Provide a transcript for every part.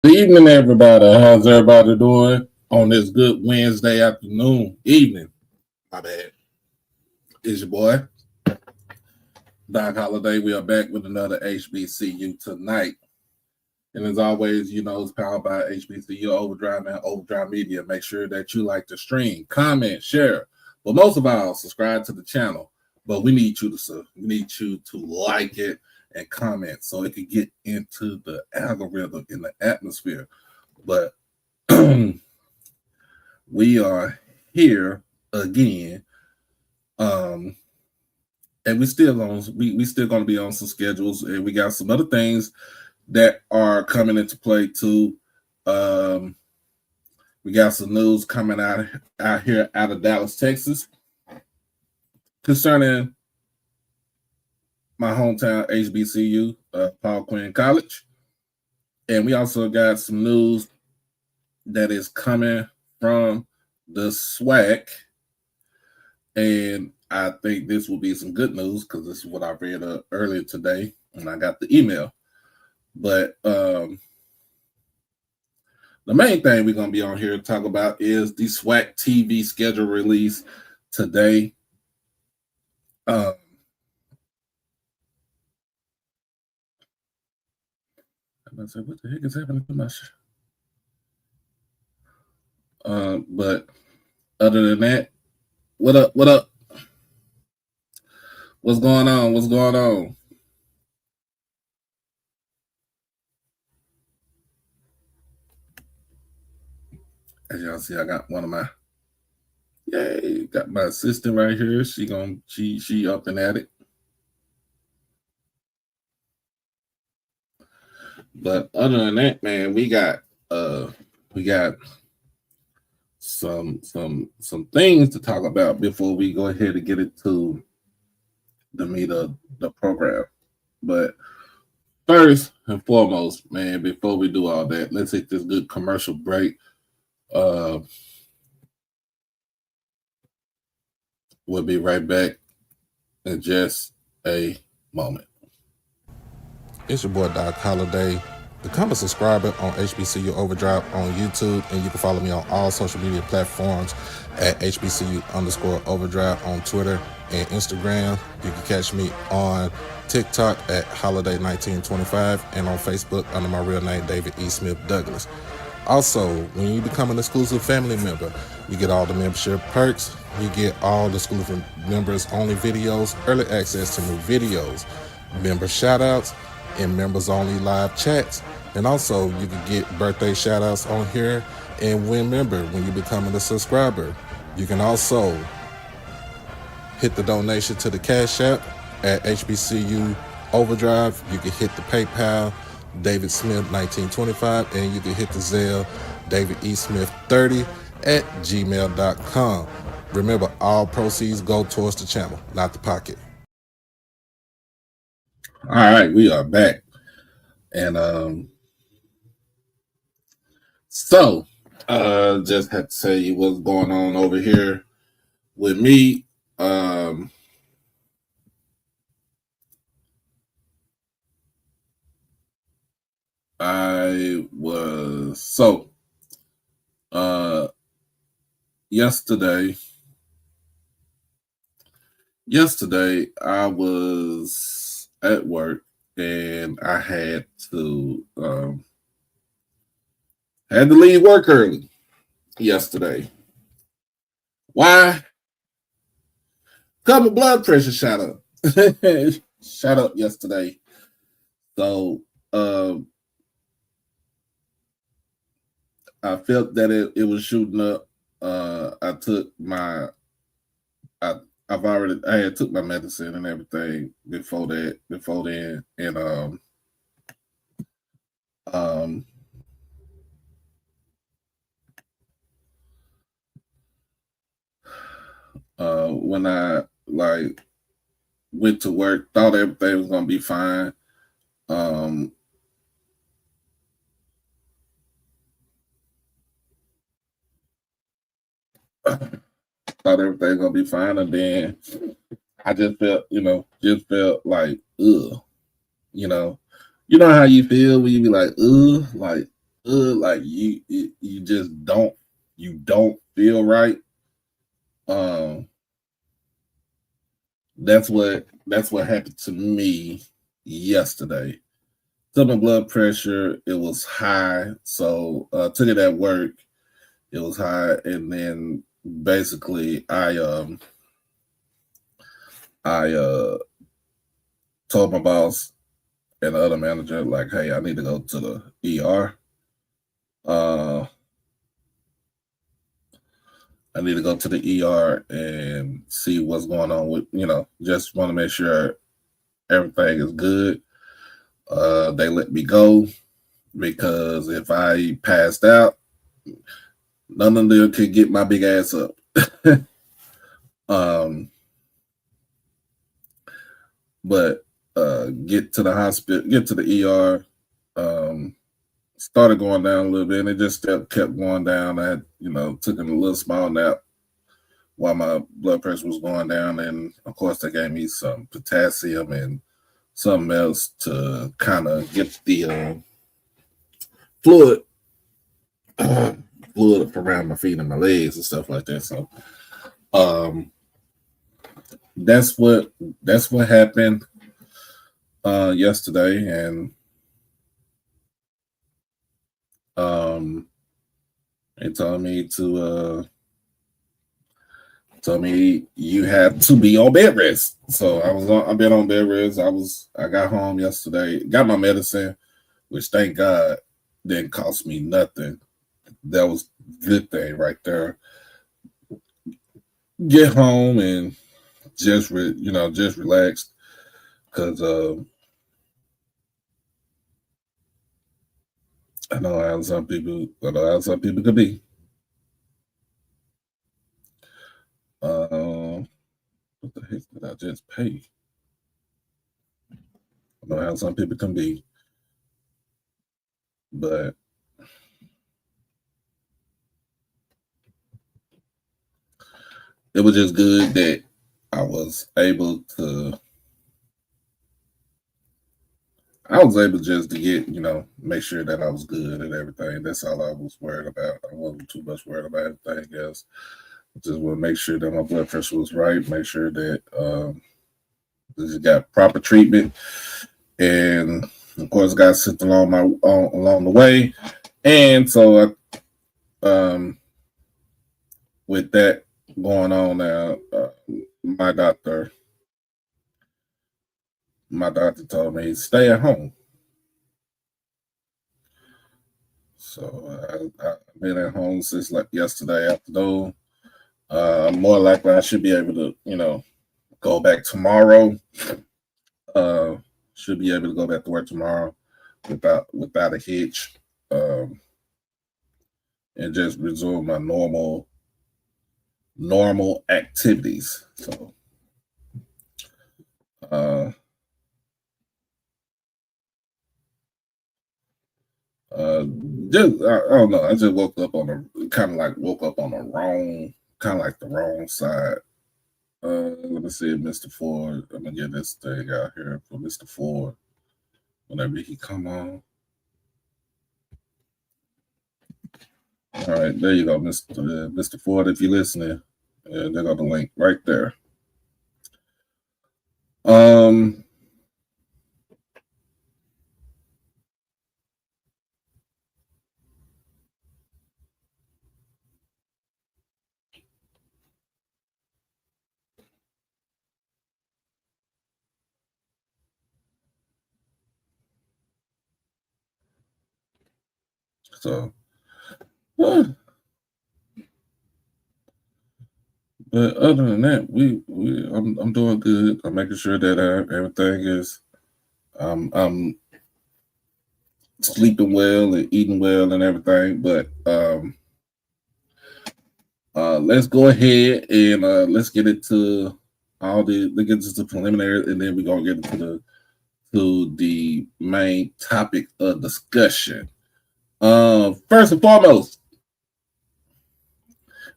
Good evening, everybody. How's everybody doing on this good Wednesday afternoon, evening? My bad. It's your boy, Doc Holiday. We are back with another HBCU tonight. And as always, it's powered by HBCU Overdrive and Overdrive Media. Make sure that you like the stream, comment, share, but most of all, subscribe to the channel. But we need you to like it and comment so it can get into the algorithm in the atmosphere. But we are here again, and we still gonna be on some schedules, and we got some other things that are coming into play too. We got some news coming out here out of Dallas, Texas, concerning my hometown HBCU, Paul Quinn College, and we also got some news that is coming from the SWAC, and I think this will be some good news because this is what I read earlier today when I got the email. But the main thing we're going to be on here to talk about is the SWAC TV schedule release today. I said, what the heck is happening to my shit? But other than that, what up? What's going on? As y'all see, I got got my assistant right here. She up and at it. But other than that, man, we got some things to talk about before we go ahead and get into the meat of the program. But first and foremost, man, before we do all that, let's take this good commercial break. We'll be right back in just a moment. It's your boy Doc Holiday. Become a subscriber on HBCU Overdrive on YouTube, and you can follow me on all social media platforms at HBCU_Overdrive on Twitter and Instagram. You can catch me on TikTok at Holiday1925 and on Facebook under my real name, David E. Smith Douglas. Also, when you become an exclusive family member, you get all the membership perks. You get all the exclusive members only videos, early access to new videos, member shoutouts, and members only live chats. And also you can get birthday shout outs on here and win member when you become a subscriber. You can also hit the donation to the Cash App at HBCU Overdrive. You can hit the PayPal David Smith 1925, and you can hit the Zelle David E. Smith 30 at gmail.com. Remember, all proceeds go towards the channel, not the pocket. All right, we are back. And so just have to tell you what's going on over here with me. I was yesterday I was at work and I had to leave work early yesterday. Why? Because my blood pressure shot up. Shot up yesterday. So I felt that it was shooting up. I had took my medicine and everything before then, and when I went to work, thought everything was gonna be fine. Thought everything was gonna be fine, and then I just felt like, ugh, you know how you feel when you be like, ugh, like like you just don't feel right. Um, that's what happened to me yesterday. So my blood pressure, it was high. So took it at work, it was high, and then basically I told my boss and the other manager, like, hey, I need to go to the ER. I need to go to the ER and see what's going on with, just want to make sure everything is good. They let me go because if I passed out, none of them could get my big ass up. But get to the hospital, get to the ER, started going down a little bit, and it just kept going down. I had, took a little small nap while my blood pressure was going down, and of course they gave me some potassium and something else to kind of get the fluid around my feet and my legs and stuff like that. So that's what happened yesterday, and they told me you have to be on bed rest. So I've been on bed rest. I got home yesterday, got my medicine, which thank God didn't cost me nothing. That was a good thing right there. Get home and just relaxed, because I know how some people could be. What the heck did I just pay? I know how some people can be, but it was just good that I was able just to get, make sure that I was good and everything. That's all I was worried about. I wasn't too much worried about anything else. Just want to make sure that my blood pressure was right, make sure that just got proper treatment, and of course got sent along the way. And so with that going on now, my doctor told me stay at home. So I've been at home since like yesterday afternoon. More likely I should be able to, go back tomorrow. Should be able to go back to work tomorrow without a hitch, and just resume my normal activities. So I don't know. I just woke up on the wrong, the wrong side. Let me see, Mr. Ford. I'm gonna get this thing out here for Mr. Ford whenever he come on. All right, there you go, Mr. Ford. If you're listening, there go the link right there. So, but other than that, I'm doing good. I'm making sure that everything is, I'm sleeping well and eating well and everything. But let's go ahead and let's get into let's get into the preliminary, and then we're gonna get into the main topic of discussion. First and foremost,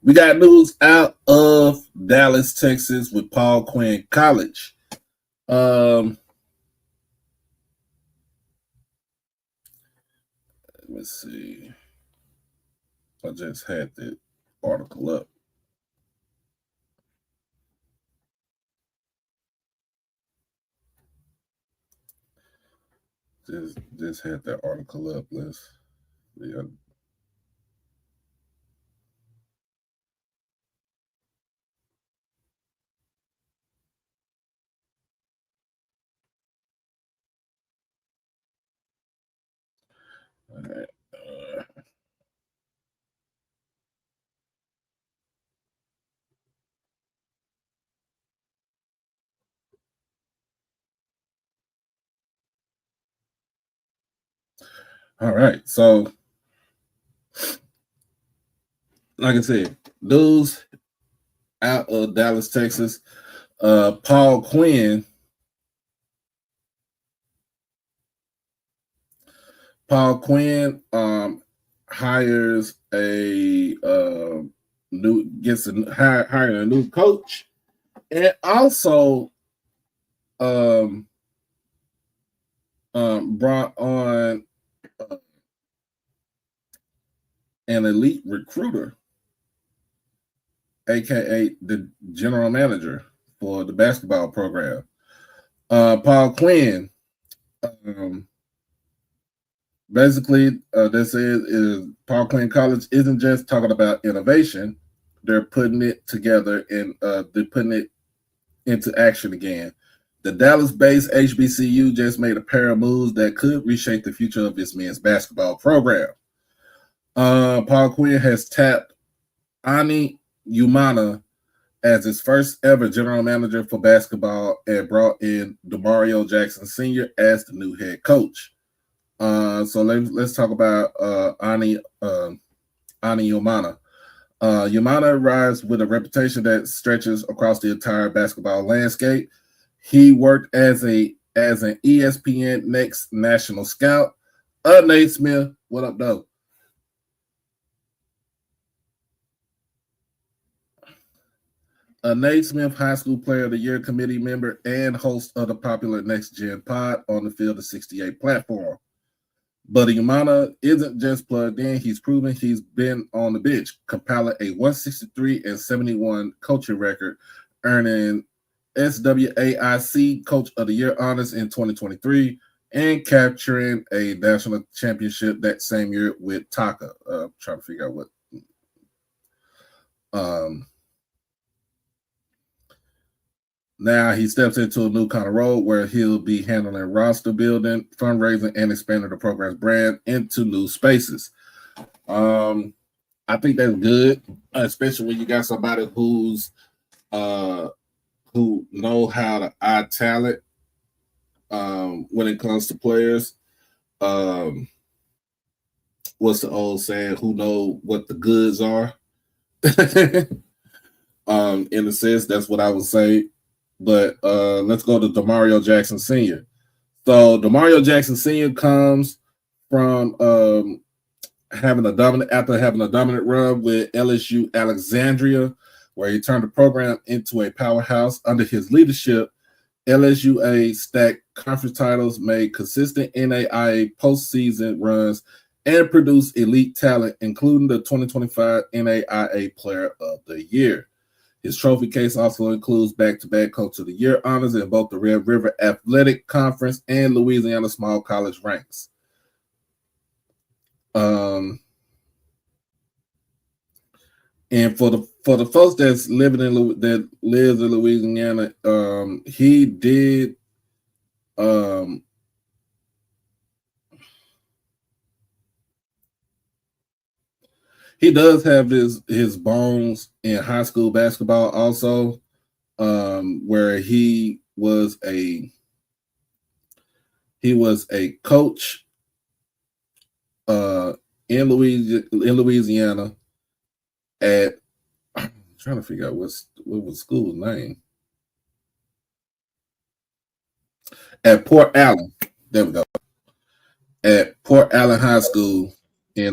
we got news out of Dallas, Texas, with Paul Quinn College. me see. I just had the article up. Just had that article up. Let's yeah. All right. All right. So, like I said, dudes out of Dallas, Texas. Paul Quinn. Paul Quinn hires a hiring a new coach, and also um, brought on an elite recruiter, aka the general manager for the basketball program. Paul Quinn. Basically, this is Paul Quinn College isn't just talking about innovation; they're putting it together and they're putting it into action again. The Dallas-based HBCU just made a pair of moves that could reshape the future of its men's basketball program. Paul Quinn has tapped Ani Umana as his first ever general manager for basketball and brought in Demario Jackson Sr. as the new head coach. So let's talk about Ani Umana. Umana arrives with a reputation that stretches across the entire basketball landscape. He worked as an ESPN Next national scout. Nate Smith, what up, though? Nate Smith, High School Player of the Year committee member and host of the popular Next Gen Pod on the Field of 68 platform. But Umana isn't just plugged in. He's proven he's been on the bench, compiling a 163-71 coaching record, earning SWAC Coach of the Year honors in 2023 and capturing a national championship that same year with Taka. Trying to figure out what. Now he steps into a new kind of role where he'll be handling roster building, fundraising, and expanding the program's brand into new spaces. I think that's good, especially when you got somebody who's who know how to eye talent when it comes to players. What's the old saying? Who know what the goods are? In a sense, that's what I would say. But let's go to Demario Jackson Sr. So Demario Jackson Sr. comes from having a dominant run with LSU Alexandria, where he turned the program into a powerhouse. Under his leadership, LSUA stacked conference titles, made consistent NAIA postseason runs, and produced elite talent, including the 2025 NAIA Player of the Year. His trophy case also includes back-to-back Coach of the Year honors in both the Red River Athletic Conference and Louisiana Small College ranks. And for the folks that's living in that lives in Louisiana, he did he does have his bones in high school basketball also, where he was a coach in Louisiana at I'm trying to figure out what was school's name. At Port Allen. There we go. At Port Allen High School in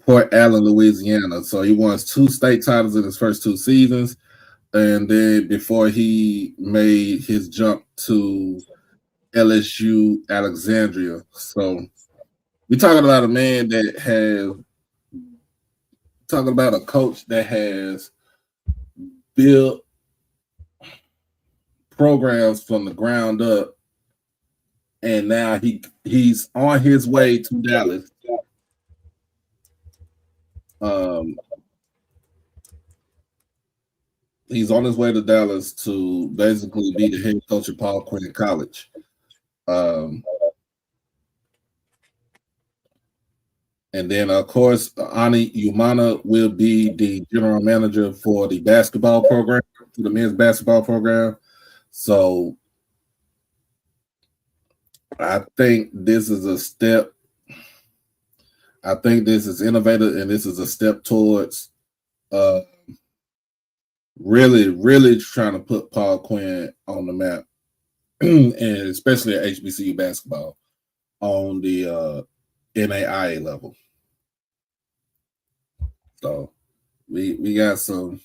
Port Allen, Louisiana. So he won 2 state titles in his first 2 seasons. And then before he made his jump to LSU Alexandria. So we're talking about a man that has talking about a coach that has built programs from the ground up, and now he's on his way to Dallas. He's on his way to Dallas to basically be the head coach at Paul Quinn College. And then, of course, Ani Umana will be the general manager for the basketball program, for the men's basketball program. So I think this is a step. I think this is innovative, and this is a step towards really, really trying to put Paul Quinn on the map, and especially at HBCU basketball on the NAIA level. So we got some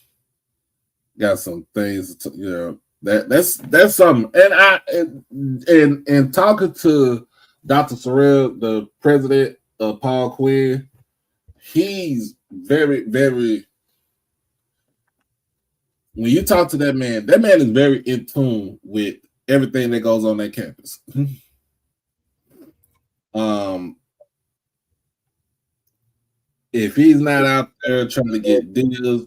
things to, that's something. And talking to Dr. Sorrell, the president of Paul Quinn, he's very, very, when you talk to that man is very in tune with everything that goes on that campus. If he's not out there trying to get deals,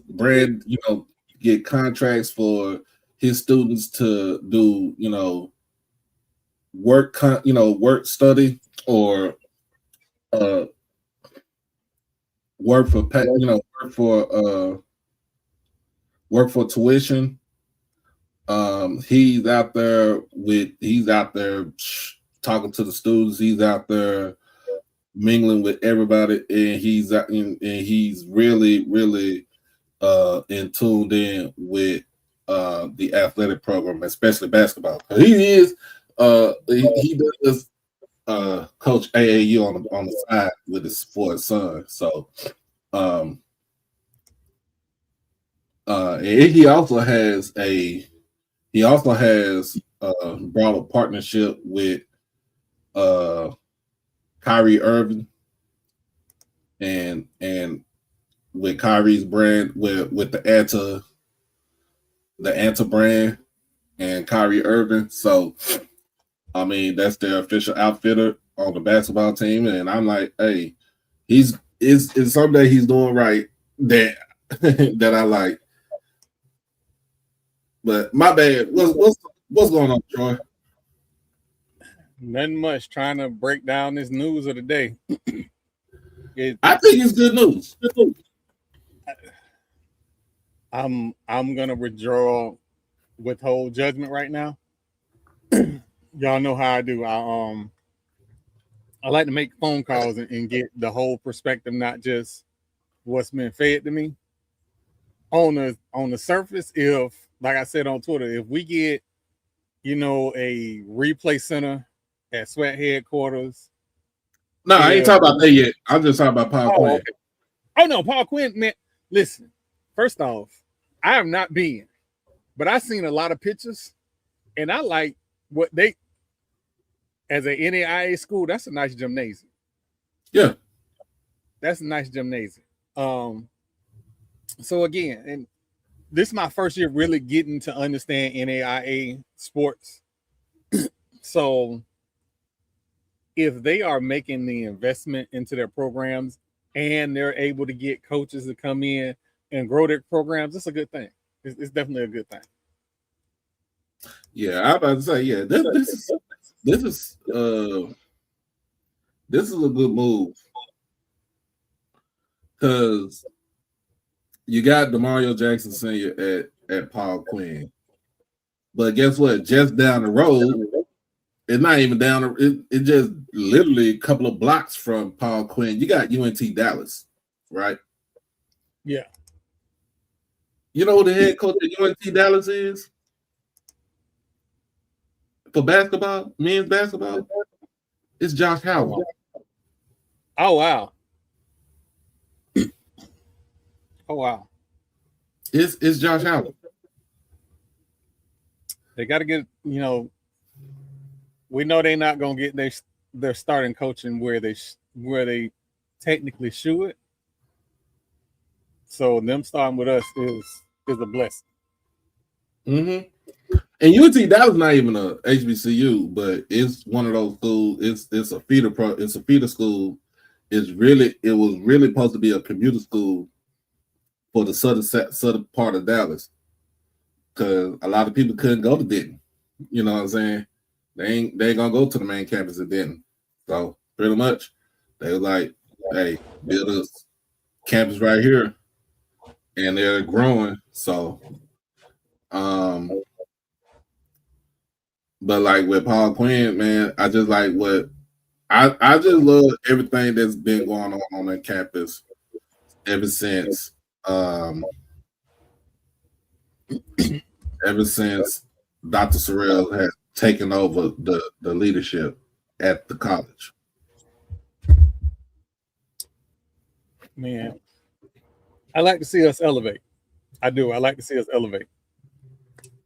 get contracts for his students to do, work study or work for tuition. He's out there talking to the students. He's out there mingling with everybody, and he's really, really in tuned in with the athletic program, especially basketball. He does coach AAU on the side with for his son. So and he also has brought a partnership with Kyrie Irving and with Kyrie's brand with the Anta brand and Kyrie Irving. So I mean, that's their official outfitter on the basketball team, and I'm like, hey, it's something that he's doing right that that I like. But my bad. What's going on, Troy? Nothing much. Trying to break down this news of the day. I think it's good news. I'm gonna withhold judgment right now. Y'all know how I do. I like to make phone calls and get the whole perspective, not just what's been fed to me. On the surface, if, like I said on Twitter, if we get, a replay center at SWAC headquarters. No, I ain't talking about that yet. I'm just talking about Paul Quinn. Okay. Oh no, Paul Quinn, man. Listen, first off, I have not been, but I've seen a lot of pictures, and I like what they, as a NAIA school, that's a nice gymnasium. Yeah. That's a nice gymnasium. So again, and this is my first year really getting to understand NAIA sports. So if they are making the investment into their programs and they're able to get coaches to come in and grow their programs, it's a good thing. It's definitely a good thing. Yeah, I'm about to say, yeah, this is a good move because you got DeMario Jackson Sr. at Paul Quinn, but guess what? Just down the road, it's not even down. It just literally a couple of blocks from Paul Quinn. You got UNT Dallas, right? Yeah. You know who the head coach at UNT Dallas is for basketball, men's basketball? It's Josh Howard. Oh wow. Oh wow. It's Josh Howard. They got to get, we know they're not gonna get their starting coaching where they technically should. So them starting with us is a blessing. Mm-hmm. And UT, that was not even a HBCU, but it's one of those schools. It's a feeder it's a feeder school. It was really supposed to be a commuter school for the southern part of Dallas, because a lot of people couldn't go to Denton. You know what I'm saying? They ain't gonna go to the main campus at Denton. So pretty much they were like, hey, build a campus right here, and they're growing. So but like with Paul Quinn, man, I just like what I just love everything that's been going on that campus ever since Dr. Sorrell has taken over the leadership at the college. Man, I like to see us elevate. I do. I like to see us elevate.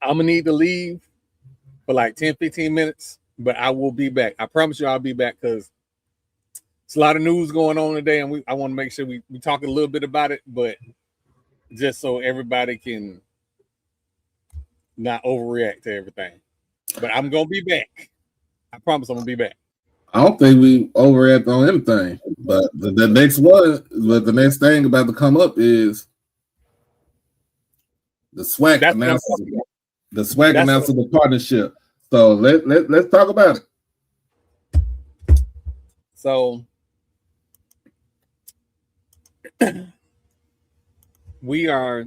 I'm gonna need to leave for like 10, 15 minutes, but I will be back. I promise you I'll be back, because it's a lot of news going on today, and I want to make sure we talk a little bit about it, but just so everybody can not overreact to everything. But I'm gonna be back. I promise I'm gonna be back. I don't think we overreact on anything, but the next thing about to come up is the SWAC announces the partnership. So let's talk about it. So we are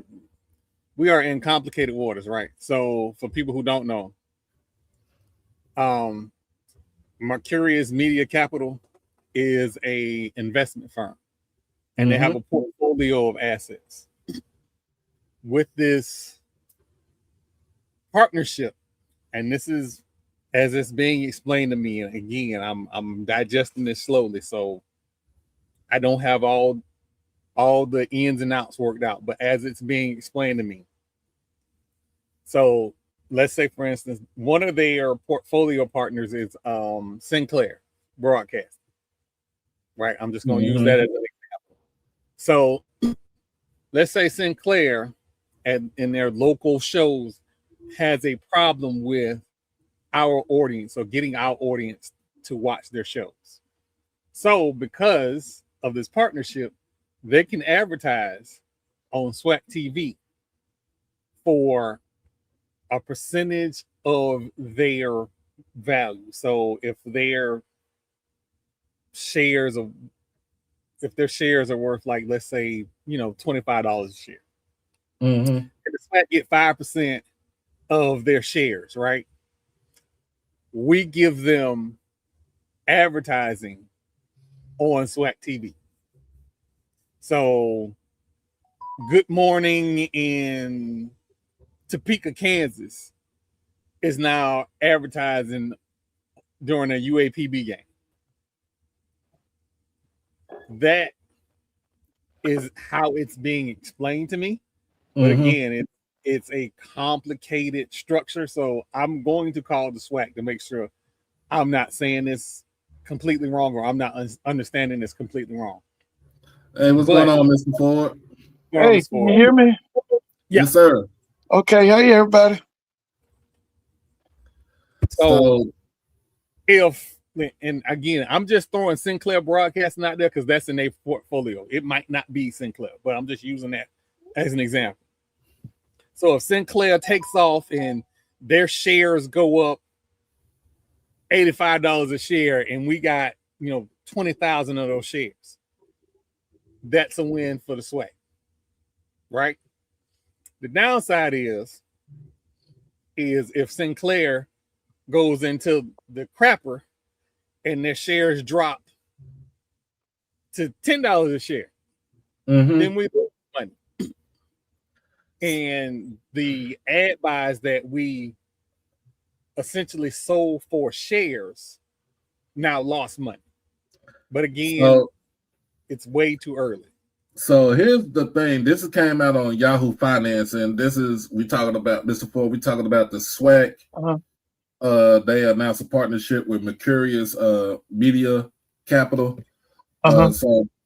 in complicated waters, right? So for people who don't know, Mercurius Media Capital is a investment firm, and they have a portfolio of assets. With this partnership, and this is as it's being explained to me, and again, I'm digesting this slowly, so I don't have all the ins and outs worked out, but as it's being explained to me. So let's say, for instance, one of their portfolio partners is Sinclair Broadcast, right? I'm just going to use that as an example. So let's say Sinclair in their local shows has a problem with our audience, or getting our audience to watch their shows. So because of this partnership, they can advertise on SWAC TV for a percentage of their value. So if their shares are worth, like, let's say, $25 a share, and the SWAC get 5% of their shares, right? We give them advertising on SWAC TV. So Good Morning in Topeka, Kansas is now advertising during a UAPB game. That is how it's being explained to me. But again, it's a complicated structure. So I'm going to call the SWAC to make sure I'm not saying this completely wrong, or I'm not understanding this completely wrong. Hey, what's going on, Mr. Ford? Hey, can you hear me? Yeah. Yes, sir. Okay, hey everybody. So if, and again, I'm just throwing Sinclair Broadcasting out there because that's in their portfolio. It might not be Sinclair, but I'm just using that as an example. So if Sinclair takes off and their shares go up $85 a share, and we got 20,000 of those shares, that's a win for the SWAC, right? The downside is if Sinclair goes into the crapper and their shares drop to $10 a share, then we lose money. And the ad buys that we essentially sold for shares now lost money. But again, it's way too early. So here's the thing. This came out on Yahoo Finance, and we talking about Mr. Ford. We talking about the SWAC they announced a partnership with Mercurius Media Capital.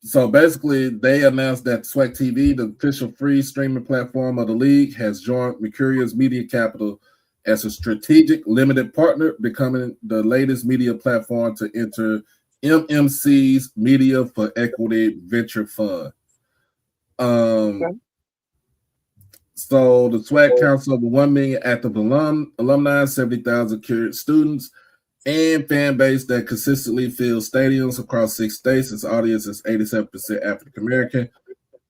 So basically, they announced that SWAC TV, the official free streaming platform of the league, has joined Mercurius Media Capital as a strategic limited partner, becoming the latest media platform to enter MMC's Media for Equity Venture Fund. So the SWAC counts over 1 million active alumni, 70,000 current students, and fan base that consistently fills stadiums across 6 states. Its audience is 87% African American,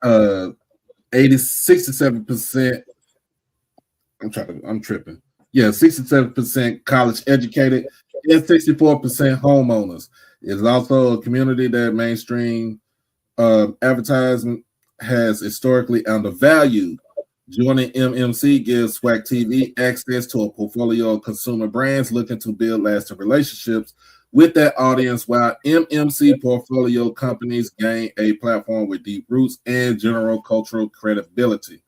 67%. I'm tripping. Yeah, 67% college educated, and 64% homeowners. It's also a community that mainstream advertising has historically undervalued. Joining MMC gives SWAC TV access to a portfolio of consumer brands looking to build lasting relationships with that audience, while MMC portfolio companies gain a platform with deep roots and general cultural credibility.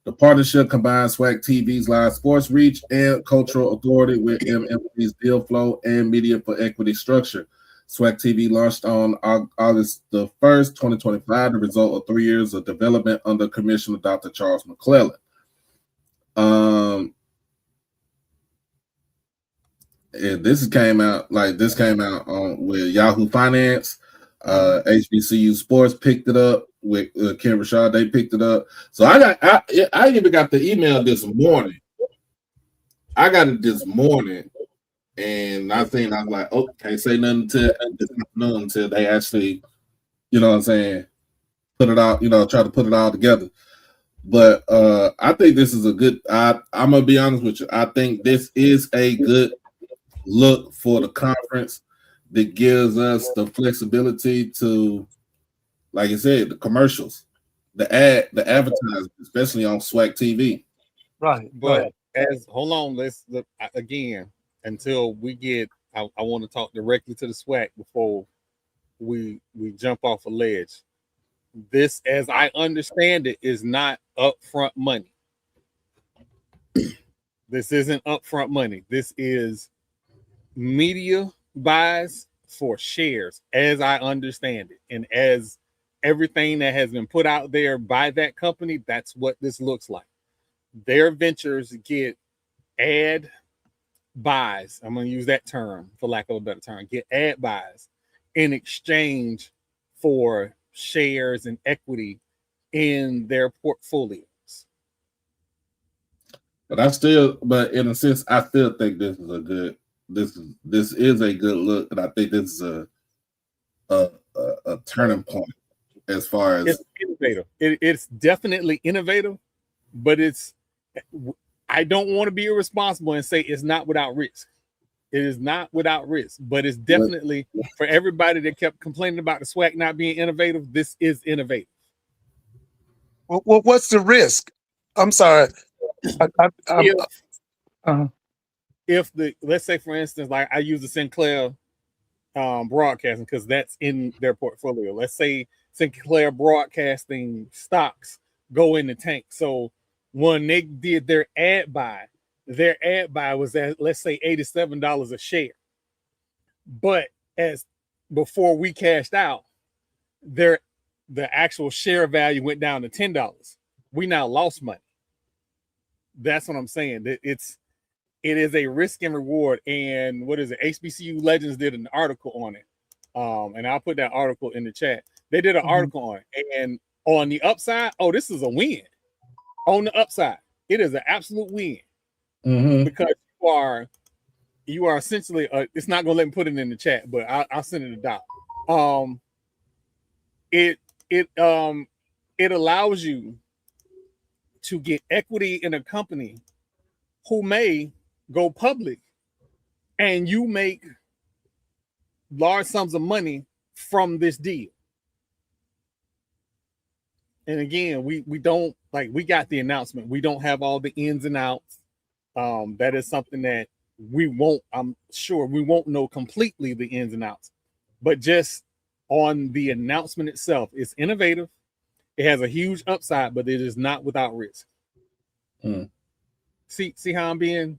The partnership combines SWAC TV's live sports reach and cultural authority with MMC's deal flow and media for equity structure. SWAC TV launched on August the 1st, 2025, the result of 3 years of development under Commissioner Dr. Charles McClellan. This came out with Yahoo Finance, HBCU Sports picked it up with Ken Rashad. They picked it up. So I even got the email this morning. I got it this morning. And I was like, oh, can't say nothing until they actually, you know what I'm saying, put it out, try to put it all together. But I think this is a good, I'm going to be honest with you. I think this is a good look for the conference that gives us the flexibility to, like I said, the commercials, the advertising, especially on SWAC TV. Right. But hold on, let's look again. Until we get, I want to talk directly to the SWAC before we jump off a ledge. This, as I understand it, is not upfront money. This isn't upfront money. This is media buys for shares, as I understand it. And as everything that has been put out there by that company, that's what this looks like. Their ventures get ad buys, I'm going to use that term for lack of a better term, get ad buys in exchange for shares and equity in their portfolios. But in a sense, I still think this is a good look, and I think this is a turning point as far as it's innovative. It's definitely innovative, but I don't want to be irresponsible and say it's not without risk. It is not without risk, but it's definitely, for everybody that kept complaining about the SWAC not being innovative, this is innovative. Well, what's the risk? I'm sorry. If let's say, for instance, like I use the Sinclair Broadcasting because that's in their portfolio. Let's say Sinclair Broadcasting stocks go in the tank. So when they did their ad buy was at, let's say, $87 a share. But before we cashed out, the actual share value went down to $10. We now lost money. That's what I'm saying. It is a risk and reward. And what is it? HBCU Legends did an article on it. And I'll put that article in the chat. They did an article on it. And on the upside, this is a win. On the upside, it is an absolute win. Because you are essentially it's not gonna let me put it in the chat, but I'll send it to Doc. It allows you to get equity in a company who may go public, and you make large sums of money from this deal. And again, we don't, like, we got the announcement. We don't have all the ins and outs. That is something that I'm sure we won't know completely the ins and outs, but just on the announcement itself, it's innovative. It has a huge upside, but it is not without risk. See how I'm being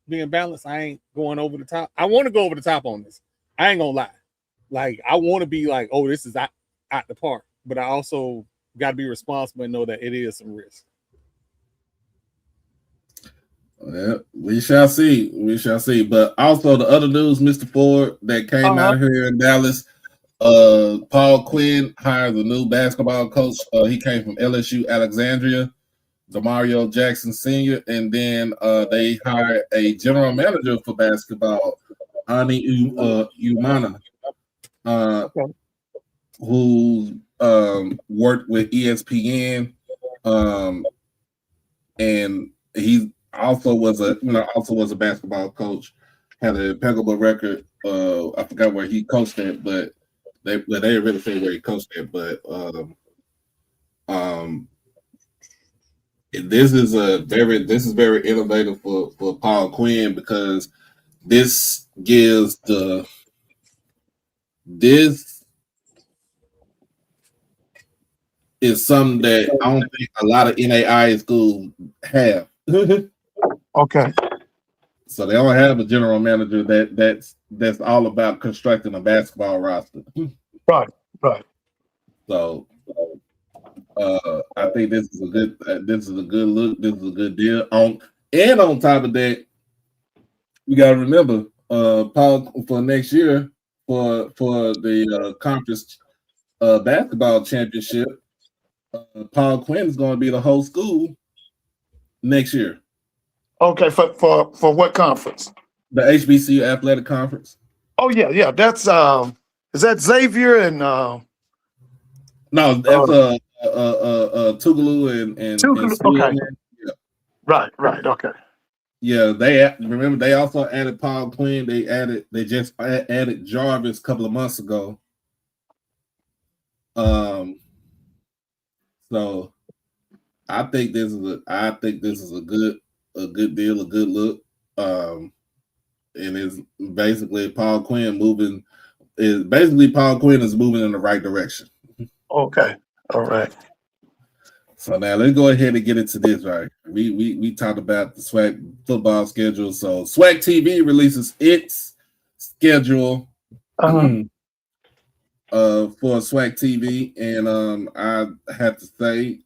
being balanced. I ain't going over the top. I want to go over the top on this. I ain't gonna lie. Like I want to be like, oh, this is out the park, but I also got to be responsible and know that it is some risk. Yeah, we shall see. We shall see. But also the other news, Mr. Ford, that came out here in Dallas. Paul Quinn hired a new basketball coach. He came from LSU Alexandria, Demario Jackson Sr., and then they hired a general manager for basketball, Ani Umana, who worked with ESPN, and he also was a basketball coach. Had an impeccable record. I forgot where he coached at, but they didn't really say where he coached at. But this is very innovative for Paul Quinn, because this gives this is something that I don't think a lot of NAIA schools have. Okay. So they don't have a general manager that's all about constructing a basketball roster. Right. So I think this is a good look. This is a good deal. On top of that, we got to remember, Paul, for next year for the conference basketball championship, Paul Quinn is going to be the host school next year. Okay, for what conference? The HBCU Athletic Conference. Oh yeah. That's is that Xavier and no, that's Tougaloo and Tougaloo, okay. Yeah. Right. Okay. Yeah, they also added Paul Quinn. They just added Jarvis a couple of months ago. So I think this is a good deal, a good look. And it's basically Paul Quinn is moving in the right direction. Okay. All right. So now let's go ahead and get into this, right? We talked about the SWAC football schedule. So SWAC TV releases its schedule for SWAC TV, and I have to say,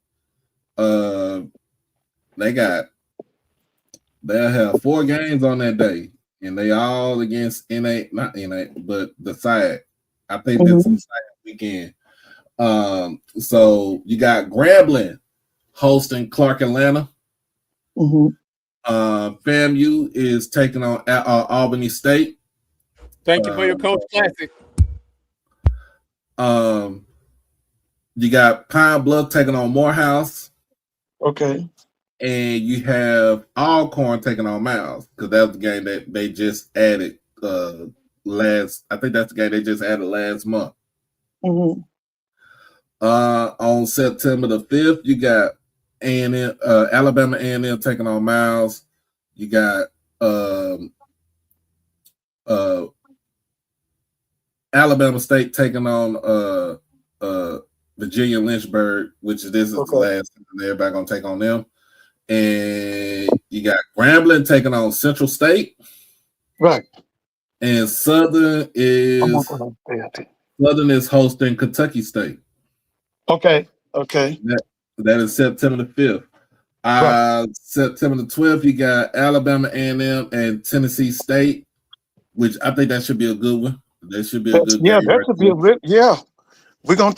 they'll have 4 games on that day, and they all against not NA, but the SWAC. I think this is the SWAC weekend. So you got Grambling hosting Clark Atlanta. FAMU is taking on Albany State. Thank you for your Coach Classic. You got Pine Bluff taking on Morehouse. Okay. And you have Alcorn taking on Miles, because that was the game that they just added I think that's the game they just added last month. On September the 5th, you got Alabama A&M taking on Miles. You got Alabama State taking on Virginia Lynchburg, which this is the last time everybody gonna take on them. And you got Grambling taking on Central State. Right. And Southern is hosting Kentucky State. Okay. That is September the 5th. September the 12th, you got Alabama A&M and Tennessee State, which I think that should be a good one. That should be a good game. Yeah, that should be a good. Yeah, we're gonna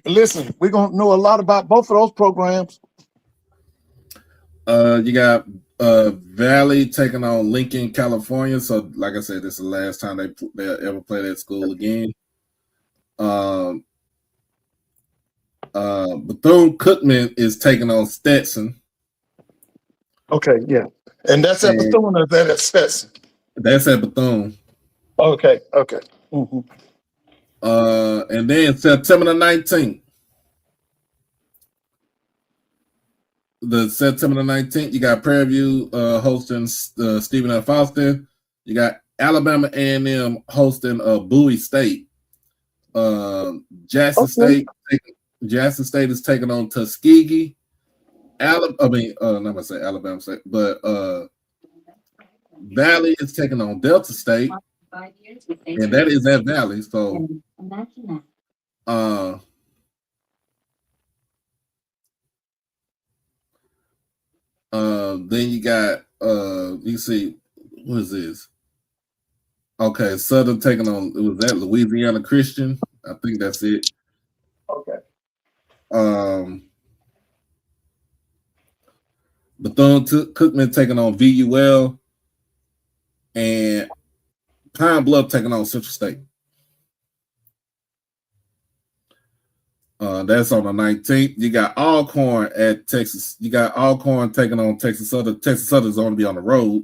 listen, we're gonna know a lot about both of those programs. You got Valley taking on Lincoln, California. So, like I said, this is the last time they'll ever play that school again. Bethune-Cookman is taking on Stetson. Okay, yeah. And that's at Bethune, or that at Stetson? That's at Bethune. Okay. And then September the 19th. September the 19th, you got Prairie View hosting Stephen F. Austin. You got Alabama A&M hosting Bowie State. Jackson State is taking on Tuskegee. I'm gonna say Alabama State, but Valley is taking on Delta State, and that is at Valley. So, then you got you see, what is this? Okay, Southern taking on, was that Louisiana Christian? I think that's it. Okay. Bethune-Cookman taking on VUL, and Pine Bluff taking on Central State. That's on the 19th. You got Alcorn at Texas. You got Alcorn taking on Texas Southern. Texas Southern's going to be on the road.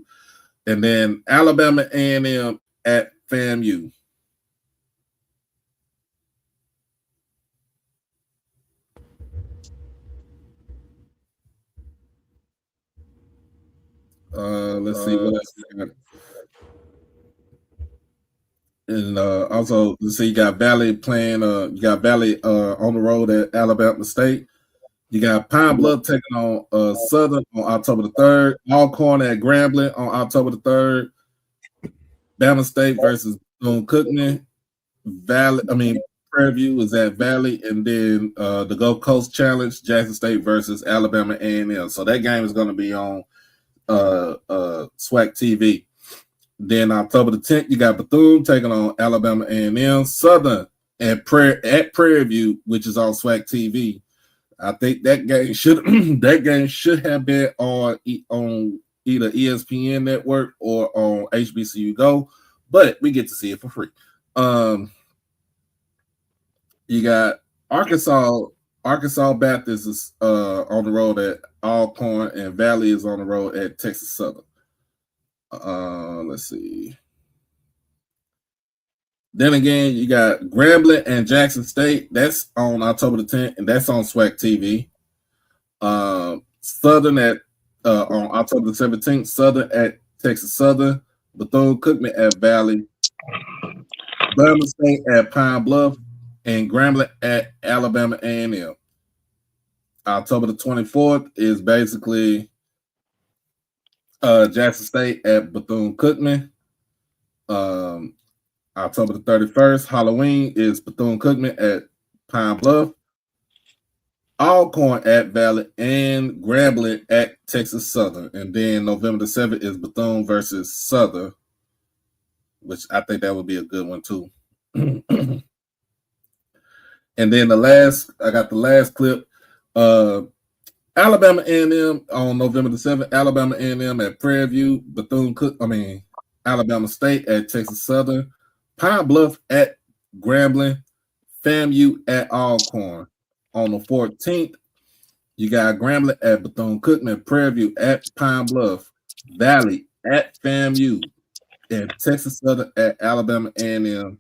And then Alabama A&M at FAMU. Let's see what else we got. And also, let's see, you got Valley playing. You got Valley on the road at Alabama State. You got Pine Bluff taking on Southern on October the 3rd. Alcorn at Grambling on October the 3rd. Bama State versus Bethune-Cookman. Prairie View is at Valley, and then the Gulf Coast Challenge, Jackson State versus Alabama A&M. So that game is going to be on SWAC TV. Then October the 10th, you got Bethune taking on Alabama A&M. Southern at Prairie View, which is on SWAC TV. I think that game should have been on either ESPN Network or on HBCU Go, but we get to see it for free. You got Arkansas Baptist is on the road at Alcorn, and Valley is on the road at Texas Southern. Let's see. Then again, you got Grambling and Jackson State. That's on October the 10th, and that's on SWAC TV. Southern at on October the 17th. Southern at Texas Southern. Bethune-Cookman at Valley. Bama State at Pine Bluff, and Grambling at Alabama A&M. October the 24th is basically Jackson State at Bethune-Cookman. October the 31st, Halloween, is Bethune-Cookman at Pine Bluff. Alcorn at Valley, and Grambling at Texas Southern. And then November the 7th is Bethune versus Southern, which I think that would be a good one too. And then I got the last clip. Alabama A&M on November the 7th. Alabama A&M at Prairie View. Alabama State at Texas Southern. Pine Bluff at Grambling. FAMU at Alcorn. On the 14th, you got Grambling at Bethune-Cookman. Prairie View at Pine Bluff. Valley at FAMU. And Texas Southern at Alabama A&M.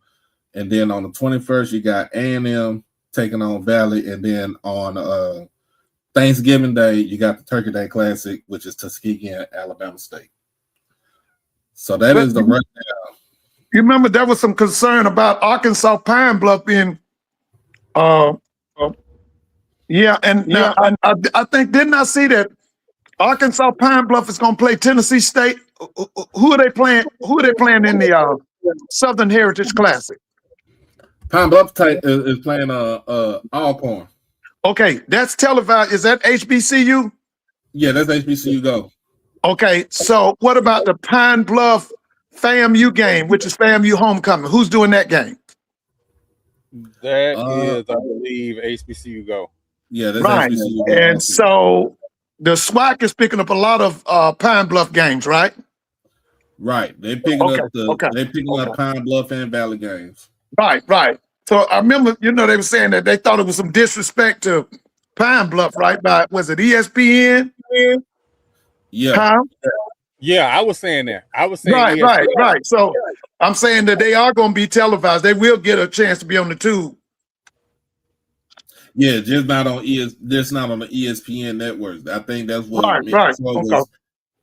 And then on the 21st, you got A&M taking on Valley. And then on Thanksgiving Day, you got the Turkey Day Classic, which is Tuskegee and Alabama State. So that is the rundown. You remember there was some concern about Arkansas Pine Bluff being, I think, didn't I see that Arkansas Pine Bluff is going to play Tennessee State? Who are they playing? Who are they playing in the Southern Heritage Classic? Pine Bluff is playing Alcorn. Okay, that's televised. Is that HBCU? Yeah, that's HBCU Go. Okay, so what about the Pine Bluff FAMU game, which is FAMU homecoming? Who's doing that game? That is, I believe, HBCU Go. Yeah, that's right. HBCU Go. And so the SWAC is picking up a lot of Pine Bluff games, right? Right. They're picking up Pine Bluff and Valley games. Right. So I remember, they were saying that they thought it was some disrespect to Pine Bluff, right? By, was it ESPN? Yeah. Huh? Yeah, I was saying that. Right. So I'm saying that they are going to be televised. They will get a chance to be on the tube. Yeah, just not on the ESPN networks. I think that's what right. Was,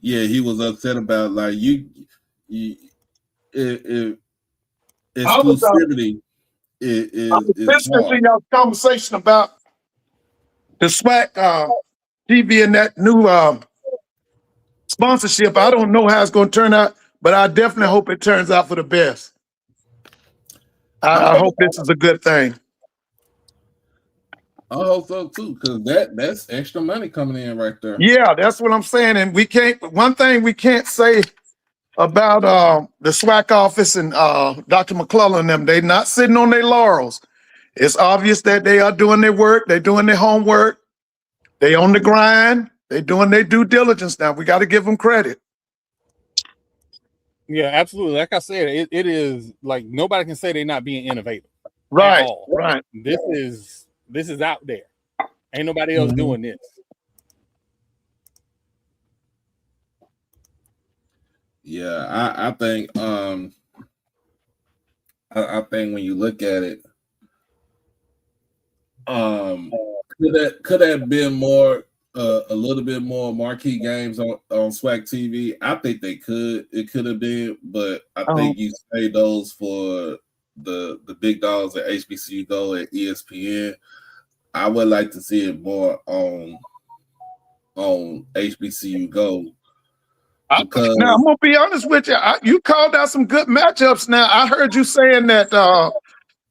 yeah, he was upset about, like, exclusivity is listening to your conversation about the SWAC TV and that new sponsorship. I don't know how it's going to turn out. but I definitely hope it turns out for the best. I hope this is a good thing. I hope so too, because that's extra money coming in right there. Yeah, that's what I'm saying. And we can't. One thing we can't say about the SWAC office and Dr. McClellan and them, they're not sitting on their laurels. It's obvious that they are doing their work. They're doing their homework. They on the grind. They're doing their due diligence now. We got to give them credit. Yeah, absolutely. Like I said, it is like nobody can say they're not being innovative. Right, right. This is out there. Ain't nobody else doing this. Yeah, I think I think when you look at it, could that been more a little bit more marquee games on SWAC TV? I think they could. It could have been, but I think you say those for the big dogs at HBCU Go at ESPN. I would like to see it more on HBCU Go. Now I'm gonna be honest with you. You called out some good matchups. Now I heard you saying that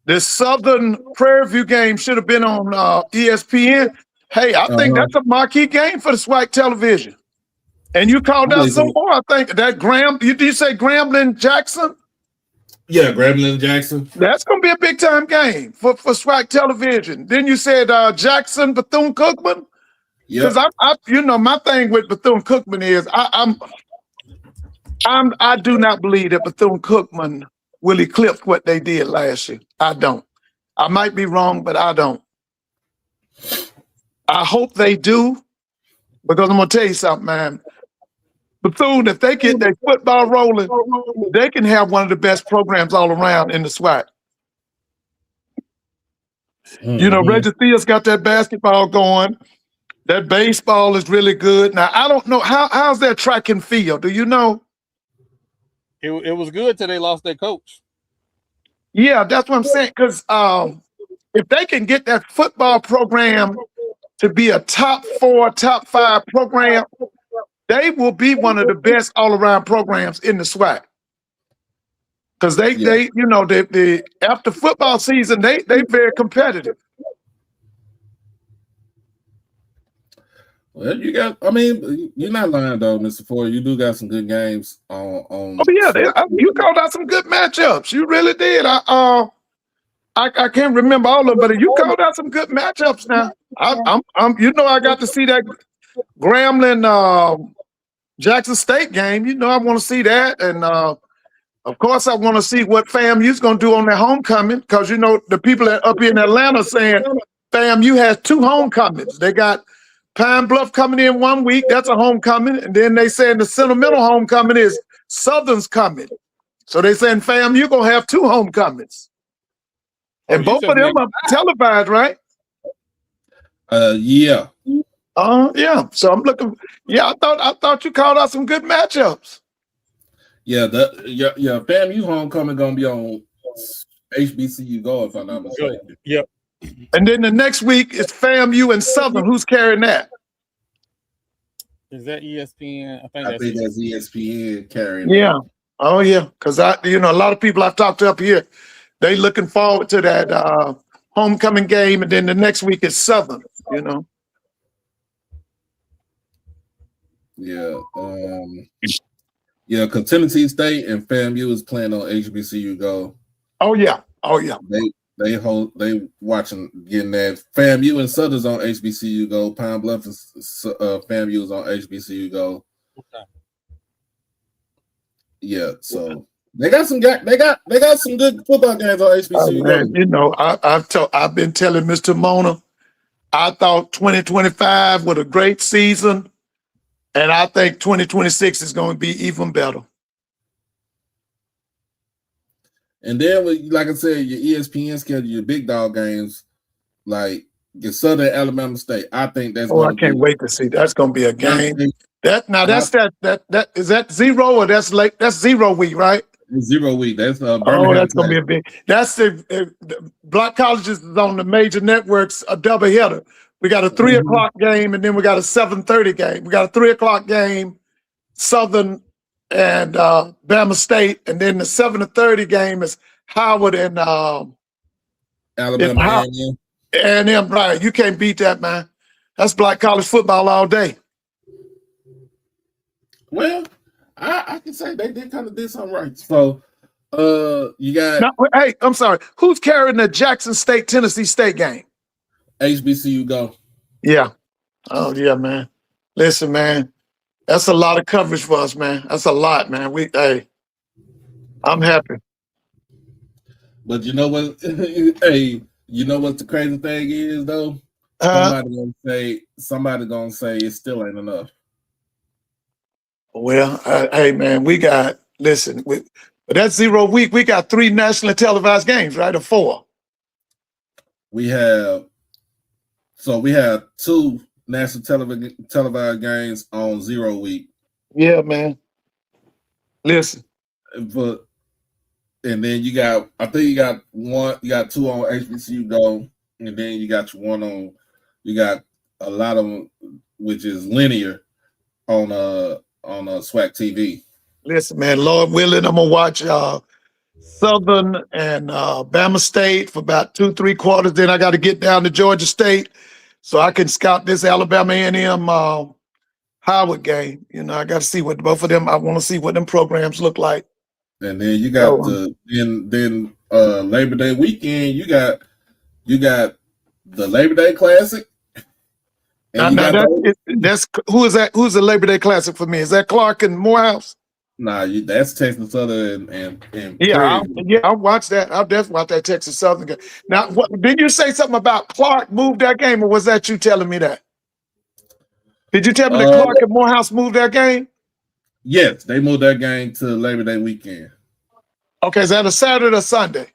the Southern Prairie View game should have been on ESPN. Hey, I think that's a marquee game for the SWAC television. And you called out some more. I think that did you say Grambling Jackson? Yeah, Grambling Jackson. That's gonna be a big time game for SWAC television. Then you said Jackson Bethune-Cookman. Because I my thing with Bethune-Cookman is I do not believe that Bethune-Cookman will eclipse what they did last year. I don't. I might be wrong, but I don't. I hope they do, because I'm gonna tell you something, man. Bethune, if they get their football rolling, they can have one of the best programs all around in the SWAC. Reggie Thea's got that basketball going. That baseball is really good. Now, I don't know, how's their track and field? Do you know? It was good till they lost their coach. Yeah, that's what I'm saying. Because if they can get that football program to be a top 4, top 5 program, they will be one of the best all-around programs in the SWAC. Because they after football season, they very competitive. Well, you're not lying though, Mr. Ford. You do got some good games on. Oh yeah, you called out some good matchups. You really did. I can't remember all of them, but you called out some good matchups. Now, I got to see that Grambling Jackson State game. I want to see that, and of course, I want to see what FAMU's going to do on their homecoming, because the people up here in Atlanta saying FAMU has 2 homecomings. They got Pine Bluff coming in 1 week, that's a homecoming. And then they saying the sentimental homecoming is Southern's coming. So they saying, fam, you're going to have 2 homecomings. And both of them are televised, right? Yeah. Yeah. So I'm looking, I thought you called out some good matchups. Yeah, FAMU homecoming going to be on HBCU Go, if I'm not mistaken. Yep. And then the next week is FAMU and Southern. Who's carrying that? Is that ESPN? I think that's ESPN carrying. Yeah. That. Oh yeah. Because a lot of people I've talked to up here, they looking forward to that homecoming game, and then the next week is Southern. Yeah. Yeah. Because Tennessee State and FAMU is playing on HBCU Go. Oh yeah. Oh yeah. They watching getting that. FAMU and Southern's on HBCU Go. Pine Bluff and FAMU is on HBCU Go. Okay. Yeah, so they got some good football games on HBCU Go. I've been telling Mr. Mona, I thought 2025 was a great season, and I think 2026 is going to be even better. And then, like I said, your ESPN schedule, your big dog games, like your Southern Alabama State. I think that's. I can't wait to see. That's going to be a game. That's is that 0 or that's late? That's 0 week, right? 0 week. That's Birmingham. That's going to be a big. That's the Black colleges is on the major networks, a double hitter. We got a 3 o'clock game, and then we got a 7:30 game. We got a 3 o'clock game, Southern and Bama State, and then the 7:30 game is Howard and Alabama A&M. A&M. Right, you can't beat that, man. That's black college football all day. Well, I can say they kind of did something right. So, you got Now, hey, I'm sorry. Who's carrying the Jackson State Tennessee State game? HBCU go. Yeah. Oh yeah, man. Listen, man. That's a lot of coverage for us, man. That's a lot, man. I'm happy. But you know what? Hey, you know what the crazy thing is though? Somebody gonna say it still ain't enough. Well, hey, man, but that's 0 week. We got 3 nationally televised games, right? Or 4? We have 2 national televised games on 0 week. Yeah, man. Listen. But and then you got 2 on HBCU Go, and then you got you got a lot of them, which is linear on SWAC TV. Listen, man, Lord willing, I'm gonna watch Southern and Bama State for about 2-3 quarters. Then I got to get down to Georgia State so I can scout this Alabama A&M Howard game. You know, I got to see what both of them. I want to see what them programs look like. And then you got Labor Day weekend. You got the Labor Day Classic. And who is that? Who's the Labor Day Classic for me? Is that Clark and Morehouse? Nah, that's Texas Southern and I'll watch that. I'll definitely watch that Texas Southern game. Now, did you say something about Clark moved that game, or was that you telling me that? Did you tell me that Clark and Morehouse moved that game? Yes, they moved that game to Labor Day weekend. Okay, is that a Saturday or Sunday?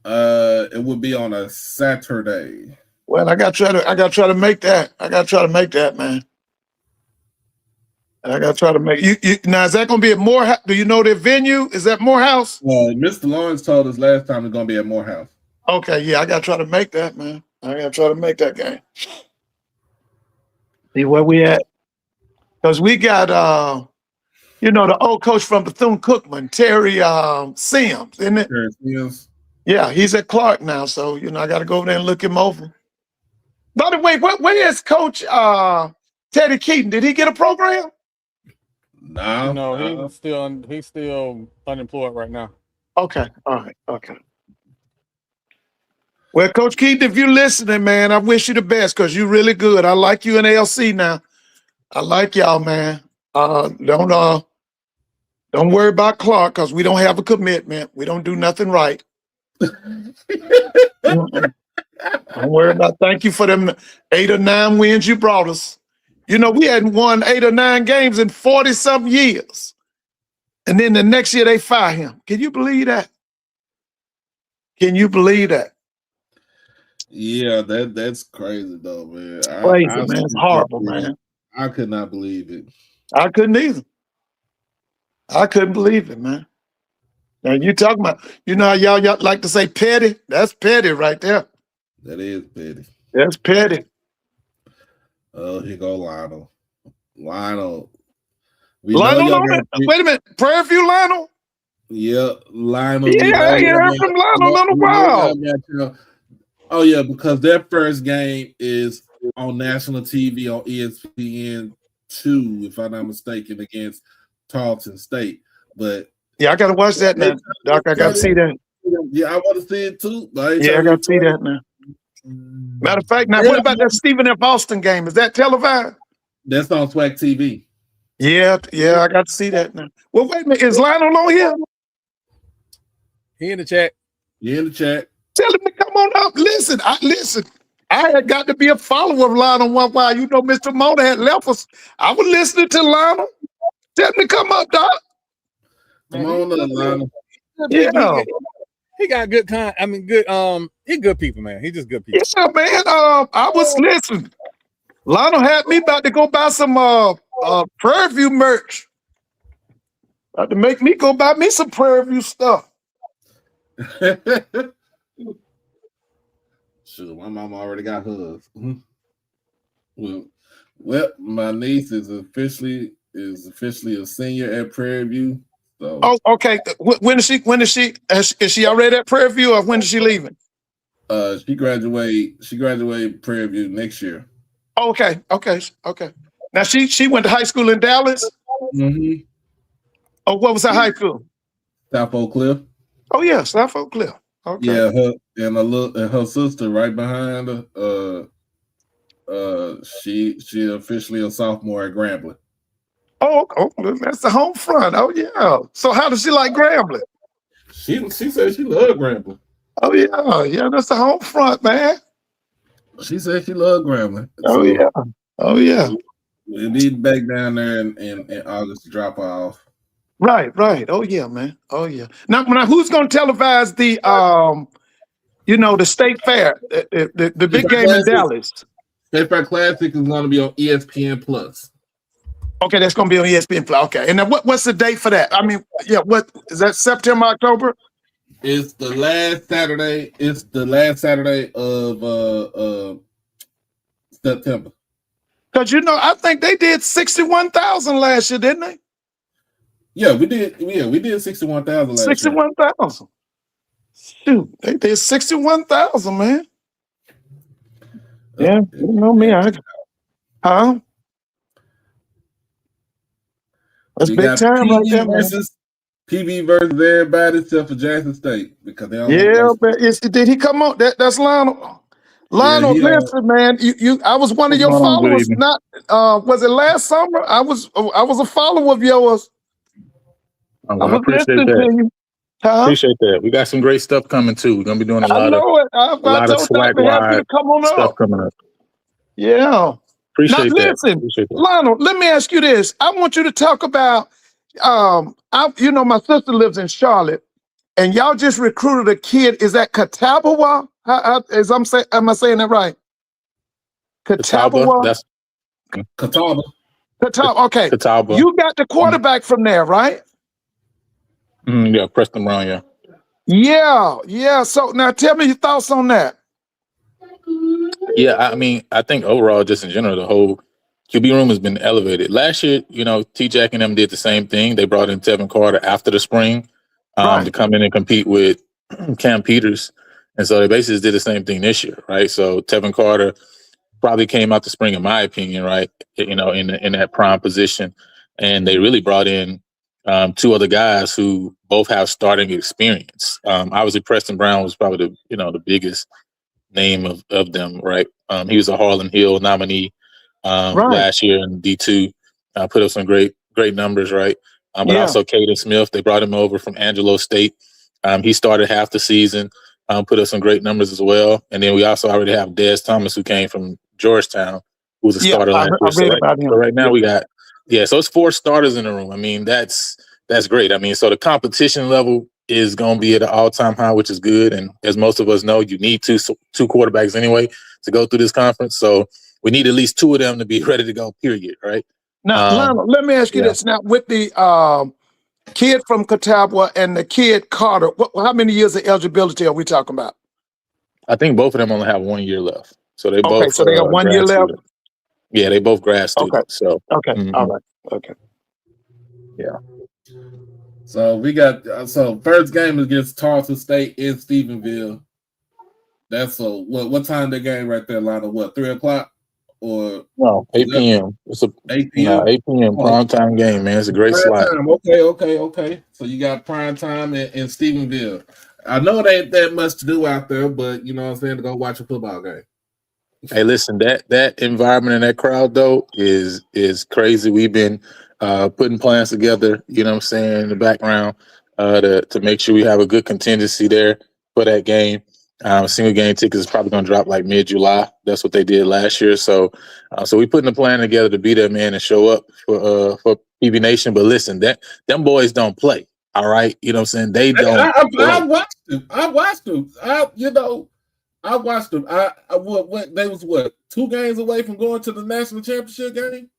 It would be on a Saturday. Well, I gotta try to make that. I gotta try to make that, man. And I gotta try to make you now. Is that gonna be at Morehouse? Do you know their venue? Is that Morehouse? Mr. Lawrence told us last time it's gonna be at Morehouse. Okay, yeah, I gotta try to make that, man. I gotta try to make that game. See where we at? Because we got the old coach from Bethune-Cookman, Terry Sims, isn't it? Terry Sims. Yeah, he's at Clark now, so I got to go over there and look him over. By the way, where is Coach Teddy Keaton? Did he get a program? No, he's still unemployed right now. Okay, all right, okay. Well, Coach Keaton, if you're listening, man, I wish you the best because you're really good. I like you in ALC now. I like y'all, man. Don't worry about Clark because we don't have a commitment. We don't do nothing right. Don't worry about. Thank you for them 8 or 9 wins you brought us. You know, we hadn't won 8 or 9 games in 40-something years. And then the next year they fire him. Can you believe that? Can you believe that? Yeah, that's crazy though, man. Crazy, man. It's horrible, man. I could not believe it. I couldn't either. I couldn't believe it, man. Now you talking about, how y'all like to say petty? That's petty right there. That is petty. That's petty. Oh, here go Lionel. Lionel. Wait a minute. Prairie View Lionel? Yeah, Lionel. Yeah, I ain't heard from Lionel in a while. Oh, yeah, because their first game is on national TV on ESPN2, if I'm not mistaken, against Tarleton State. But yeah, I got to watch that now, Doc. I got to see that. Yeah, I want to see it too. Yeah, I got to see that now. Matter of fact, now what about that Stephen F. Austin game? Is that televised? That's on SWAC TV. Yeah, I got to see that now. Well, wait a minute. Is Lionel on here? He in the chat. You in the chat. Tell him to come on up. Listen. I had got to be a follower of Lionel one while. You know, Mr. Mona had left us. I was listening to Lionel. Tell him to come up, Doc. Come on up, Lionel. Yeah. He got good he good people, man. He just good people. Yeah, man. I was listening. Lionel had me about to go buy some Prairie View merch. About to make me go buy me some Prairie View stuff. Sure, my mama already got hers. Well, my niece is officially is officially a senior at Prairie View. So, okay. When is she already at Prairie View, or when is she leaving? She graduate Prairie View next year. Okay. Now she went to high school in Dallas. Mm-hmm. Oh, what was her high school? South Oak Cliff. Oh yeah, South Oak Cliff. Okay. Yeah, her sister right behind her. She officially a sophomore at Grambling. Oh, that's the home front. Oh yeah. So how does she like Grambling? She said she loved Grambling. Oh yeah, that's the home front, man. She said she loved Grambling. Oh yeah. We need back down there in August to drop her off. Right. Oh yeah, man. Oh yeah. Now who's gonna televise the the state fair, the big game in Dallas? State Fair Classic is gonna be on ESPN Plus. Okay, that's gonna be on ESPN Plus. Okay. And then what's the date for that? I mean, what is that, September, October? It's the last Saturday. It's the last Saturday of September. Because I think they did 61,000 last year, didn't they? Yeah, we did. Yeah, we did 61,000 last 61,000. Shoot, they did 61,000, man. Yeah, you know me. Huh? That's we big time right there, man. PB versus everybody except for Jackson State because they don't. But did he come on? That's Lionel. Lionel, listen, man. I was one of your followers. Not was it last summer? I was a follower of yours. I appreciate that. Appreciate that. We got some great stuff coming too. We're gonna be doing a lot of SWAC stuff coming up. Yeah. Appreciate that. Listen, Lionel, let me ask you this. I want you to talk about my sister lives in Charlotte, and y'all just recruited a kid. Is that Catawba? Am I saying that right? Catawba. That's Catawba. Okay. Catawba. You got the quarterback from there, right? Yeah, Preston Brown. Yeah. So now tell me your thoughts on that. Yeah, I mean, I think overall, just in general, the whole QB room has been elevated. Last year, T-Jack and them did the same thing. They brought in Tevin Carter after the spring to come in and compete with Cam Peters. And so they basically did the same thing this year, right? So Tevin Carter probably came out the spring, in my opinion, right? In that prime position. And they really brought in two other guys who both have starting experience. Obviously, Preston Brown was probably the biggest name of them, right? He was a Harlan Hill nominee last year in D2. Put up some great numbers, right? But also Caden Smith, they brought him over from Angelo State. He started half the season, put up some great numbers as well. And then we also already have Des Thomas, who came from Georgetown, who was a starter last year. So right now we got so it's 4 starters in the room. I mean, that's great. I mean, so the competition level is going to be at an all-time high, which is good. And as most of us know, you need two quarterbacks anyway to go through this conference. So we need at least 2 of them to be ready to go, period, right? Now, Lionel, let me ask you this. Now, with the kid from Catawba and the kid Carter, how many years of eligibility are we talking about? I think both of them only have 1 year left. So they both. Okay, so they got 1 year left? Yeah, they both grad students. Okay. So all right. Okay. Yeah. So we got first game is against Tulsa State in Stephenville. That's what time the game right there, Lionel? What, 3:00 or no? 8 p.m. It's 8 p.m. 8 p.m. prime time game, man. It's a great slot. Okay. So you got prime time in Stephenville. I know it ain't that much to do out there, but you know what I'm saying, to go watch a football game. Hey, listen, that environment and that crowd though is crazy. We've been putting plans together, you know what I'm saying, in the background to make sure we have a good contingency there for that game. Single game tickets is probably going to drop like mid-July. That's what they did last year. So we putting a plan together to be there, man, and show up for PB Nation. But listen, them boys don't play. All right, you know what I'm saying? They don't. I watched them. I watched them. They was 2 games away from going to the national championship game.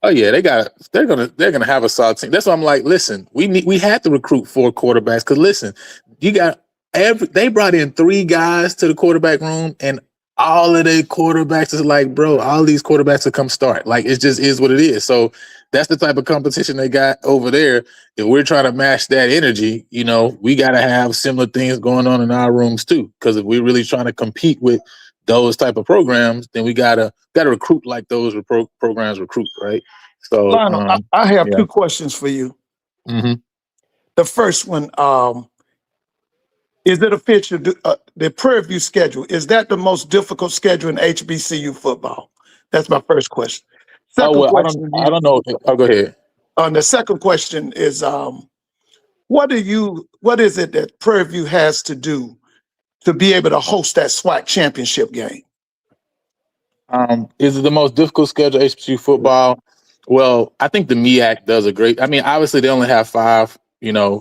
Oh yeah, they're gonna have a solid team. That's why I'm like, listen, we had to recruit 4 quarterbacks because listen, they brought in 3 guys to the quarterback room, and all of their quarterbacks is like, bro, all these quarterbacks will come start. Like, it just is what it is. So that's the type of competition they got over there. If we're trying to match that energy, you know, we got to have similar things going on in our rooms too. Because if we're really trying to compete with those type of programs, then we gotta recruit like those programs recruit, right? So, Lionel, I have yeah. 2 questions for you. Mm-hmm. The first one, is it official? The Prairie View schedule, is that the most difficult schedule in HBCU football? That's my first question. Oh, Second well, question. I don't know. Oh, go ahead. The second question is, what is it that Prairie View has to do to be able to host that SWAC championship game? Is it the most difficult schedule HBCU football? Well, I think the MEAC does a great. I mean, obviously they only have 5,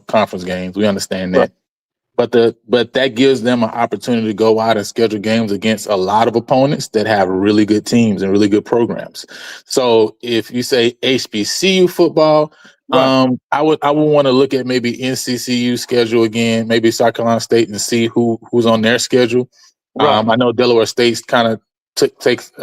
conference games. We understand that. But that gives them an opportunity to go out and schedule games against a lot of opponents that have really good teams and really good programs. So if you say HBCU football, I would want to look at maybe NCCU schedule again, maybe South Carolina State, and see who's on their schedule. I know Delaware State's kind of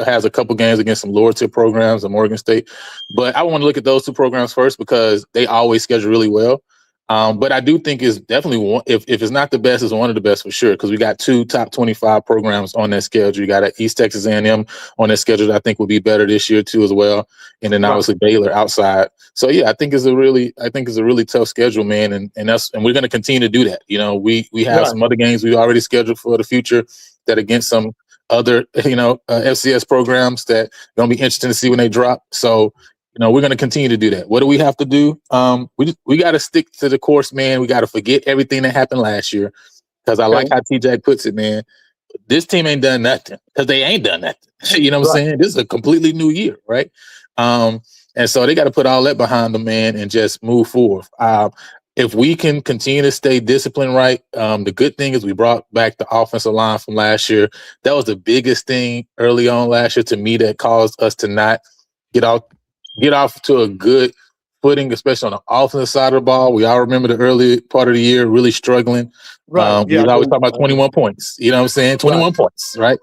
has a couple games against some lower tier programs, and Morgan State, but I want to look at those 2 programs first because they always schedule really well. But I do think it's definitely one, if it's not the best, it's one of the best for sure, because we got 2 top 25 programs on that schedule. You got East Texas A&M on that schedule that I think will be better this year too as well, and then obviously Baylor outside. So yeah, I think it's a really tough schedule, man, and we're going to continue to do that. You know, we have some other games we already scheduled for the future that against some other FCS programs that going to be interesting to see when they drop. So, we're going to continue to do that. What do we have to do? We got to stick to the course, man. We got to forget everything that happened last year, because I like how T-Jack puts it, man. This team ain't done nothing because they ain't done nothing. You know what I'm saying? This is a completely new year, right? And so they got to put all that behind them, man, and just move forward. If we can continue to stay disciplined, right? The good thing is we brought back the offensive line from last year. That was the biggest thing early on last year to me that caused us to not get off to a good footing, especially on the offensive side of the ball. We all remember the early part of the year really struggling. We was always talking about 21 points. You know what I'm saying? 21 points, right?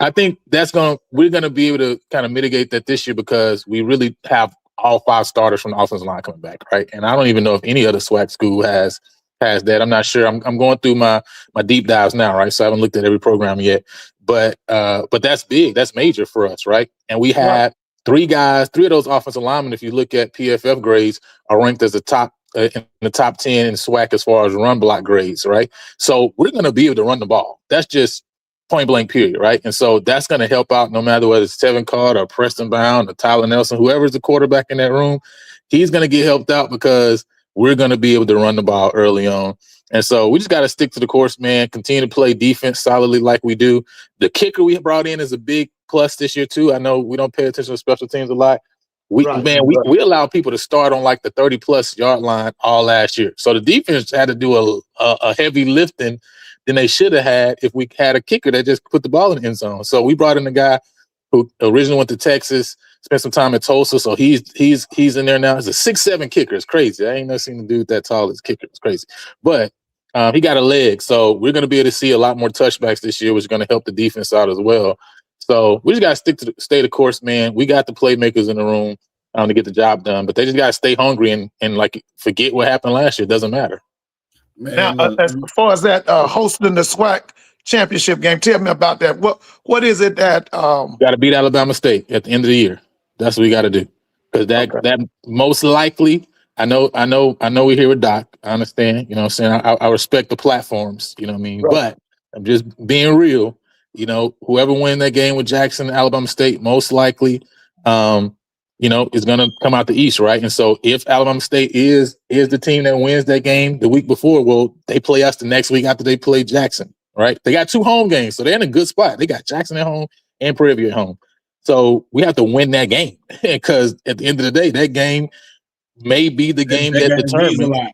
I think we're gonna be able to kind of mitigate that this year because we really have all 5 starters from the offensive line coming back, right? And I don't even know if any other SWAC school has that. I'm not sure. I'm going through my deep dives now, right? So I haven't looked at every program yet. But that's big. That's major for us, right? And we had 3 of those offensive linemen, if you look at PFF grades, are ranked as in the top 10 in SWAC as far as run block grades, right? So we're going to be able to run the ball. That's just point blank period, right? And so that's going to help out no matter whether it's Tevin Card or Preston Bound or Tyler Nelson, whoever's the quarterback in that room, he's going to get helped out because we're going to be able to run the ball early on. And so we just got to stick to the course, man, continue to play defense solidly like we do. The kicker we brought in is a big plus this year too. I know we don't pay attention to special teams a lot. We allow people to start on like the 30+ yard line all last year. So the defense had to do a heavy lifting than they should have had if we had a kicker that just put the ball in the end zone. So we brought in a guy who originally went to Texas, spent some time at Tulsa. So he's in there now. He's a 6'7" kicker. It's crazy. I ain't never seen a dude that tall as a kicker. It's crazy. But he got a leg. So we're going to be able to see a lot more touchbacks this year, which is going to help the defense out as well. So we just got to stay the course, man. We got the playmakers in the room to get the job done, but they just got to stay hungry and like forget what happened last year. It doesn't matter. Man, now, as far as that hosting the SWAC championship game, tell me about that. What is it that got to beat Alabama State at the end of the year? That's what we got to do, because that most likely. I know we're here with Doc. I understand. You know what I'm saying? I respect the platforms. You know what I mean? Right. But I'm just being real. Whoever wins that game with Jackson, Alabama State, most likely, is going to come out the East, right? And so if Alabama State is the team that wins that game the week before, well, they play us the next week after they play Jackson, right? They got 2 home games, so they're in a good spot. They got Jackson at home and Prairie View at home. So we have to win that game because at the end of the day, that game may be the game that determines,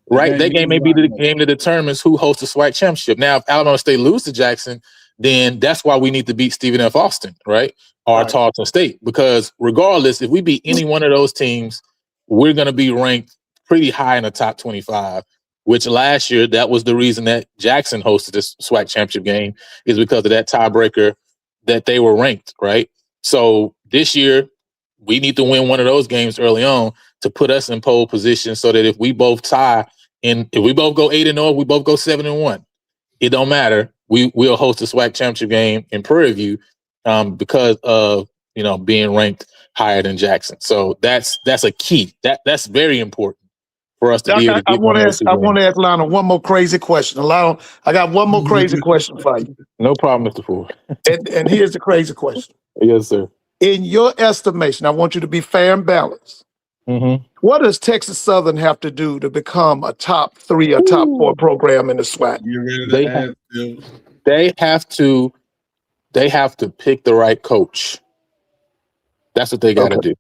right? That game may be the game that determines who hosts the SWAC championship. Now, if Alabama State loses to Jackson, then that's why we need to beat Stephen F. Austin, right? Or Tarleton State, because regardless, if we beat any one of those teams, we're going to be ranked pretty high in the top 25, which last year, that was the reason that Jackson hosted this SWAC championship game, is because of that tiebreaker that they were ranked, right? So this year, we need to win one of those games early on to put us in pole position so that if we both tie and if we both go 8-0, we both go 7-1, it don't matter. We'll host a SWAC championship game in Prairie View because of being ranked higher than Jackson. So that's a key. That's very important for us to be able to I get want one to of ask. those I two want games. to ask Lionel one more crazy question. Lionel, I got one more crazy question for you. No problem, Mr. Ford. And here's the crazy question. Yes, sir. In your estimation, I want you to be fair and balanced. Mm-hmm. What does Texas Southern have to do to become a top 3 or top 4 program in the SWAC? You ready to They ask them? They have to pick the right coach. That's what they got to do.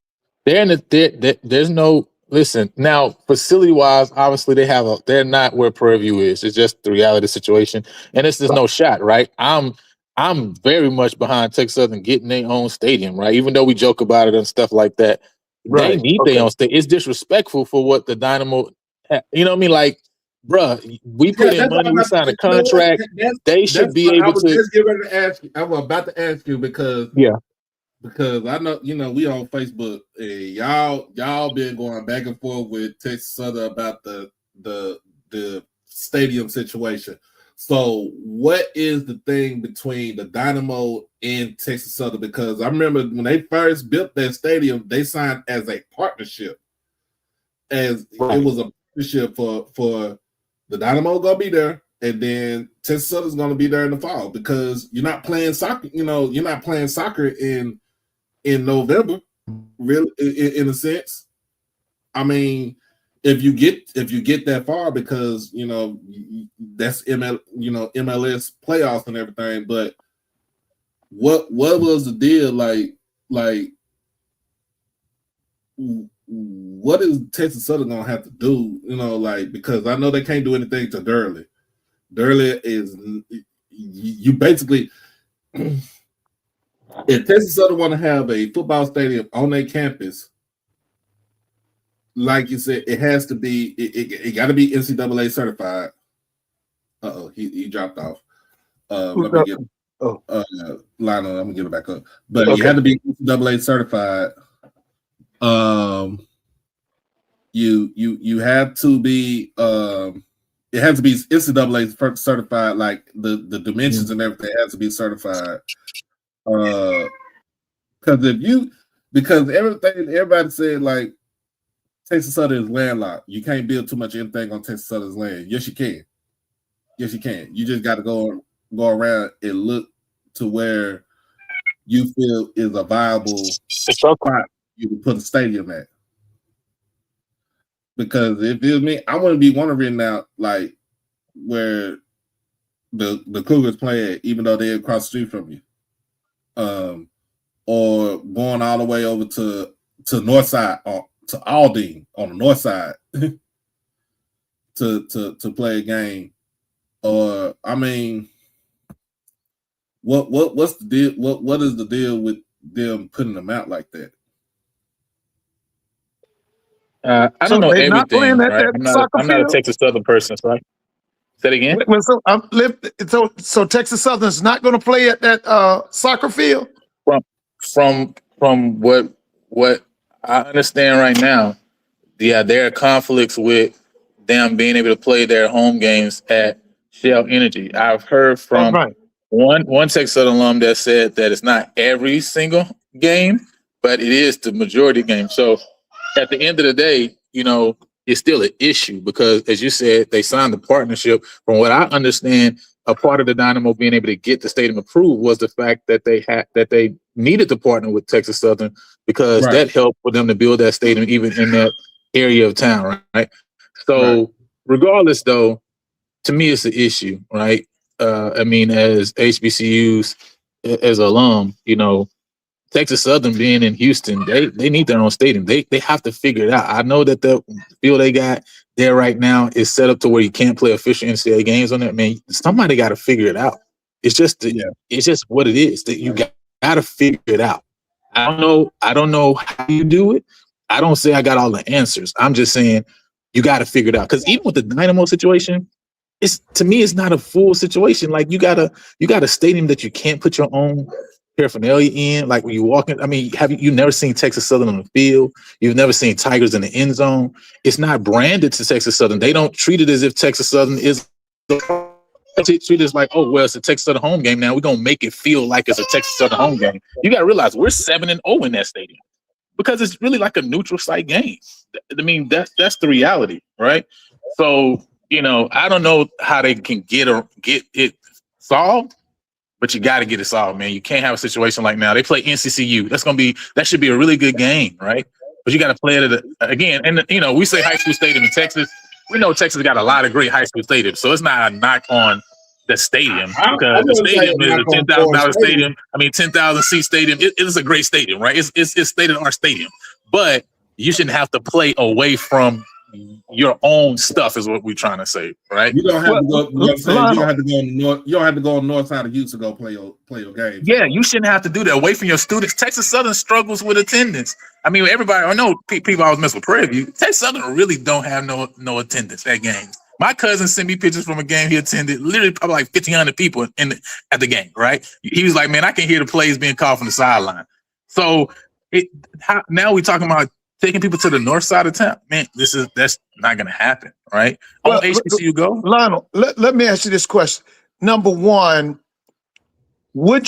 There's no listen now. Facility wise, obviously they're not where Prairie View is. It's just the reality situation, and there's no shot, right? I'm very much behind Texas Southern getting their own stadium, right? Even though we joke about it and stuff like that, they need their own stadium. It's disrespectful for what the Dynamo, you know what I mean? Like, bruh, we put in money, we signed a contract. They should be able to. Just get ready to ask you. I was about to ask you because I know we on Facebook. Y'all been going back and forth with Texas Southern about the stadium situation. So what is the thing between the Dynamo and Texas Southern? Because I remember when they first built that stadium, they signed as a partnership. It was a partnership for the Dynamo gonna be there, and then Texas Southern's gonna be there in the fall because you're not playing soccer. You're not playing soccer in November, really, in a sense. I mean, if you get that far, because that's MLS playoffs and everything. But what was the deal? Like what is Texas Southern gonna have to do? Because I know they can't do anything to Durley. Durley is you basically. If Texas Southern want to have a football stadium on their campus, like you said, it has to be. It got to be NCAA certified. He dropped off. Let me get. Lionel, I'm gonna get it back up. But you had to be NCAA certified. You have to be. It has to be NCAA certified. Like the dimensions and everything has to be certified. Because everybody said like Texas Southern is landlocked. You can't build too much anything on Texas Southern's land. Yes, you can. You just got to go around and look to where you feel is a viable spot you can put a stadium at. Because if it was me, I wouldn't be wondering now like where the Cougars play at, even though they're across the street from you. Or going all the way over to north side or to Aldine on the north side to play a game. Or I mean, what's the deal? What is the deal with them putting them out like that? I don't know everything, right? I'm not a Texas Southern person, so say it again. So Texas Southern is not going to play at that soccer field. From what I understand right now, there are conflicts with them being able to play their home games at Shell Energy. I've heard from one Texas Southern alum that said that it's not every single game, but it is the majority game. So at the end of the day, it's still an issue because, as you said, they signed the partnership. From what I understand, a part of the Dynamo being able to get the stadium approved was the fact that they needed to partner with Texas Southern because that helped for them to build that stadium even in that area of town, right? So regardless, though, to me, it's an issue, right? I mean, as HBCUs, as alum, Texas Southern being in Houston, they need their own stadium. They have to figure it out. I know that the field they got there right now is set up to where you can't play official NCAA games on that. Man, somebody got to figure it out. It's just it's just what it is. That you got to figure it out. I don't know how you do it. I don't say I got all the answers. I'm just saying you got to figure it out. Because even with the Dynamo situation, to me it's not a full situation. Like you got a stadium that you can't put your own paraphernalia in. Like when you walk in, I mean, you never seen Texas Southern on the field? You've never seen Tigers in the end zone. It's not branded to Texas Southern. They don't treat it as if Texas Southern is. They treat it as like, oh well, it's a Texas Southern home game. Now we're gonna make it feel like it's a Texas Southern home game. You got to realize we're 7-0 in that stadium because it's really like a neutral site game. I mean, that's the reality, right? So I don't know how they can get it solved. But you got to get it solved, man. You can't have a situation like now. They play NCCU. That should be a really good game, right? But you got to play it again. And we say high school stadium in Texas. We know Texas got a lot of great high school stadiums, so it's not a knock on the stadium because the stadium is a $10,000 stadium. I mean, 10,000 seat stadium. It is a great stadium, right? It's state of the art stadium, but you shouldn't have to play away from your own stuff is what we're trying to say, right? You don't have to go. You don't have to go on the north. You don't have to go on the north side of Houston to go play your game. Yeah, you shouldn't have to do that away from your students. Texas Southern struggles with attendance. I mean, everybody. I know people always mess with Prairie View. Texas Southern really don't have no attendance at games. My cousin sent me pictures from a game he attended. Literally, probably like 1,500 people at the game. Right? He was like, "Man, I can hear the plays being called from the sideline." So now we're talking about taking people to the north side of town, man. That's not going to happen, right? On HBCU go, Lionel. Let me ask you this question. Number one, would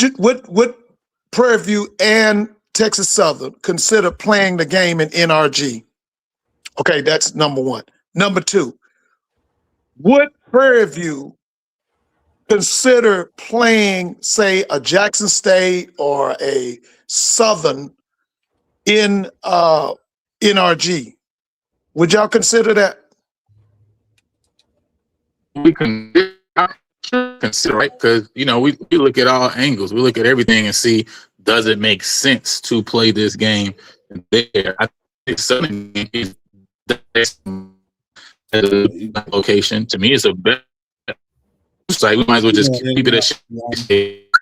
Prairie View and Texas Southern consider playing the game in NRG? Okay, that's number one. Number two, would Prairie View consider playing, say, a Jackson State or a Southern in NRG? Would y'all consider that? We can consider, right? Because we look at all angles, we look at everything and see, does it make sense to play this game there? I think Southern is a location. To me, it's a better site. We might as well just keep it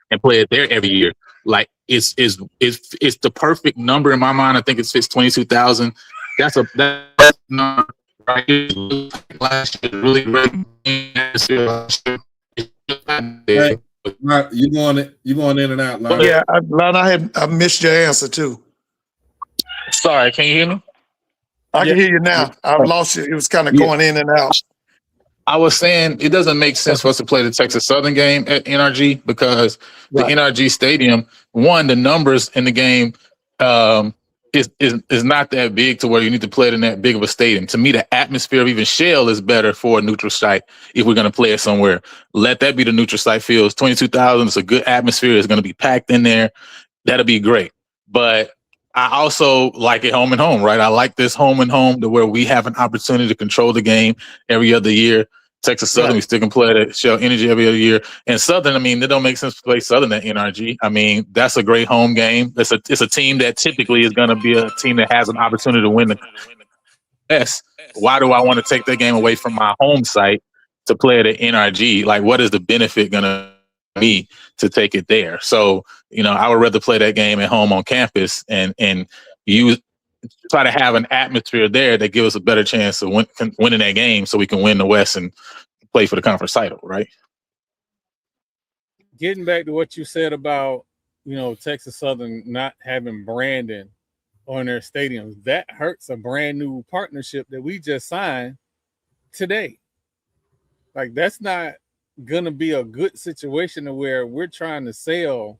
and play it there every year. Like it's the perfect number in my mind. I think it fits 22,000. That's number, right? Last year, really great. You going in and out, Lionel. Yeah, Lionel, I missed your answer too. Sorry, can you hear me? I can hear you now. I lost you. It was kind of going in and out. I was saying it doesn't make sense for us to play the Texas Southern game at NRG because the NRG stadium, one, the numbers in the game is not that big to where you need to play it in that big of a stadium. To me, the atmosphere of even Shell is better for a neutral site if we're going to play it somewhere. Let that be the neutral site field. It's 22,000. It's a good atmosphere. It's going to be packed in there. That'll be great. But I also like it home and home, right? I like this home and home to where we have an opportunity to control the game every other year. Texas Southern, we still can play at Shell Energy every other year. And Southern, I mean, it don't make sense to play Southern at NRG. I mean, that's a great home game. It's a team that typically is going to be a team that has an opportunity to win the S. Why do I want to take that game away from my home site to play it at NRG? Like, what is the benefit going to be to take it there? So, I would rather play that game at home on campus and use try to have an atmosphere there that gives us a better chance of winning that game so we can win the West and play for the conference title, right? Getting back to what you said about, Texas Southern not having branding on their stadiums, that hurts a brand new partnership that we just signed today. Like, that's not going to be a good situation to where we're trying to sell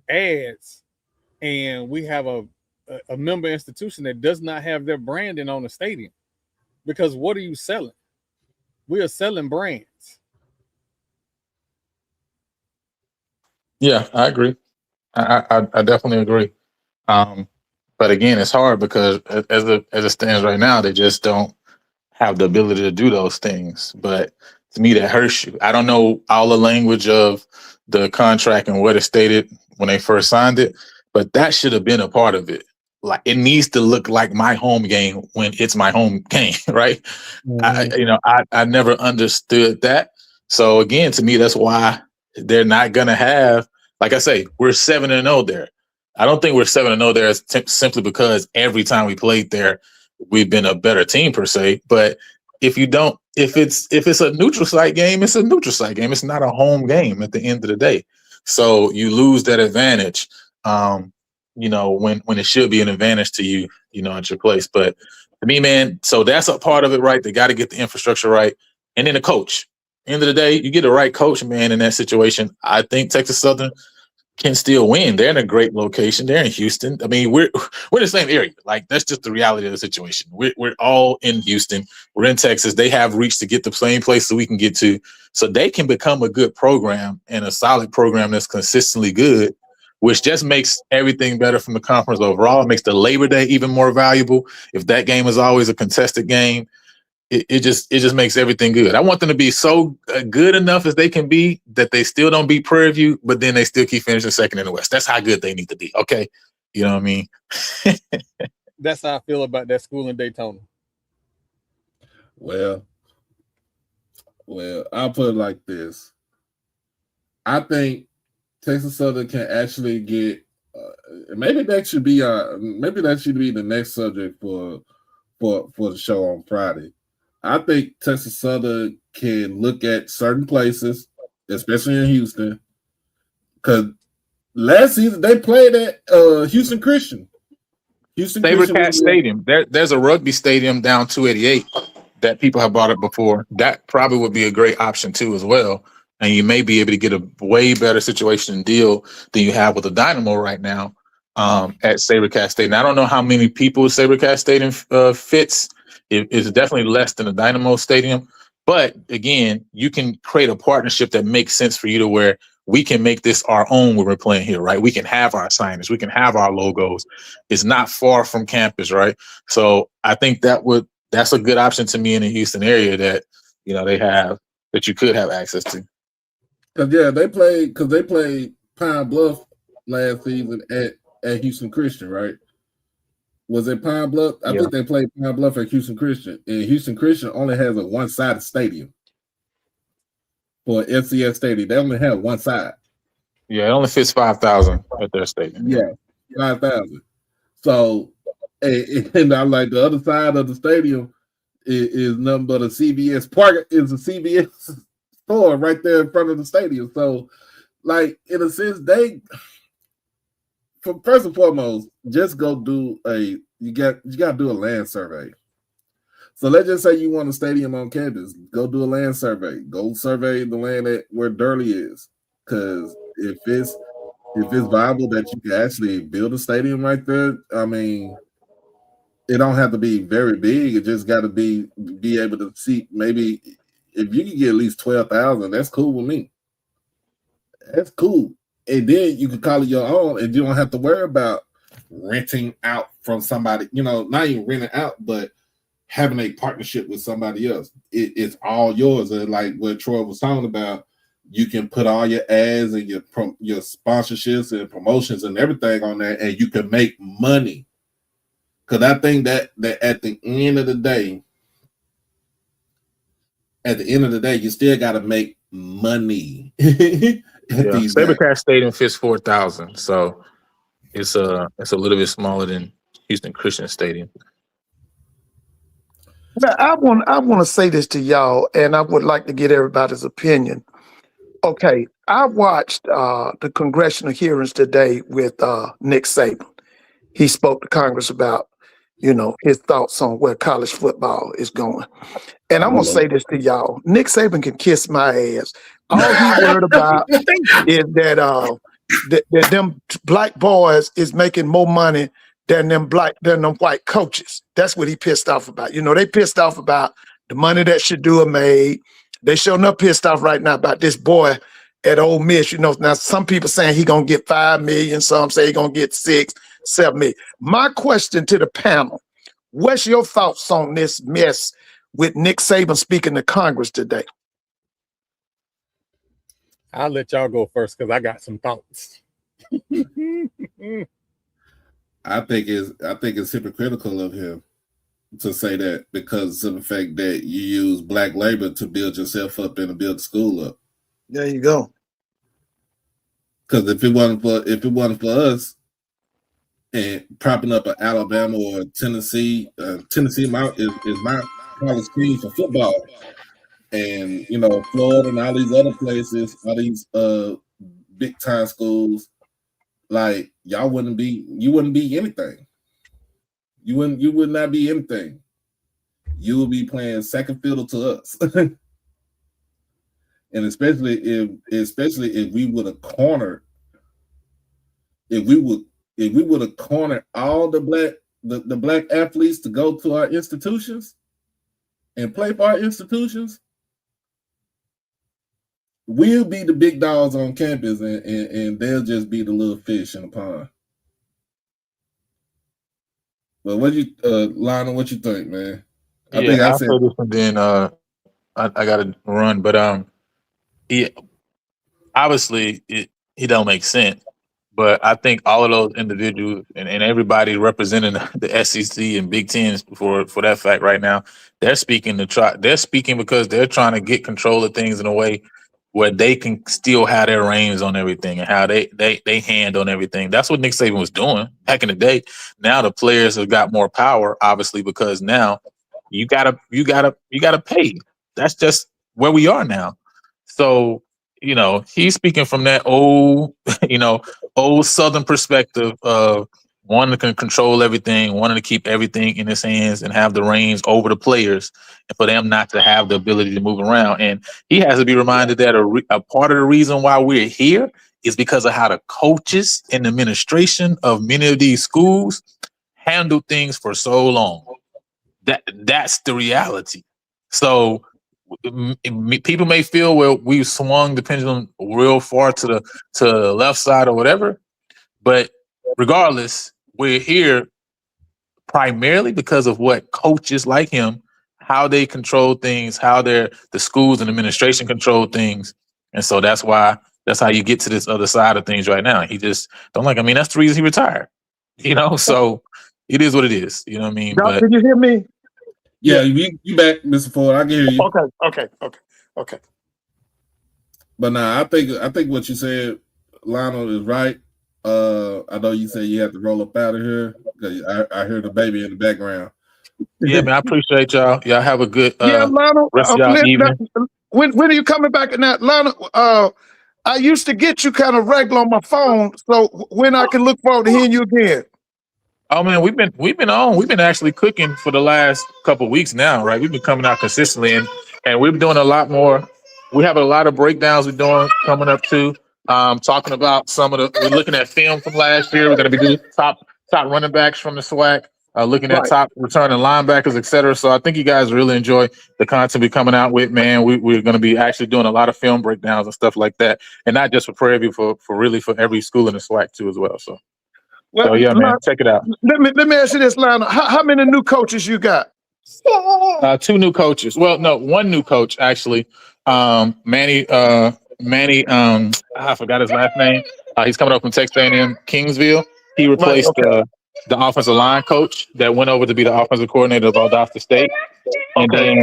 ads and we have a member institution that does not have their branding on the stadium. Because what are you selling? We are selling brands. Yeah, I agree. I definitely agree. But again, it's hard because as it stands right now, they just don't have the ability to do those things. But to me, that hurts you. I don't know all the language of the contract and what it stated when they first signed it, but that should have been a part of it. Like, it needs to look like my home game when it's my home game, right? Mm-hmm. I never understood that. So again, to me, that's why they're not gonna have. Like I say, we're 7-0 there. I don't think we're 7-0 there simply because every time we played there, we've been a better team per se. But if it's a neutral site game, it's a neutral site game. It's not a home game at the end of the day. So you lose that advantage, you know, when it should be an advantage to you, you know, at your place. But to me, man, so that's a part of it, right? They got to get the infrastructure right. And then the coach. End of the day, you get the right coach, man, in that situation. I think Texas Southern can still win. They're in a great location. They're in Houston. I mean, we're in the same area. Like, that's just the reality of the situation. We're all in Houston. We're in Texas. They have reached to get the same place that we can get to. So they can become a good program and a solid program that's consistently good, which just makes everything better from the conference overall. It makes the Labor Day even more valuable. If that game is always a contested game, it just makes everything good. I want them to be so good enough as they can be that they still don't beat Prairie View, but then they still keep finishing second in the West. That's how good they need to be. Okay, you know what I mean? That's how I feel about that school in Daytona. Well, I'll put it like this. I think Texas Southern can actually get. Maybe that should be the next subject for the show on Friday. I think Texas Southern can look at certain places, especially in Houston, because last season they played at Houston Christian. SaberCat Stadium. There's a rugby stadium down 288 that people have brought up before. That probably would be a great option too, as well. And you may be able to get a way better situation and deal than you have with the Dynamo right now at SaberCat Stadium. I don't know how many people SaberCat Stadium fits. It's definitely less than the Dynamo Stadium. But again, you can create a partnership that makes sense for you to where we can make this our own when we're playing here, right? We can have our signage. We can have our logos. It's not far from campus, right? So I think that's a good option to me in the Houston area that, you know, they have, that you could have access to. Because they played Pine Bluff last season at Houston Christian, right? Was it Pine Bluff? I think they played Pine Bluff at Houston Christian. And Houston Christian only has a one-sided stadium. For FCS Stadium, they only have one side. Yeah, it only fits 5,000 at their stadium. Yeah, 5,000. So, and I like the other side of the stadium is nothing but a CVS park. Is a CVS store right there in front of the stadium. So, like, in a sense, first and foremost, just go do you got to do a land survey. So let's just say you want a stadium on campus. Go do a land survey. Go survey the land where Durley is. Because if it's viable that you can actually build a stadium right there, I mean, it don't have to be very big. It just got to be able to see. Maybe if you can get at least 12,000, that's cool with me. That's cool. And then you can call it your own, and you don't have to worry about renting out from somebody. You know, not even renting out, but having a partnership with somebody else. It's all yours. And like what Troy was talking about, you can put all your ads and your sponsorships and promotions and everything on there, and you can make money. Because I think that at the end of the day, you still got to make money. SaberCat Stadium fits 4,000, so it's a little bit smaller than Houston Christian Stadium. Now, I want to say this to y'all, and I would like to get everybody's opinion. Okay, I watched the congressional hearings today with Nick Saban. He spoke to Congress about, you know, his thoughts on where college football is going. And I'm going to say this to y'all. Nick Saban can kiss my ass. All he worried about is that them black boys is making more money than them white coaches. That's what he pissed off about. You know, they pissed off about the money that Shadua made. They sure enough pissed off right now about this boy at Ole Miss. You know, now some people saying he gonna get $5 million, some say he gonna get 6, 7 million. My question to the panel: what's your thoughts on this mess with Nick Saban speaking to Congress today? I'll let y'all go first because I got some thoughts. I think it's hypocritical of him to say that because of the fact that you use black labor to build yourself up and to build the school up. There you go. Because if it wasn't for us and propping up an Alabama or Tennessee, Tennessee is my college team for football, and you know Florida and all these other places, all these big time schools, like you wouldn't be anything. You would not be anything. You would be playing second fiddle to us. And especially if we would have cornered, if we would have cornered all the black athletes to go to our institutions and play for our institutions, we'll be the big dogs on campus, and they'll just be the little fish in the pond. But Lionel, what you think, man? I think I said this, and then I got to run, but obviously it don't make sense. But I think all of those individuals and everybody representing the SEC and Big Ten for that fact right now, they're speaking because they're trying to get control of things in a way where they can still have their reins on everything and how they hand on everything. That's what Nick Saban was doing back in the day. Now the players have got more power, obviously, because now you gotta pay. That's just where we are now. So, he's speaking from that old Southern perspective of wanting to control everything, wanting to keep everything in his hands and have the reins over the players, and for them not to have the ability to move around. And he has to be reminded that a part of the reason why we're here is because of how the coaches and the administration of many of these schools handle things for so long. That's the reality. So people may feel, well, we've swung the pendulum real far to the left side or whatever, but regardless, we're here primarily because of what coaches like him, how they control things, how the schools and administration control things, and so that's how you get to this other side of things right now. He just don't like. I mean, that's the reason he retired. So it is what it is. You know what I mean? Doc, can you hear me? Yeah, you back, Mr. Ford. I can hear you. Okay. But I think what you said, Lionel, is right. I know you said you have to roll up out of here because I hear the baby in the background. Yeah, man, I appreciate y'all. Y'all have a good Lionel, rest of y'all evening. When are you coming back in that, Lionel? I used to get you kind of regular on my phone, so when I can look forward to hearing you again. Oh man, we've been actually cooking for the last couple of weeks now, right? We've been coming out consistently, and we're doing a lot more. We have a lot of breakdowns we're doing coming up too. Talking about we're looking at film from last year. We're going to be doing top running backs from the SWAC, looking at top returning linebackers, etc. So I think you guys really enjoy the content we're coming out with, man. We're going to be actually doing a lot of film breakdowns and stuff like that, and not just for Prairie View, for every school in the SWAC too as well. So. Well, yeah, man, check it out. Let me ask you this, Lionel. How many new coaches you got? 2 new coaches. Well, no, 1 new coach actually. Manny. I forgot his last name. He's coming up from Texas A&M Kingsville. He replaced the offensive line coach that went over to be the offensive coordinator of Valdosta State. And then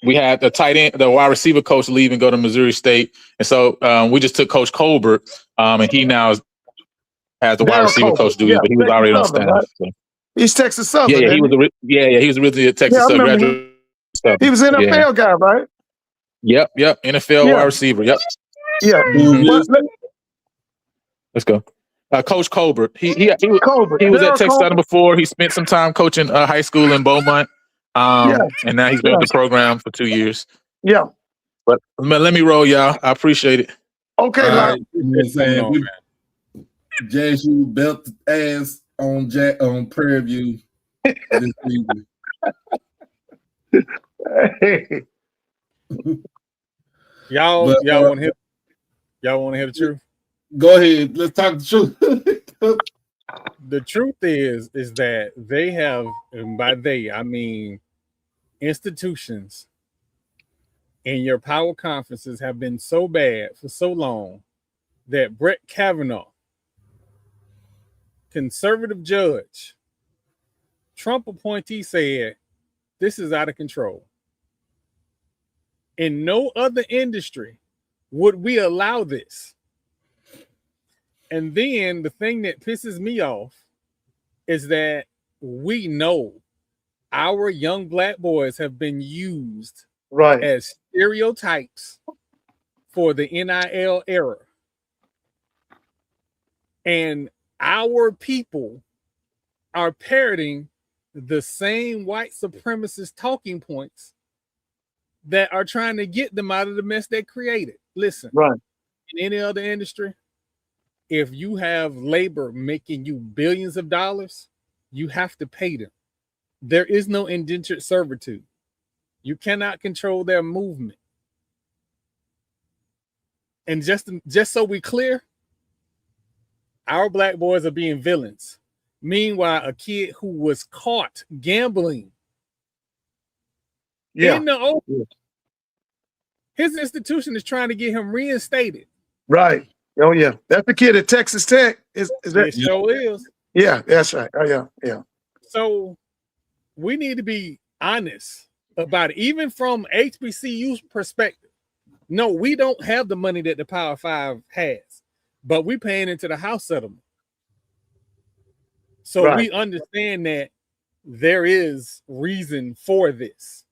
we had the wide receiver coach leave and go to Missouri State. And so we just took Coach Colbert, and he now has the wide receiver coach duty, but he was already on staff. Right? So. He's Texas Southern. Yeah, he was originally a Texas graduate. He was an NFL guy, right? Yep, NFL wide receiver. Yep. Yeah. Let's go. Coach Colbert. He was at Texas Southern before. He spent some time coaching high school in Beaumont. And now he's been with the program for 2 years. Yeah. But let me roll, y'all. I appreciate it. Okay, JSU belt ass on Prairie View this season. Y'all want to hear the truth? Go ahead. Let's talk the truth. The truth is that they have, and by they I mean institutions in your power conferences have been so bad for so long that Brett Kavanaugh, conservative judge, Trump appointee, said this is out of control. In no other industry would we allow this. And then the thing that pisses me off is that we know our young black boys have been used as stereotypes for the NIL era. And our people are parroting the same white supremacist talking points that are trying to get them out of the mess they created. Listen, Right. in any other industry, if you have labor making you billions of dollars, you have to pay them. There is no indentured servitude. You cannot control their movement. And just so we clear, our black boys are being villains. Meanwhile, a kid who was caught gambling in the open, his institution is trying to get him reinstated. Right. Oh yeah, that's the kid at Texas Tech. Is that? It sure is. Yeah, that's right. Oh yeah, yeah. So we need to be honest about it, even from HBCU's perspective. No, we don't have the money that the Power Five has, but we're paying into the house settlement. So we understand that there is reason for this.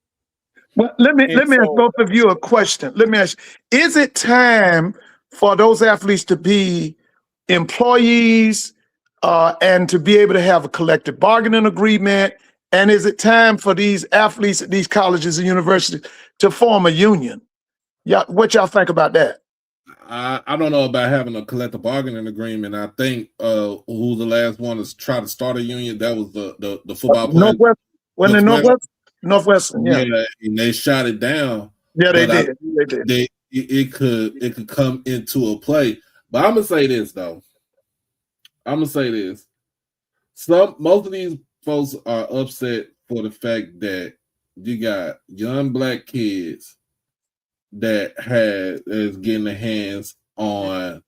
Well, let me ask both of you a question. Let me ask, is it time for those athletes to be employees and to be able to have a collective bargaining agreement? And is it time for these athletes at these colleges and universities to form a union? Yeah, what y'all think about that? I don't know about having a collective bargaining agreement. I think who the last one to try to start a union, that was the football player. Northwestern, yeah. And they shot it down. Yeah, they did. It could come into a play. But I'm gonna say this though. Most of these folks are upset for the fact that you got young black kids that is getting their hands on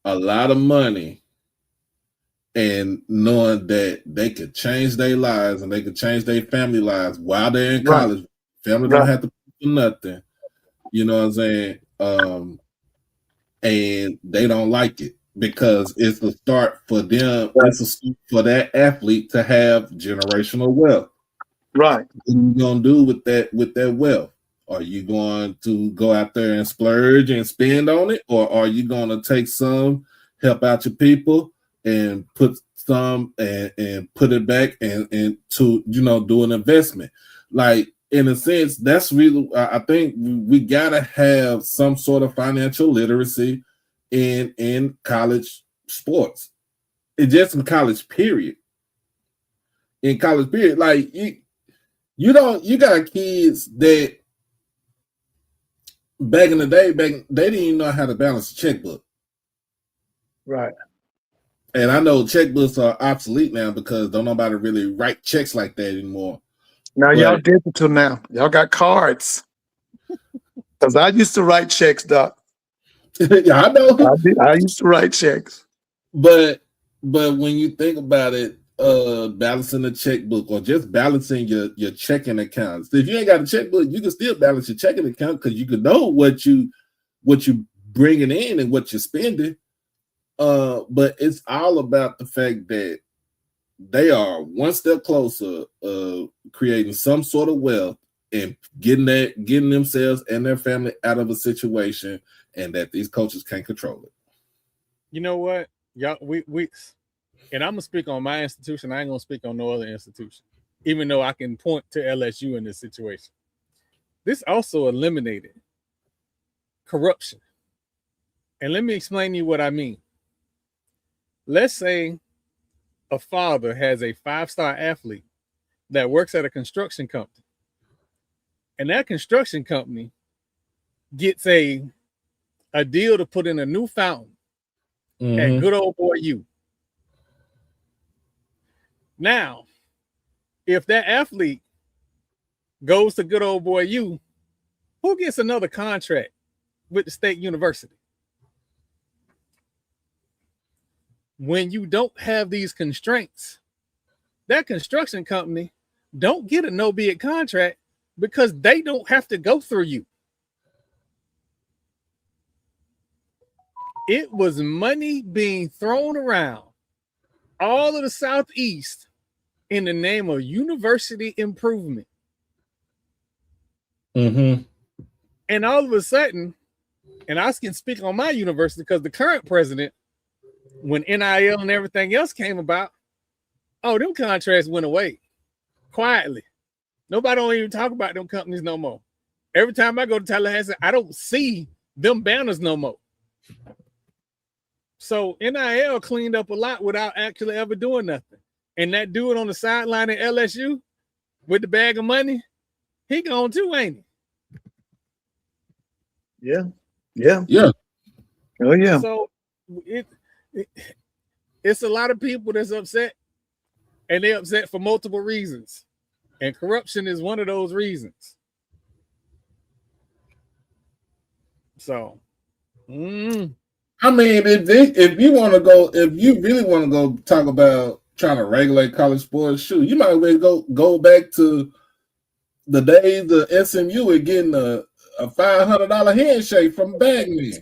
a lot of money and knowing that they could change their lives and they could change their family lives while they're in college. Family don't have to do nothing. You know what I'm saying? And they don't like it because it's a start for them. It's a start for that athlete to have generational wealth. Right. What are you gonna do with that wealth? Are you going to go out there and splurge and spend on it, or are you going to take some, help out your people, and put some and put it back and to do an investment? Like, in a sense, that's really, I think we gotta have some sort of financial literacy in college sports. It's just in college period. In college period, like you got kids that back in the day, they didn't even know how to balance a checkbook. Right. And I know checkbooks are obsolete now because don't nobody really write checks like that anymore. Now y'all digital now. Y'all got cards. Because I used to write checks, Doc. Yeah, I know. I used to write checks. But when you think about it, balancing a checkbook or just balancing your checking accounts. If you ain't got a checkbook, you can still balance your checking account because you can know what you bringing in and what you're spending. But it's all about the fact that they are one step closer creating some sort of wealth and getting themselves and their family out of a situation, and that these coaches can't control it. You know what? Y'all, we and I'm gonna speak on my institution. I ain't gonna speak on no other institution, even though I can point to LSU in this situation. This also eliminated corruption. And let me explain to you what I mean. Let's say a father has a 5-star athlete that works at a construction company, and that construction company gets a deal to put in a new fountain at good old boy U. Now, if that athlete goes to good old boy U, who gets another contract with the state university? When you don't have these constraints, that construction company don't get a no bid contract because they don't have to go through you. It was money being thrown around all of the Southeast in the name of university improvement. Mm-hmm. And all of a sudden, and I can speak on my university because the current president when NIL and everything else came about, oh, them contracts went away quietly. Nobody don't even talk about them companies no more. Every time I go to Tallahassee, I don't see them banners no more. So NIL cleaned up a lot without actually ever doing nothing. And that dude on the sideline at LSU with the bag of money, he gone too, ain't he? Yeah. Oh yeah. So it's a lot of people that's upset, and they're upset for multiple reasons. And corruption is one of those reasons. So, I mean, if you want to go, if you really want to go talk about trying to regulate college sports, shoot, you might as well go back to the days the SMU and getting a $500 handshake from Bagman.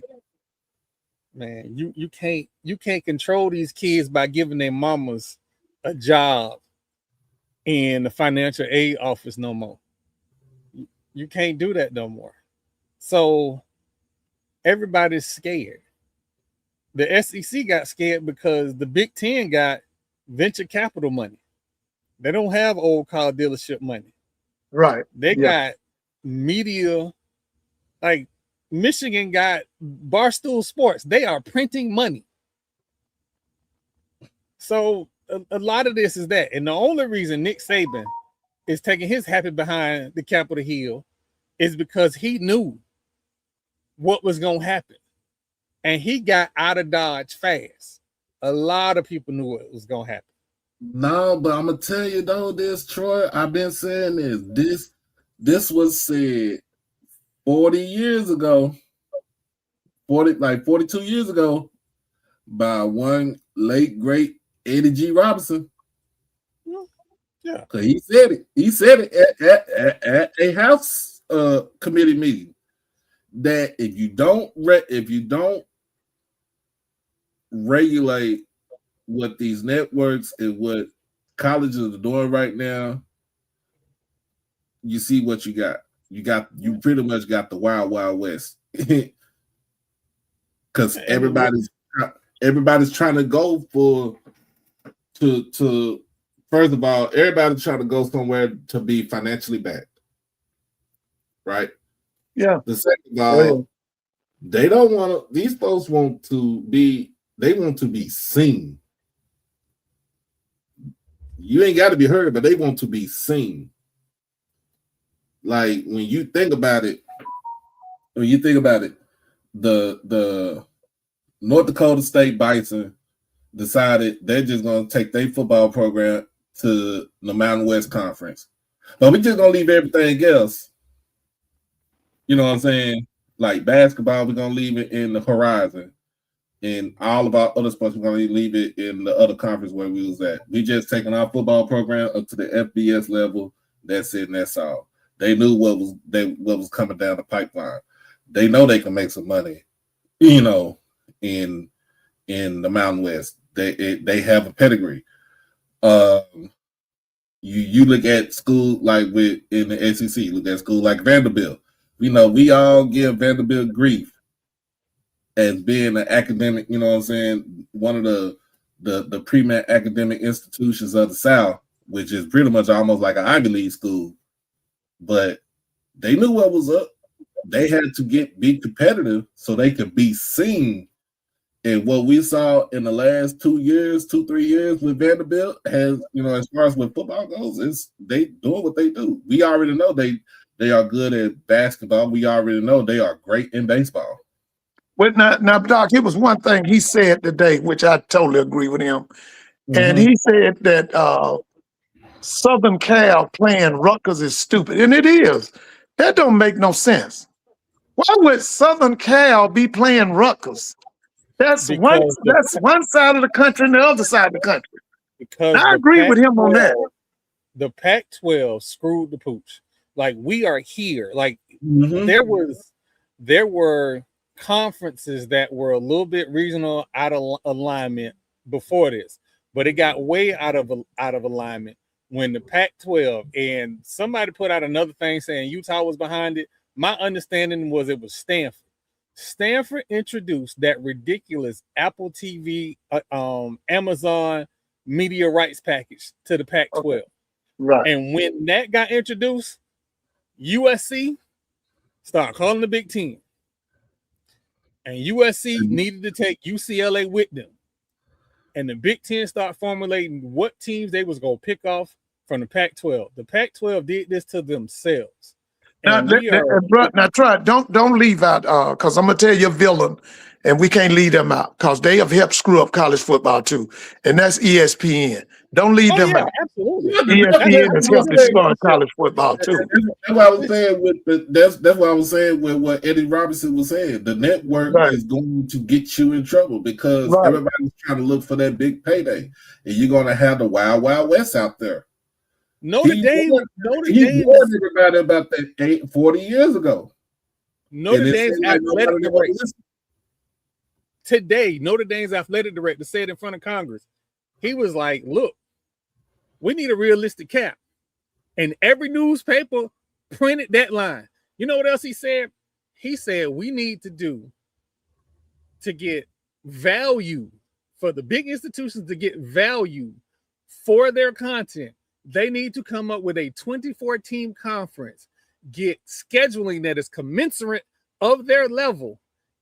Man, you can't control these kids by giving their mamas a job in the financial aid office no more. You can't do that no more. So everybody's scared. The SEC got scared because the Big Ten got venture capital money. They don't have old car dealership money. Right. They got media, like Michigan got Barstool Sports. They are printing money. So a lot of this is that. And the only reason Nick Saban is taking his happy behind the Capitol Hill is because he knew what was going to happen. And he got out of Dodge fast. A lot of people knew what was going to happen. No, but I'm going to tell you though, Troy, I've been saying this. This was said 40 years ago, 42 years ago, by one late, great Eddie G. Robinson. Yeah. Because he said it. He said it at a House committee meeting that if you don't regulate what these networks and what colleges are doing right now, you see what you got. You pretty much got the Wild Wild West. Because everybody's trying to go to first of all, everybody's trying to go somewhere to be financially backed. Right? Yeah. The second of all, they don't want to, these folks want to be seen. You ain't got to be heard, but they want to be seen. Like when you think about it, the North Dakota State Bison decided they're just going to take their football program to the Mountain West Conference. But we're just going to leave everything else. You know what I'm saying? Like basketball, we're going to leave it in the Horizon. And all of our other sports, we're going to leave it in the other conference where we was at. We just taking our football program up to the FBS level. That's it, and that's all. They knew what was coming down the pipeline. They know they can make some money, you know, in the Mountain West. They have a pedigree. You look at school like in the SEC, look at school like Vanderbilt. You know, we all give Vanderbilt grief as being an academic, you know what I'm saying, one of the premier academic institutions of the South, which is pretty much almost like an Ivy League school. But they knew what was up. They had to be competitive so they could be seen. And what we saw in the last 3 years with Vanderbilt has, you know, as far as with football goes, is they doing what they do. We already know they are good at basketball. We already know they are great in baseball. Well, now, Doc, it was one thing he said today, which I totally agree with him. Mm-hmm. And he said that Southern Cal playing Rutgers is stupid. And it is. That don't make no sense. Why would Southern Cal be playing Rutgers? That's one side of the country and the other side of the country. Because I agree with him on that. The Pac-12 screwed the pooch. Like, we are here. Like, there were conferences that were a little bit regional out of alignment before this, but it got way out of alignment when the Pac-12, and somebody put out another thing saying Utah was behind it. My understanding was it was Stanford. Stanford introduced that ridiculous Apple TV, Amazon media rights package to the Pac-12. Okay. Right. And when that got introduced, USC started calling the Big Ten. And USC needed to take UCLA with them. And the Big Ten started formulating what teams they was going to pick off from the Pac-12. The Pac-12 did this to themselves. Now, try. Don't leave out because I'm gonna tell you a villain, and we can't leave them out because they have helped screw up college football too, and that's ESPN. Don't leave them out. Absolutely. ESPN has helped destroy college football too. That's what I was saying that's what I was saying with what Eddie Robinson was saying. The network is going to get you in trouble because everybody's trying to look for that big payday, and you're gonna have the Wild Wild West out there. Notre Dame warned everybody about that 40 years ago. Notre Dame's athletic director today, Notre Dame's athletic director said in front of Congress, he was like, look, we need a realistic cap. And every newspaper printed that line. You know what else he said? He said we need to get value for the big institutions to get value for their content. They need to come up with a 24-team conference, get scheduling that is commensurate of their level,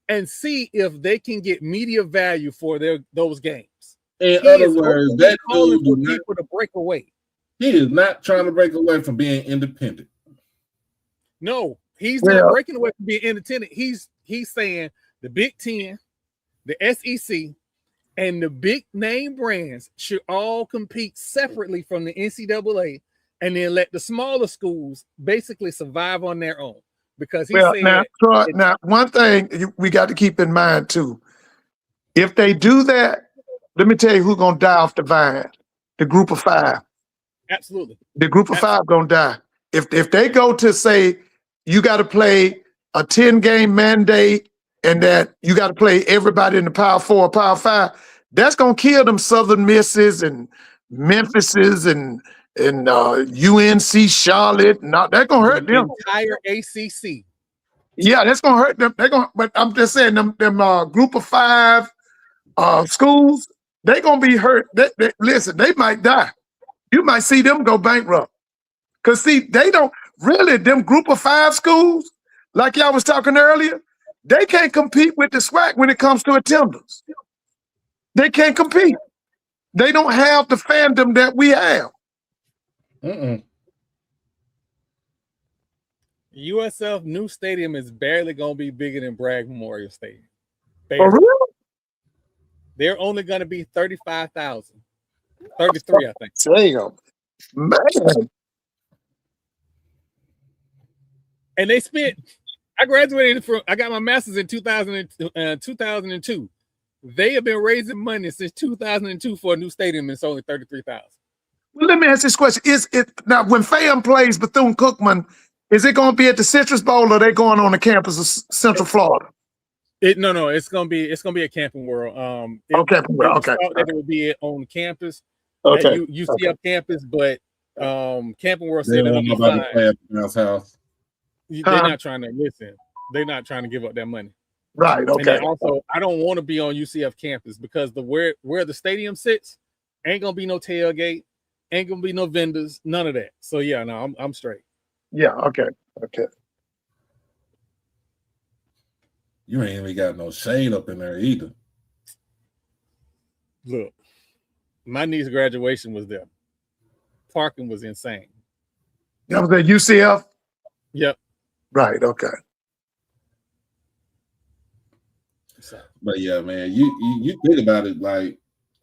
and see if they can get media value for those games. In other words, that calling for people to break away. He is not trying to break away from being independent. No, he's not breaking away from being independent. He's saying the Big Ten, the SEC, and the big name brands should all compete separately from the NCAA, and then let the smaller schools basically survive on their own. Because he said now one thing we got to keep in mind too, if they do that, let me tell you who's gonna die off the vine. The group of five. Absolutely. The group of five gonna die. If they go to say you got to play a 10-game mandate and that you got to play everybody in the Power 4, Power 5, that's gonna kill them Southern Misses and Memphises and UNC Charlotte. That's gonna hurt them. Entire ACC. Yeah, that's gonna hurt them. But I'm just saying them group of five schools, they gonna be hurt. Listen, they might die. You might see them go bankrupt. Cause see, they don't really them group of five schools, like y'all was talking earlier, they can't compete with the SWAC when it comes to attendance. They can't compete. They don't have the fandom that we have. USF new stadium is barely gonna be bigger than Bragg Memorial Stadium. For real? They're only gonna be 35,000. 33, I think. Damn, man. And they spent. I got my master's in 2002. They have been raising money since 2002 for a new stadium, and it's only 33,000. Well, let me ask this question: is it now when FAM plays Bethune-Cookman? Is it going to be at the Citrus Bowl, or are they going on the campus of Central Florida? No, it's gonna be at Camping World. Camping World. Okay, it would be on campus. Okay, UCF campus, but Camping World said they'll be fine. They're not trying to listen. They're not trying to give up that money. Right. Okay. And also, I don't want to be on UCF campus because where the stadium sits ain't gonna be no tailgate, ain't gonna be no vendors, none of that. So yeah, no, I'm straight. Yeah. Okay. You ain't even got no shade up in there either. Look, my niece's graduation was there. Parking was insane. That was at UCF? Yep. Right. Okay. But yeah, man, you think about it, like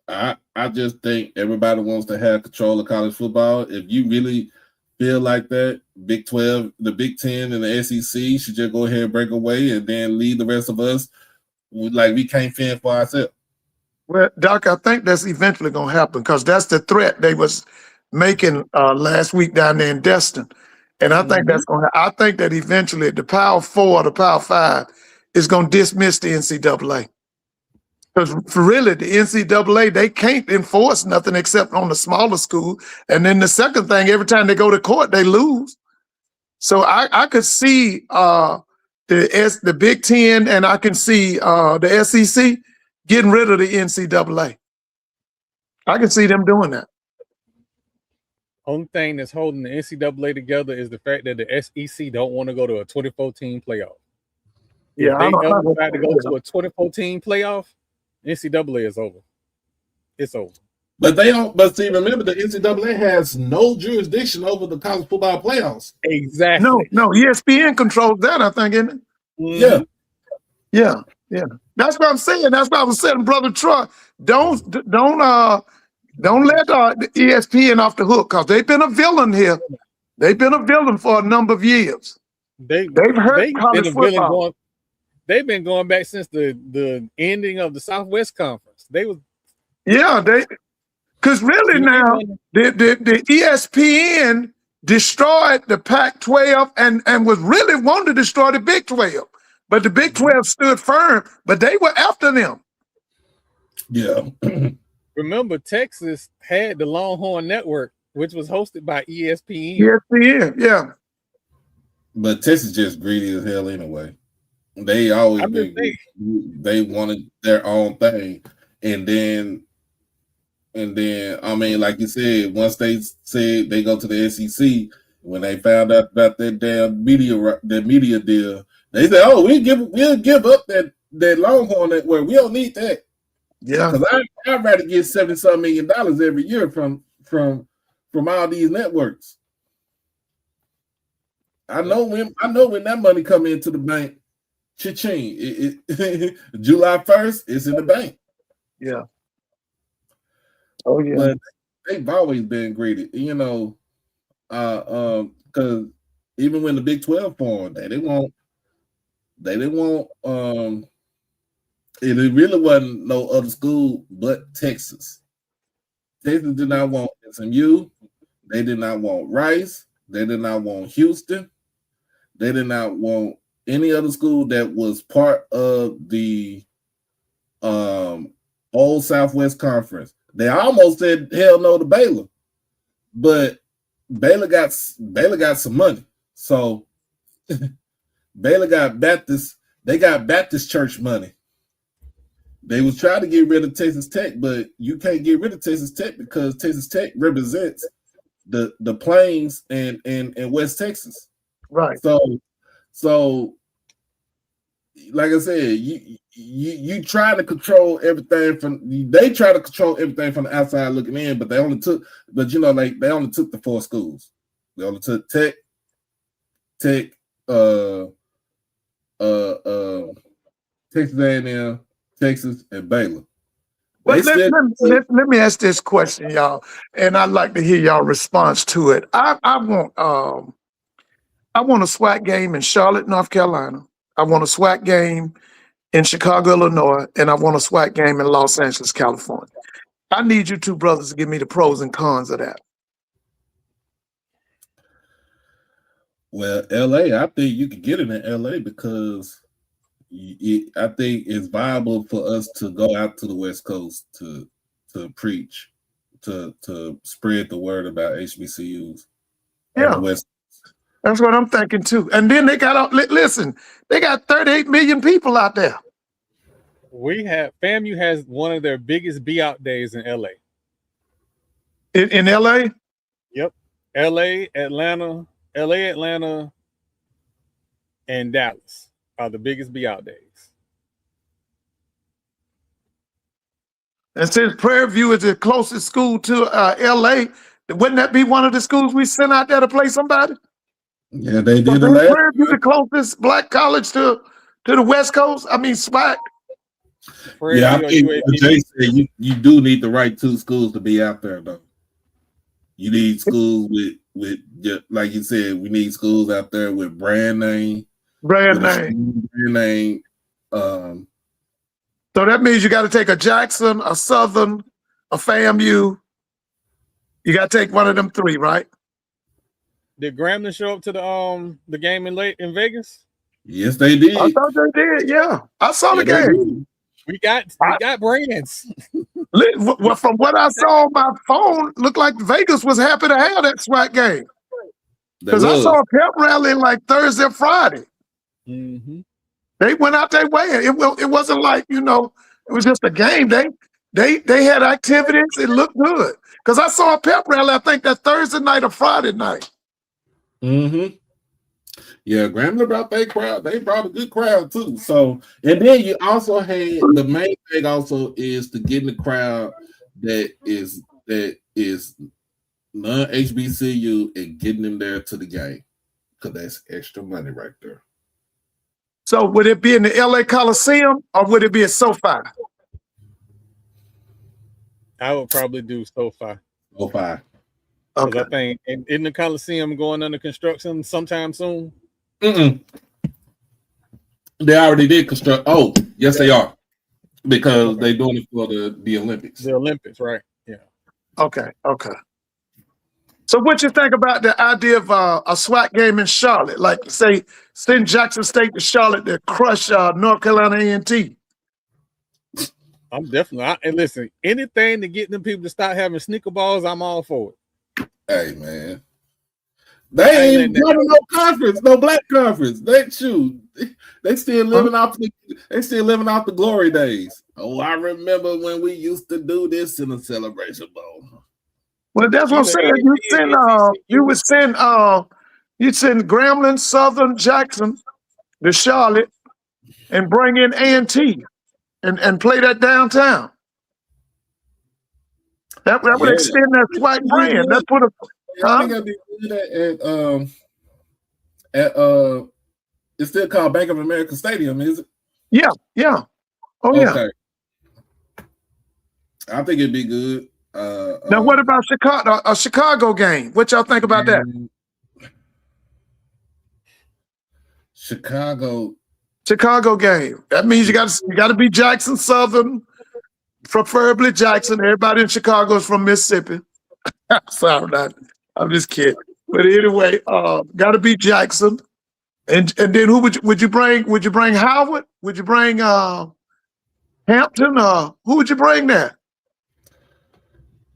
I just think everybody wants to have control of college football. If you really feel like that, Big 12, the Big 10, and the SEC should just go ahead and break away and then leave the rest of us like we can't fend for ourselves. Well, Doc, I think that's eventually going to happen because that's the threat they was making last week down there in Destin. And I think that's going to, I think that eventually the Power 4 or the Power 5 is going to dismiss the NCAA. Because for really, the NCAA, they can't enforce nothing except on the smaller school. And then the second thing, every time they go to court, they lose. So I could see the the Big Ten, and I can see the SEC getting rid of the NCAA. I can see them doing that. Only thing that's holding the NCAA together is the fact that the SEC don't want to go to a 24-team playoff. Yeah, If they ever decide to go to a 24-team playoff, NCAA is over. It's over. But they don't. But see, remember, the NCAA has no jurisdiction over the college football playoffs. Exactly. No, ESPN controls that, I think, isn't Yeah. it? Yeah. That's what I'm saying. That's what I was saying, Brother Troy. Don't let the ESPN off the hook, because they've been a villain here. They've been a villain for a number of years. They've hurt college football. They've been going back since the ending of the Southwest Conference. Because really now the ESPN destroyed the Pac-12 and was really wanting to destroy the Big 12. But the Big 12 stood firm, but they were after them. Yeah. Remember, Texas had the Longhorn Network, which was hosted by ESPN. ESPN, yeah. But Texas just greedy as hell anyway. They always they wanted their own thing. And then I mean, like you said, once they said they go to the SEC, when they found out about that damn media deal, they said, "Oh, we'll give up that Longhorn Network. We don't need that." Yeah, because I'd rather get $70-some million every year from all these networks. I know when that money come into the bank, cha-ching. July 1st, it's in the bank. Yeah. Oh yeah. But they've always been greedy, because even when the Big 12 formed, they didn't want it really wasn't no other school but Texas. Texas did not want SMU. They did not want Rice. They did not want Houston. They did not want any other school that was part of the old Southwest Conference. They almost said hell no to Baylor, but Baylor got some money. So Baylor got Baptist. They got Baptist church money. They was trying to get rid of Texas Tech, but you can't get rid of Texas Tech because Texas Tech represents the Plains and West Texas. Right. So like I said, you try to control everything they try to control everything from the outside looking in, but they only took the 4 schools. They only took Tech, Texas A&M, Texas, and Baylor. But let me ask this question, y'all, and I'd like to hear y'all response to it. I want a SWAC game in Charlotte, North Carolina. I want a SWAC game in Chicago, Illinois, and I want a SWAC game in Los Angeles, California. I need you two brothers to give me the pros and cons of that. Well, LA, I think you could get it in LA because I think it's viable for us to go out to the West Coast to preach, to spread the word about HBCUs. Yeah, that's what I'm thinking too. And then they got they got 38 million people out there. FAMU has one of their biggest be out days in LA. In LA? Yep. LA, Atlanta, and Dallas are the biggest be out days. And since Prairie View is the closest school to LA, wouldn't that be one of the schools we sent out there to play somebody? Yeah, they did. Prairie View the closest black college to the West Coast. I mean, SWAC. Yeah, I think Jay said you do need the right 2 schools to be out there, though. You need schools with like you said, we need schools out there with brand name. So that means you got to take a Jackson, a Southern, a FAMU. You got to take one of them 3, right? Did Grambling show up to the game in Vegas? Yes, they did. I thought they did. Yeah, I saw the game. We got brands. Well, from what I saw on my phone, looked like Vegas was happy to have that SWAC game. Because I saw a pep rally like Thursday or Friday. Mm-hmm. They went out their way. It wasn't like, it was just a game. They had activities. It looked good. Because I saw a pep rally, I think that Thursday night or Friday night. Mm-hmm. Yeah, Grambling brought their crowd. They brought a good crowd too. So, and then you also had the main thing also is to get in the crowd that is non-HBCU and getting them there to the game, because that's extra money right there. So would it be in the LA Coliseum or would it be at SoFi? I would probably do SoFi. SoFi. Okay. I think in the Coliseum going under construction sometime soon. They already did construct. Oh, yes, they are, because they're doing it for the Olympics. The Olympics, right? Yeah. Okay. So what you think about the idea of a SWAC game in Charlotte? Like, say, send Jackson State to Charlotte to crush North Carolina A&T. I'm definitely. And listen, anything to get them people to stop having sneaker balls, I'm all for it. Hey, man. They ain't running no conference, no black conference. They still living off the glory days. Oh, I remember when we used to do this in the Celebration Bowl. Well, that's what I'm saying. You send Grambling, Southern, Jackson to Charlotte and bring in A&T and play that downtown. That would extend that SWAC brand. That's what I think I'd be good at it's still called Bank of America Stadium, is it? Yeah. Oh, okay. Yeah. I think it'd be good. Now, what about a Chicago game? What y'all think about that? Chicago game. That means you got to be Jackson Southern, preferably Jackson. Everybody in Chicago is from Mississippi. Sorry, I'm just kidding. But anyway, got to be Jackson. And then who would you bring? Would you bring Howard? Would you bring Hampton? Who would you bring there?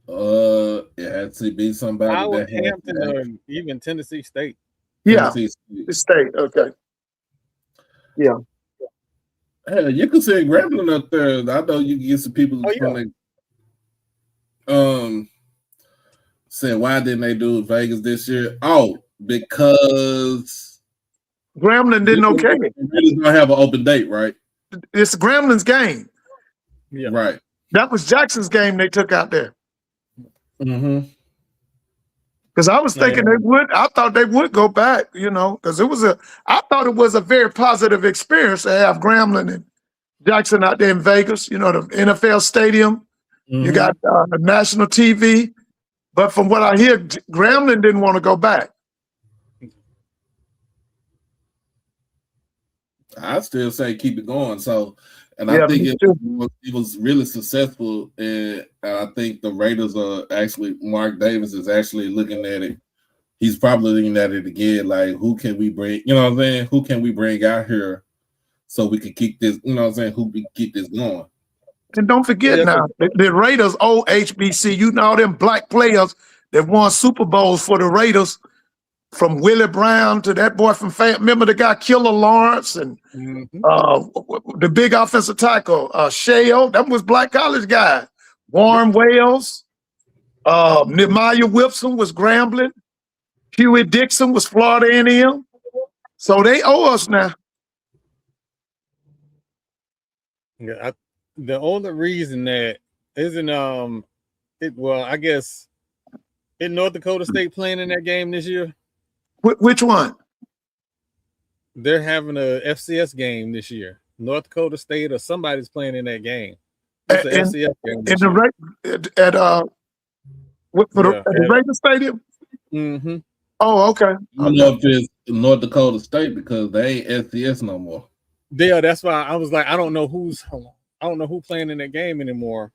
It had to be somebody Howard, Hampton, or even Tennessee State. Yeah, Tennessee State. Okay. Yeah. Hey, you can send Grambling up there. I know you can get some people saying why didn't they do Vegas this year? Oh, because Grambling didn't okay. They really don't have an open date, right? It's Grambling's game. Yeah. Right. That was Jackson's game they took out there. Mm-hmm. Because I was thinking they would. I thought they would go back, because I thought it was a very positive experience to have Grambling and Jackson out there in Vegas, the NFL stadium. Mm-hmm. You got national TV. But from what I hear, Grambling didn't want to go back. I still say keep it going. So, and I think it was really successful. And I think the Raiders are actually, Mark Davis is actually looking at it. He's probably looking at it again, like, who can we bring, who can we bring out here so we can keep this, who we keep this going. And don't forget now, the Raiders old HBCU, all them black players that won Super Bowls for the Raiders, from Willie Brown to that boy from remember the guy Killer Lawrence and the big offensive tackle Shale, that was black college guy. Warren Wales, Nehemiah Whipson was Grambling, Huey Dixon was Florida A&M. So they owe us now. Yeah, the only reason that isn't I guess in North Dakota State playing in that game this year. Which one? They're having a FCS game this year. North Dakota State or somebody's playing in that game. It's an FCS game this year. At the Raiders Stadium? Mm-hmm. Oh, okay. I don't know if it's North Dakota State because they ain't FCS no more. Yeah, that's why I was like, I don't know who playing in that game anymore.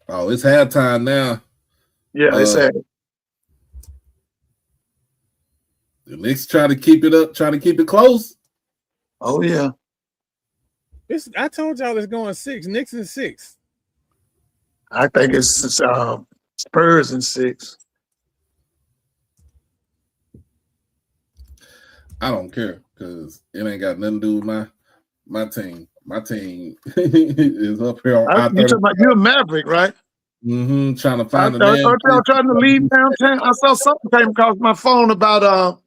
Oh, it's halftime now. Yeah, it's halftime. The Knicks try to keep it up, try to keep it close. Oh, yeah. I told y'all it's going 6. Knicks in 6. I think it's Spurs in 6. I don't care. because it ain't got nothing to do with my team. My team is up here on You talking I-30. about you're a Maverick, right? Trying to I find a thought damn y'all place. trying to leave downtown. I saw something came across my phone about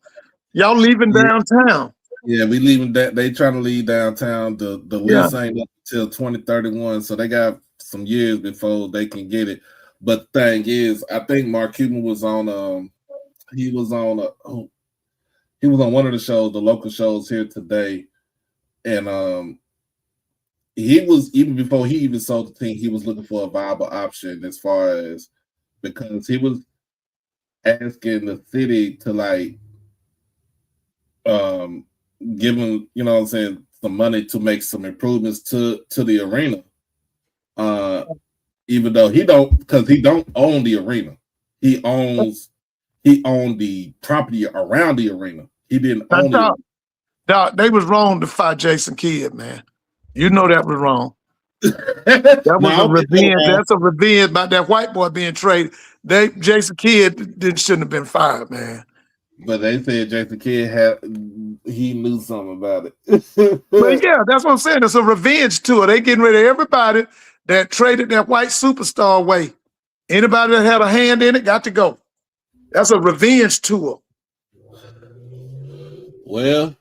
y'all leaving downtown. Yeah, we leaving that. They trying to leave downtown. The lease ain't up until 2031, so they got some years before they can get it. But the thing is, I think Mark Cuban was on he was on one of the shows, the local shows here today, and he was, even before he even sold the team, he was looking for a viable option as far as, because he was asking the city to like give him, you know what I'm saying, some money to make some improvements to the arena. Even though he don't own the arena. He owned the property around the arena. He didn't own it. Doc, they was wrong to fire Jason Kidd, man. You know that was wrong. That was a revenge. That's a revenge about that white boy being traded. Jason Kidd shouldn't have been fired, man. But they said Jason Kidd he knew something about it. But yeah, that's what I'm saying. It's a revenge tour. They getting rid of everybody that traded that white superstar away. Anybody that had a hand in it got to go. That's a revenge tour. Well,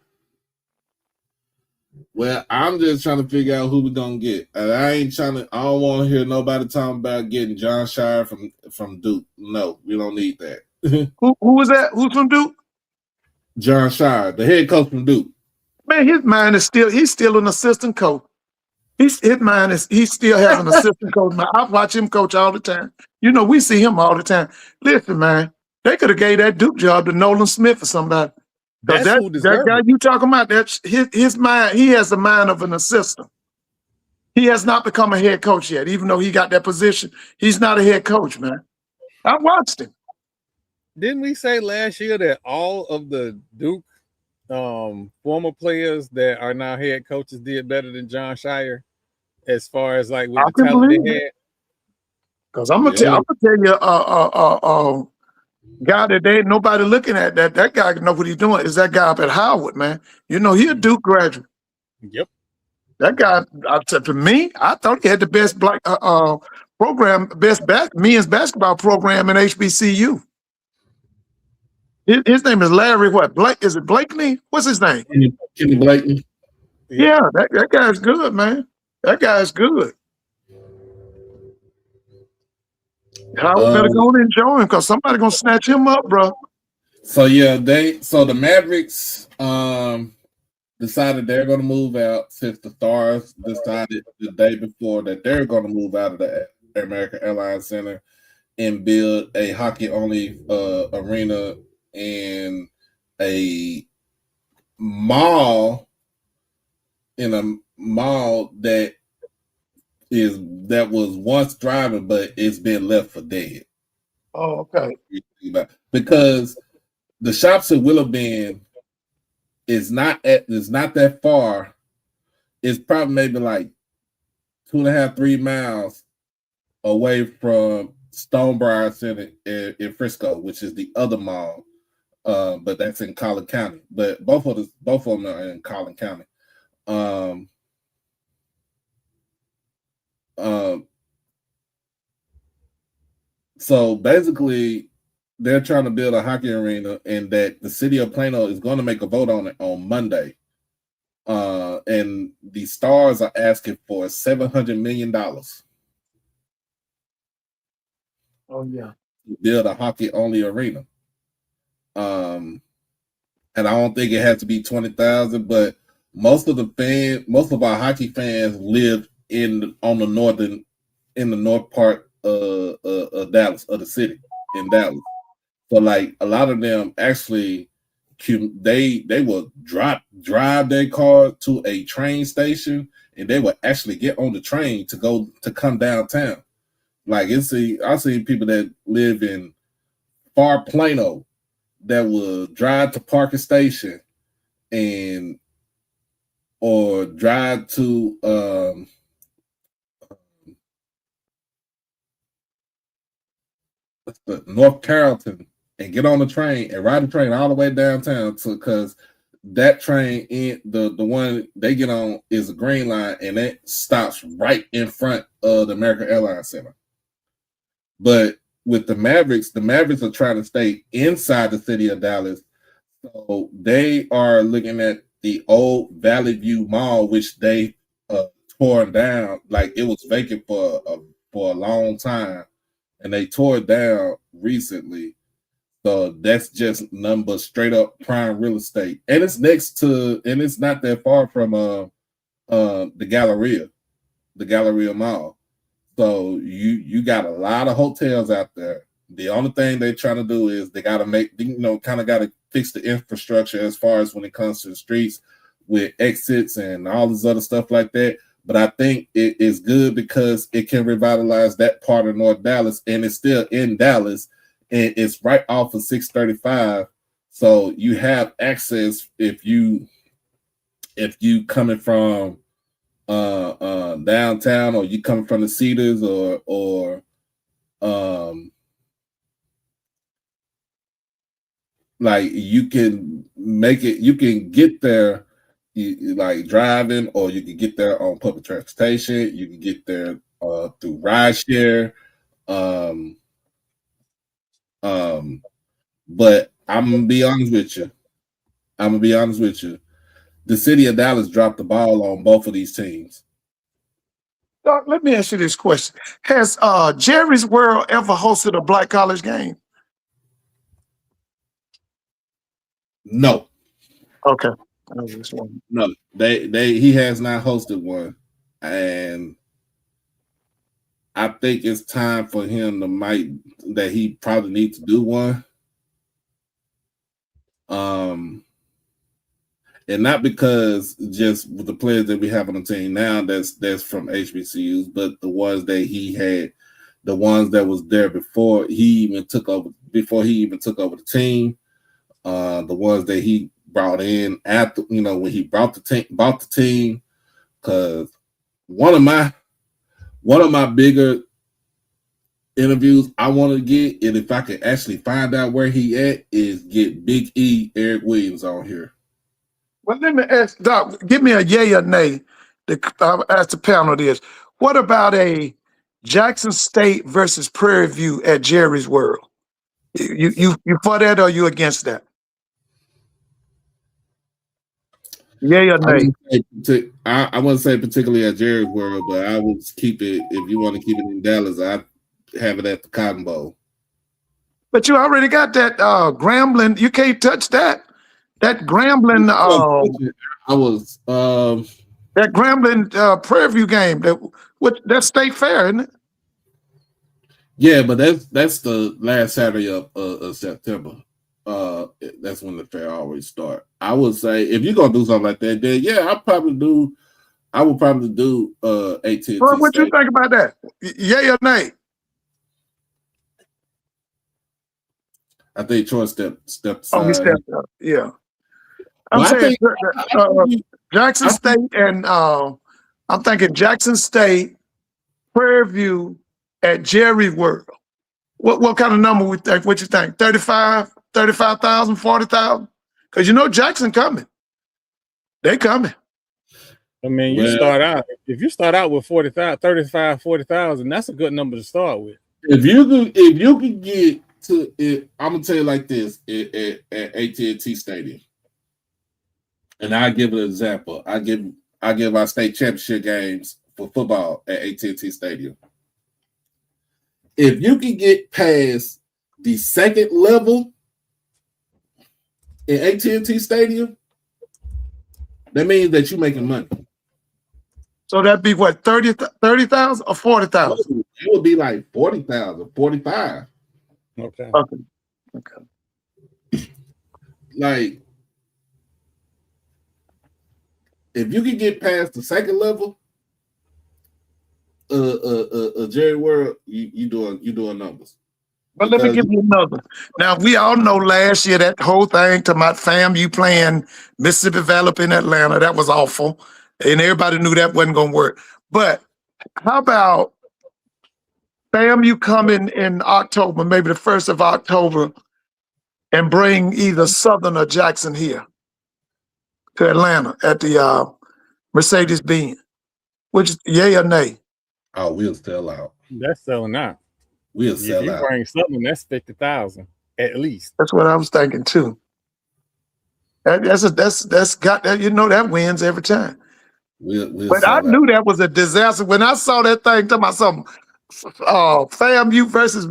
I'm just trying to figure out who we're gonna get. And I don't want to hear nobody talking about getting John Shire from Duke. No, we don't need that. Who was that? Who's from Duke? John Shire, the head coach from Duke. Man, his mind is he's still an assistant coach. He still has an assistant coach. Man, I watch him coach all the time. You know, we see him all the time. Listen, man, they could have gave that Duke job to Nolan Smith or somebody. Because that guy you talking about, that's his mind. He has the mind of an assistant. He has not become a head coach yet, even though he got that position. He's not a head coach, man. I watched him. Didn't we say last year that all of the Duke former players that are now head coaches did better than John Shire as far as like with the talent they had? Because I'm gonna tell you, guy that ain't nobody looking at, that guy know what he's doing, is that guy up at Howard, man. You know, he a Duke graduate. Yep. That guy, to me, I thought he had the best black program, men's basketball program in HBCU. His name is Larry what? Blake? Is it Blakeney? What's his name? Kenny Blakeney. Yeah, that guy's good, man. That guy's good. Howard better go and enjoy him because somebody gonna snatch him up, bro. So yeah, the Mavericks decided they're gonna move out, since the Stars decided the day before that they're gonna move out of the American Airlines Center and build a hockey only arena in a mall that was once thriving, but it's been left for dead. Oh, okay. Because the shops in Willow Bend is not that far. It's probably maybe like 2.5, 3 miles away from Stonebriar Center in Frisco, which is the other mall. But that's in Collin County. But both of them are in Collin County. So basically, they're trying to build a hockey arena, and that the city of Plano is going to make a vote on it on Monday. And the Stars are asking for $700 million. Oh yeah. To build a hockey only arena. And I don't think it has to be 20,000, but most of our hockey fans live in the north part of Dallas, of the city in Dallas. So like a lot of them actually they will drive their car to a train station, and they will actually get on the train to come downtown. Like I see people that live in far Plano that will drive to Parker Station or drive to North Carrollton and get on the train and ride the train all the way downtown because that train in the one they get on is a green line, and it stops right in front of the American Airlines Center. But with the Mavericks are trying to stay inside the city of Dallas, so they are looking at the old Valley View Mall, which they torn down. Like, it was vacant for a long time, and they tore it down recently. So that's just number straight up prime real estate, and it's next to, and it's not that far from the Galleria Mall. So you got a lot of hotels out there. The only thing they're trying to do is they got to make, kind of got to fix the infrastructure as far as when it comes to the streets with exits and all this other stuff like that. But I think it is good because it can revitalize that part of North Dallas, and it's still in Dallas. And it's right off of 635, so you have access if you coming from downtown, or you coming from the Cedars, or like you can make it. You can get there, like driving, or you can get there on public transportation. You can get there through rideshare. But I'm gonna be honest with you. The city of Dallas dropped the ball on both of these teams. Doc, let me ask you this question. Has Jerry's World ever hosted a black college game? No. Okay. I was just wondering. No, he has not hosted one. And I think it's time for him that he probably needs to do one. And not because just with the players that we have on the team now that's from HBCUs, but the ones that he had, the ones that was there before he even took over the team, the ones that he brought in after, when he bought the team, because one of my bigger interviews I want to get, and if I could actually find out where he at, is get Big E Eric Williams on here. Well, let me ask Doc, give me a yay or nay. I'll ask the panel this. What about a Jackson State versus Prairie View at Jerry's World? You for that, or you against that? Yay or nay? I wouldn't say particularly at Jerry's World, but I would keep it, if you want to keep it in Dallas, I'd have it at the Cotton Bowl. But you already got that Grambling. You can't touch that. That Grambling, that Grambling Prairie View game. That's State Fair, isn't it? Yeah, but that's the last Saturday of September. That's when the fair always start. I would say if you're gonna do something like that, then yeah, I would probably do AT&T. Well, what you think about that? Yay or nay? I think Troy stepped aside. Oh, he stepped up. Yeah. I'm saying Jackson State, and I'm thinking Jackson State, Prairie View at Jerry World. What kind of number we think? What you think? 35,000, 40,000? Because Jackson coming. They coming. I mean, if you start out with 35, 40,000, that's a good number to start with. If you could get to it, I'm gonna tell you like this at AT&T Stadium. And I give an example. I give our state championship games for football at AT&T Stadium. If you can get past the second level in AT&T Stadium, that means that you're making money. So that'd be what, 30,000 or 40,000? It would be like 40,000, 45. Okay. Like, if you can get past the second level, Jerry World, you doing numbers. But let me give you another. Now, we all know last year that whole thing to my FAMU playing Mississippi Valley in Atlanta, that was awful. And everybody knew that wasn't going to work. But how about FAMU coming in October, maybe the 1st of October, and bring either Southern or Jackson here? to Atlanta at the Mercedes-Benz. Which is yay or nay? Oh, we'll sell out. That's selling out. We'll If sell you out. bring something, that's 50,000 at least. That's what I was thinking too. That's got that, you know, that wins every time. We'll But I sell knew out. that was a disaster when I saw that thing talking about something FAMU versus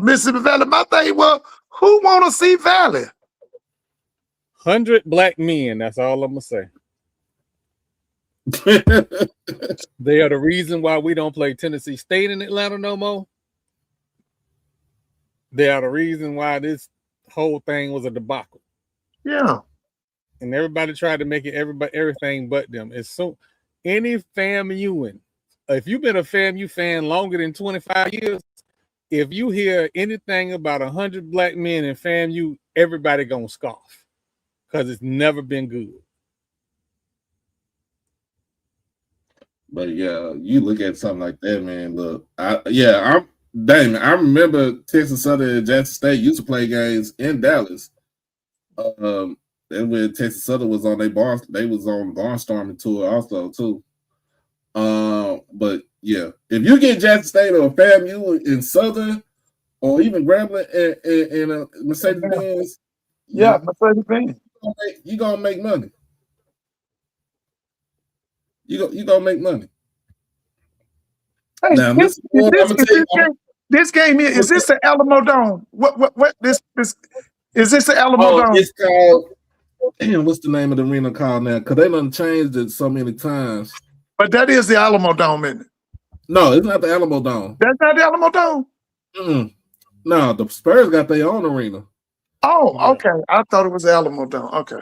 Mississippi Valley. My thing was, who want to see Valley? 100 black men. That's all I'm gonna say. They are the reason why we don't play Tennessee State in Atlanta no more. They are the reason why this whole thing was a debacle. Yeah. And everybody tried to make it everything but them. It's so any FAMUing, if you've been a FAMU fan longer than 25 years, if you hear anything about 100 black men in FAMU, everybody gonna scoff because it's never been good. But yeah, you look at something like that, man. Look, I remember Texas Southern and Jackson State used to play games in Dallas. And when Texas Southern was on they was on barnstorming tour also too. But yeah, if you get Jackson State or FAMU in Southern or even Grambling and Mercedes-Benz, Yeah, Mercedes-Benz. you gonna make money. You gonna make money. Hey, Now, this game here, is this the Alamo Dome? What this is this the Alamo Dome? It's called what's the name of the arena called now? Because they done changed it so many times. But that is the Alamo Dome, isn't it? No, it's not the Alamo Dome. That's not the Alamo Dome. No, the Spurs got their own arena. Oh, okay. I thought it was the Alamo Dome. Okay.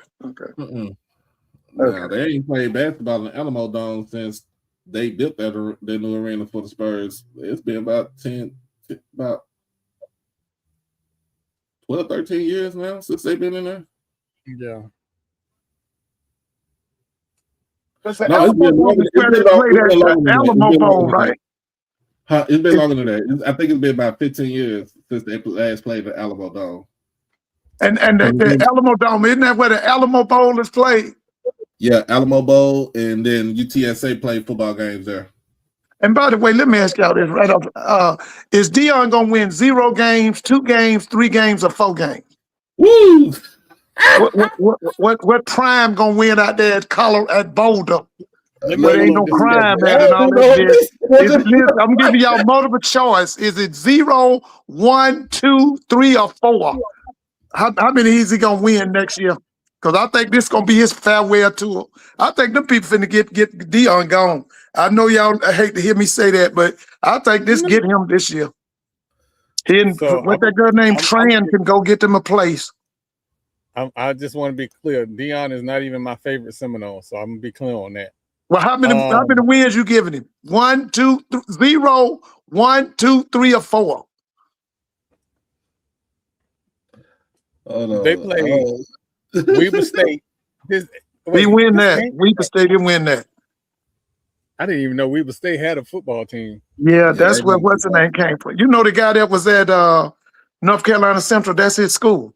No, they ain't played basketball in the Alamo Dome since they built their new arena for the Spurs. It's been about 12, 13 years now since they've been in there. Yeah. It's been longer Bowl, right? It's been longer than that. I think it's been about 15 years since they last played the Alamo Dome. And the Alamo Dome, isn't that where the Alamo Bowl is played? Yeah, Alamo Bowl, and then UTSA played football games there. And by the way, let me ask y'all this right off. Is Dion gonna win 0 games, 2 games, 3 games, or 4 games? Woo! What prime gonna win out there at Boulder? There ain't no crime at it. All that. I'm giving y'all multiple choice. Is it 0, 1, 2, 3, or 4? How many is he gonna win next year? Because I think this gonna be his farewell tour. I think them people finna get Dion gone. I know y'all hate to hear me say that, but I think this get him this year. That girl named Tran can go get them a place. I just want to be clear. Dion is not even my favorite Seminole, so I'm gonna be clear on that. Well, how many wins you giving him? 1, 2, 0, 1, 2, 3, or 4? They play Weber State. We win that. Weber State didn't win that. I didn't even know Weber State had a football team. Yeah, that's where what's the name came from. You know the guy that was at North Carolina Central. That's his school.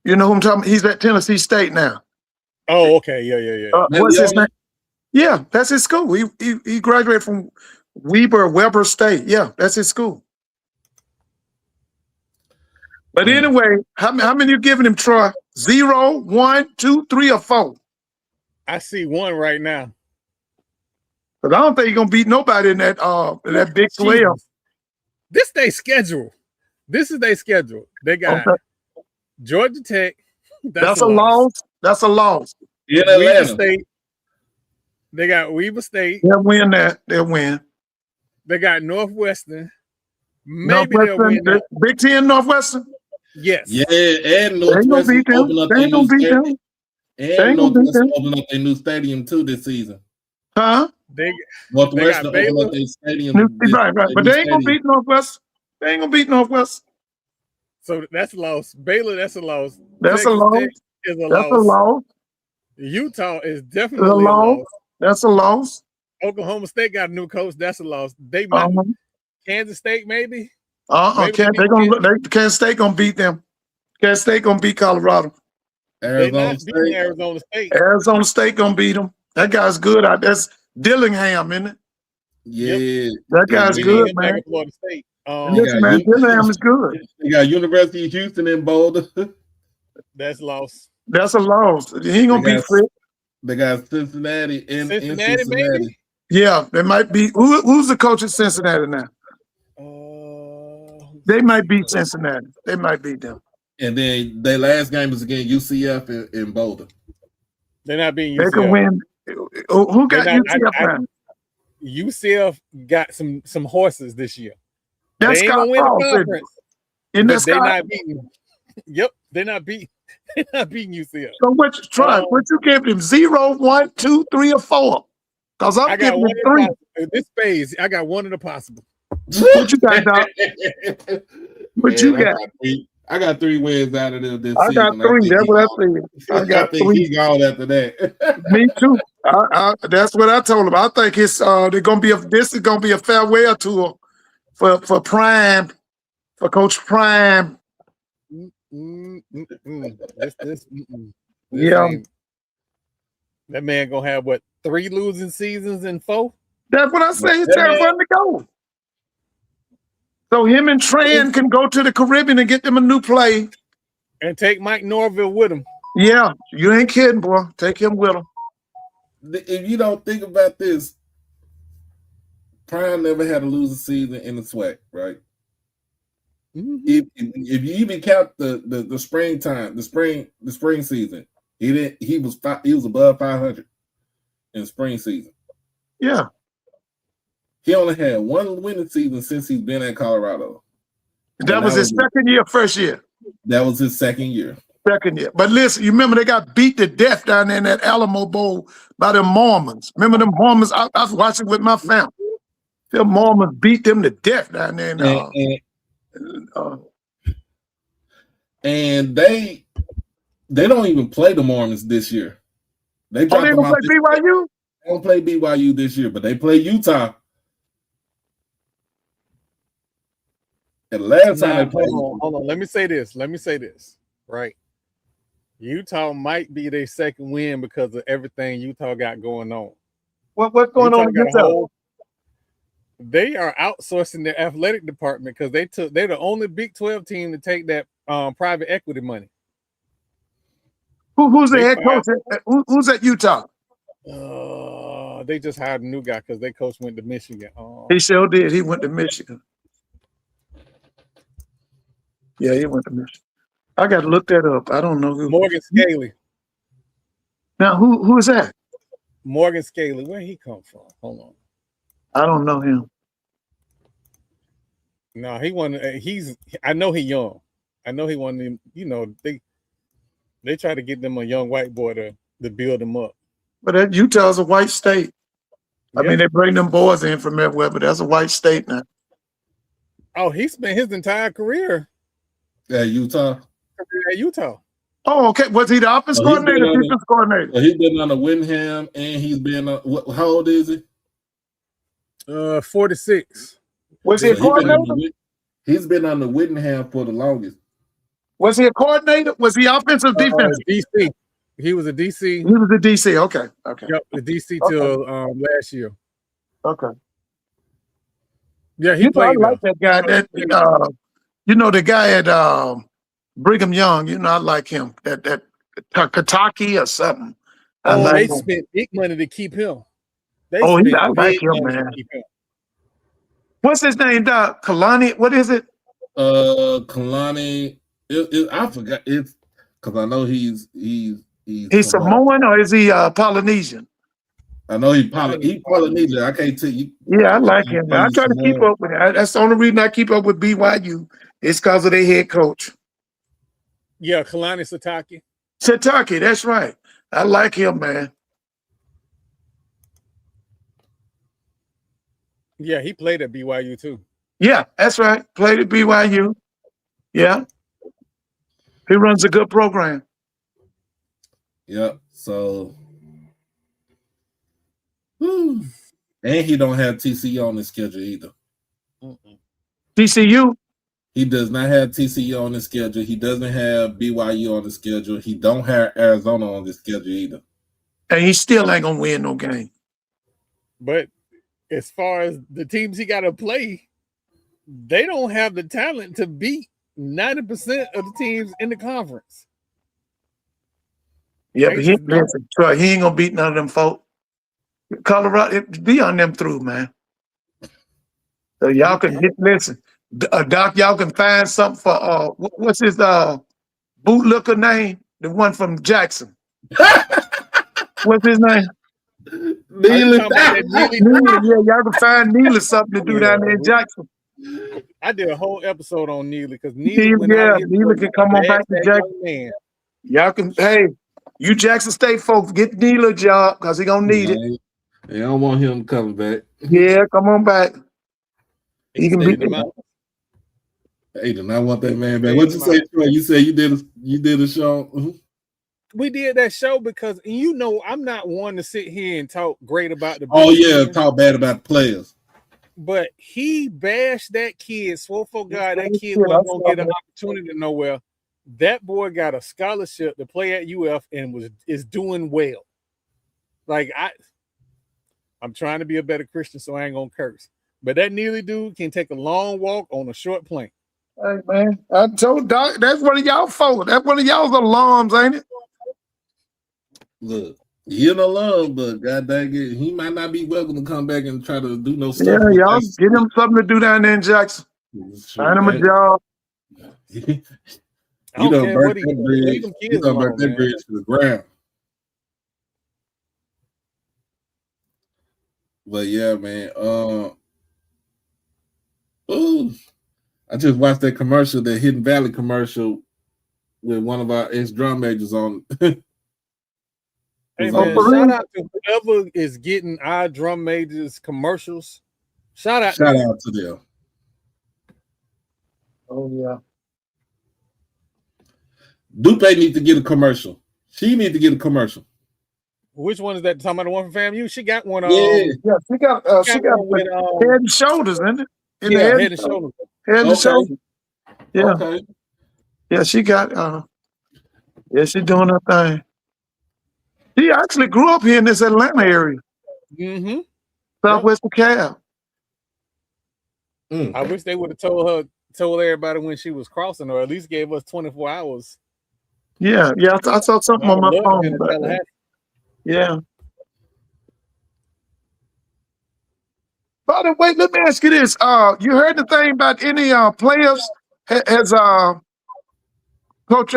You know who I'm talking about? He's at Tennessee State now. Oh, okay. Yeah. What's his name? Yeah, that's his school. He graduated from Weber State. Yeah, that's his school. But anyway, how many you giving him, Troy? 0, 1, 2, 3, or 4? I see 1 right now. Because I don't think he's gonna beat nobody in that Big 12. This they schedule. This is their schedule. They got Georgia Tech. That's a loss. That's a loss. Yeah, Weber State. They got Weber State. They'll win that. They'll win. They got Northwestern. Maybe they'll win that. Big 10 Northwestern. Yes. Yeah, and Northwestern opened up their new stadium. And Northwestern opened up their new stadium too this season. Huh? Northwestern opened up their stadium. Right. But they ain't gonna beat Northwestern. They ain't gonna beat Northwestern. So that's a loss. Baylor, that's a loss. That's a loss. That's a loss. Utah is definitely a loss. That's a loss. Oklahoma State got a new coach. That's a loss. They might. Kansas State maybe. Kansas State gonna beat them. Kansas State gonna beat Colorado. They're Arizona not beating State. Arizona State. Arizona State gonna beat them. That guy's good. That's Dillingham, isn't it? Yeah. That And guy's We then need good, him back man. at Florida State. you Listen, got man, Dillingham is good. you got University of Houston in Boulder. That's lost. That's a loss. He ain't gonna They beat got- Fritz. They got Cincinnati in Cincinnati, Cincinnati. maybe? Yeah, they might be. Who's the coach at Cincinnati now? They might beat Cincinnati. They might beat them. And then their last game is against UCF in Boulder. They're not being They UCF. can win. Who got UCF now? UCF got some horses this year. That's They ain't Scott gonna win the Frost. conference. Isn't that But they're Scott? not beating. Yep, they're not beating. They're not beating UCF. So what you try? What you give him? 0, 1, 2, 3, or 4? Because I'm I got giving him one 3. of the this phase. I got one of the possible. What you got, Doc? What you got? I got 3 wins out of this I got season. 3. That's what I said. I got think 3. he gone after that. Me too. That's what I told him. I think it's they're gonna be this is gonna be a farewell tour for Prime, for Coach Prime. This Yeah. ain't- that man gonna have what 3 losing seasons in 4? That's what I say. It's time for him to go. So him and Tran can go to the Caribbean and get them a new play. And take Mike Norville with him. Yeah, you ain't kidding, boy. Take him with him. If you don't think about this, Prime never had a losing season in the SWAC, right? Mm-hmm. If you even count the springtime, the spring season, he was above 500 in the spring season. Yeah. He only had 1 winning season since he's been at Colorado. That was his second year, first year. That was his second year. Second year. But listen, you remember they got beat to death down there in that Alamo Bowl by them Mormons. Remember them Mormons? I was watching with my family. Them Mormons beat them to death down there. And they don't even play the Mormons this year. They don't play BYU? They don't play BYU this year, but they play Utah. And last time they played, hold on. Let me say this. Right. Utah might be their second win because of everything Utah got going on. What's going on in Utah? They are outsourcing their athletic department because they're the only Big 12 team to take that private equity money. Who's the head coach? Who's at Utah? They just hired a new guy because their coach went to Michigan. He sure did. He went to Michigan. Yeah, he went to Michigan. I got to look that up. I don't know who. Morgan Scaly. Now, who is that? Morgan Scaly. Where he come from? Hold on. I don't know him. No, he won. I know he young. I know he won. They try to get them a young white boy to build them up. But Utah's a white state. I mean, they bring them boys in from everywhere, but that's a white state now. Oh, he spent his entire career at Utah. Oh, okay. Was he the offense coordinator or defense coordinator? He's been on the Whittingham, and he's been how old is he? 46. Was he a coordinator? He's been on the Whittingham for the longest. Was he a coordinator? Was he offensive or defensive? DC. He was a DC. He was a DC. Okay. Yep, the DC till last year. Okay. Yeah, he played. I like that guy. The guy at Brigham Young. I like him. That Kataki or something. They spent big money to keep him. I like him, man. What's his name, Doc? Kalani? What is it? Kalani. I forgot. It's because I know he's Samoan or is he Polynesian? I know he's Polynesian. I can't tell you. Yeah, I like him. I try to keep up with it. That's the only reason I keep up with BYU. It's because of their head coach. Yeah, Kalani Sitake. Sitake, that's right. I like him, man. Yeah, he played at BYU too. Yeah, that's right. Played at BYU. Yeah. He runs a good program. Yep. So, and he don't have TCU on his schedule either. TCU? He does not have TCU on the schedule. He doesn't have BYU on the schedule. He don't have Arizona on the schedule either. And he still ain't gonna win no game. But as far as the teams he got to play, they don't have the talent to beat 90% of the teams in the conference. Yeah, but he ain't gonna beat none of them folk. Colorado, be on them through, man. So y'all can listen. Doc, y'all can find something for what's his bootlicker name? The one from Jackson. What's his name? Neely. Yeah, y'all can find Neely something to do down there in Jackson. I did a whole episode on Neely because Neely can come on back to Jackson. Man. Y'all can, hey, you Jackson State folks, get Neely a job because he gonna need it. They don't want him to come back. Yeah, come on back. He can beat them out. Hey, do not want that man back. What you say, Troy? You said you did a show. Mm-hmm. We did that show because I'm not one to sit here and talk great about the. Oh yeah, talk bad about the players. But he bashed that kid. Swore for God, that kid wasn't gonna get an opportunity nowhere. That boy got a scholarship to play at UF and is doing well. Like I'm trying to be a better Christian, so I ain't gonna curse. But that Neely dude can take a long walk on a short plane. Hey man, I told Doc that's one of y'all folks. That's one of y'all's alarms, ain't it? Look, he an alum, but god dang it, he might not be welcome to come back and try to do no stuff. Yeah, y'all get him something to do down there in Jackson. Find him a job. You don't burn that bridge. You don't burn that bridge to the ground. But yeah, man. I just watched that commercial, that Hidden Valley commercial with one of our ex-drum majors on. Hey man, shout out to whoever is getting our drum majors commercials. Shout out to them. Oh yeah. Dupe needs to get a commercial. She needs to get a commercial. Which one is that? Talking about the one from FAMU? She got one. She got with, Head and Shoulders, isn't it? Head and Shoulders. Head and Shoulders. Yeah. Okay. Yeah, she got. She's doing her thing. She actually grew up here in this Atlanta area. Mm-hmm. Southwest DeKalb. I wish they would have told everybody when she was crossing, or at least gave us 24 hours. Yeah. I saw something on my phone about that. Yeah. By the way, let me ask you this. You heard the thing about any players? Has Coach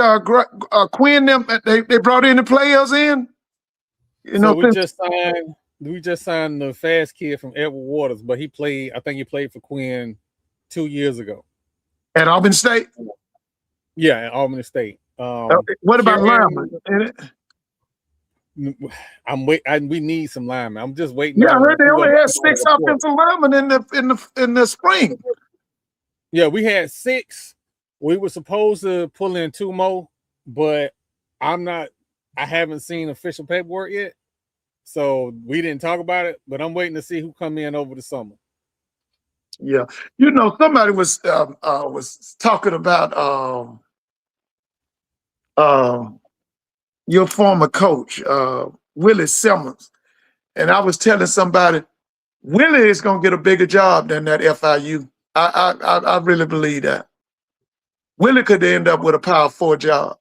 Quinn them they brought any players in? We just signed the fast kid from Edward Waters, but I think he played for Quinn 2 years ago. At Albany State? Yeah, at Albany State. What about linemen? We need some linemen. I'm just waiting. Yeah, I heard they only had 6 offensive linemen in the spring. Yeah, we had 6. We were supposed to pull in 2 more, but I haven't seen official paperwork yet. So we didn't talk about it, but I'm waiting to see who come in over the summer. Yeah. Somebody was talking about your former coach, Willie Simmons. And I was telling somebody, Willie is gonna get a bigger job than that FIU. I really believe that. Willie could end up with a Power 4 job.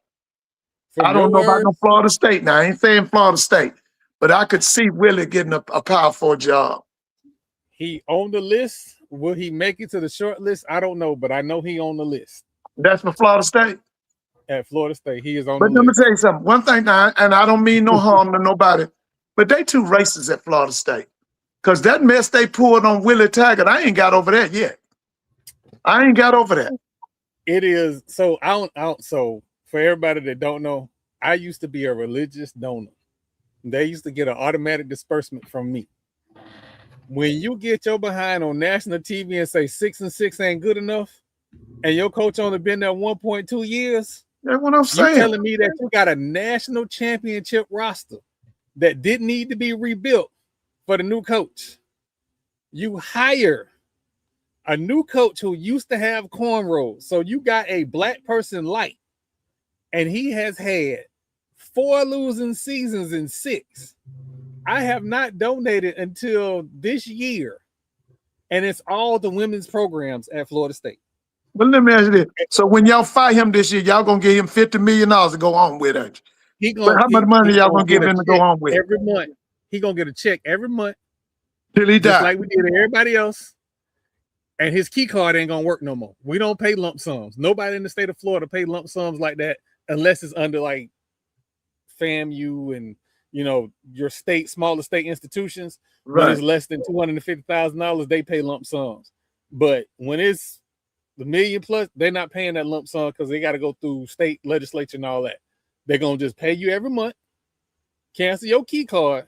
I don't know about no Florida State now. I ain't saying Florida State, but I could see Willie getting a Power 4 job. He on the list. Will he make it to the short list? I don't know, but I know he on the list. That's for Florida State? At Florida State, he is on the list. But let me tell you something. One thing now, and I don't mean no harm to nobody, but they too racist at Florida State. Because that mess they pulled on Willie Taggart, I ain't got over that yet. I ain't got over that. It is so so for everybody that don't know, I used to be a religious donor. They used to get an automatic disbursement from me. When you get your behind on national TV and say 6-6 ain't good enough, and your coach only been there 1.2 years, that's what I'm saying. You're telling me that you got a national championship roster that didn't need to be rebuilt for the new coach. You hire a new coach who used to have cornrows. So you got a black person light, and he has had 4 losing seasons in 6. I have not donated until this year, and it's all the women's programs at Florida State. Well, let me ask you this. So when y'all fire him this year, y'all gonna give him $50 million to go on with, ain't you? How much money y'all gonna give him to go on with? Every month. He gonna get a check every month. Till he dies. Just like we did to everybody else. And his key card ain't gonna work no more. We don't pay lump sums. Nobody in the state of Florida pay lump sums like that unless it's under like FAMU and your smaller state institutions. Right. When it's less than $250,000, they pay lump sums. But when it's the million plus, they're not paying that lump sum because they got to go through state legislature and all that. They're gonna just pay you every month, cancel your key card,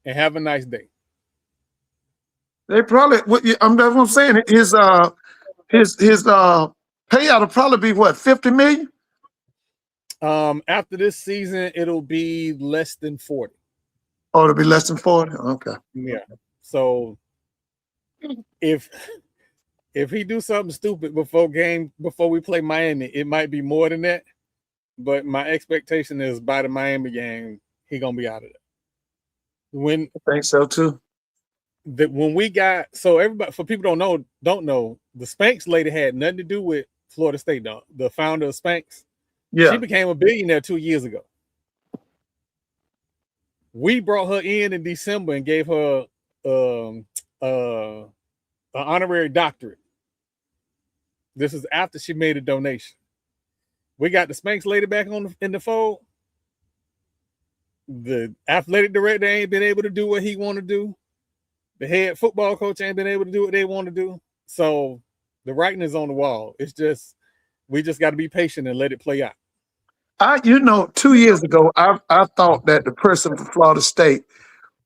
and have a nice day. They probably. That's what I'm saying. His payout will probably be what, $50 million? After this season, it'll be less than 40. Oh, it'll be less than 40. Okay. Yeah. So if he do something stupid before we play Miami, it might be more than that. But my expectation is by the Miami game, he gonna be out of there. I think so too. When we got, so everybody, for people don't know, the Spanx lady had nothing to do with Florida State, though. The founder of Spanx. Yeah. She became a billionaire 2 years ago. We brought her in December and gave her an honorary doctorate. This is after she made a donation. We got the Spanx lady back in the fold. The athletic director ain't been able to do what he want to do. The head football coach ain't been able to do what they want to do. So the writing is on the wall. It's just, we just got to be patient and let it play out. 2 years ago, I thought that the person from Florida State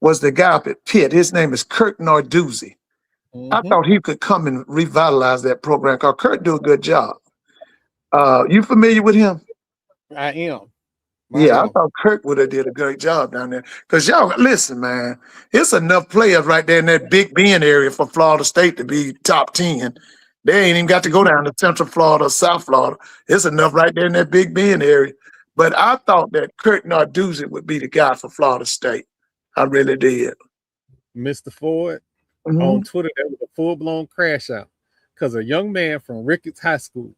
was the guy up at Pitt. His name is Kirk Narduzzi. Mm-hmm. I thought he could come and revitalize that program because Kirk do a good job. You familiar with him? I am. I thought Kirk would have did a great job down there. Because y'all, listen, man, it's enough players right there in that Big Bend area for Florida State to be top 10. They ain't even got to go down to Central Florida or South Florida. It's enough right there in that Big Bend area. But I thought that Kirk Narduzzi would be the guy for Florida State. I really did. Mr. Ford, on Twitter, there was a full-blown crash out because a young man from Ricketts High School,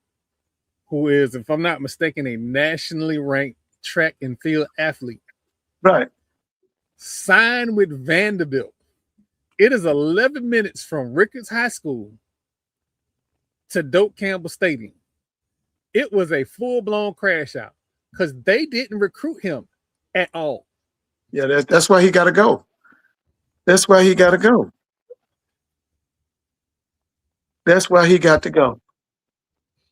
who is, if I'm not mistaken, a nationally ranked track and field athlete, right, signed with Vanderbilt. It is 11 minutes from Ricketts High School to Doak Campbell Stadium. It was a full-blown crash out because they didn't recruit him at all. Yeah, that's why he got to go. That's why he got to go. That's why he got to go.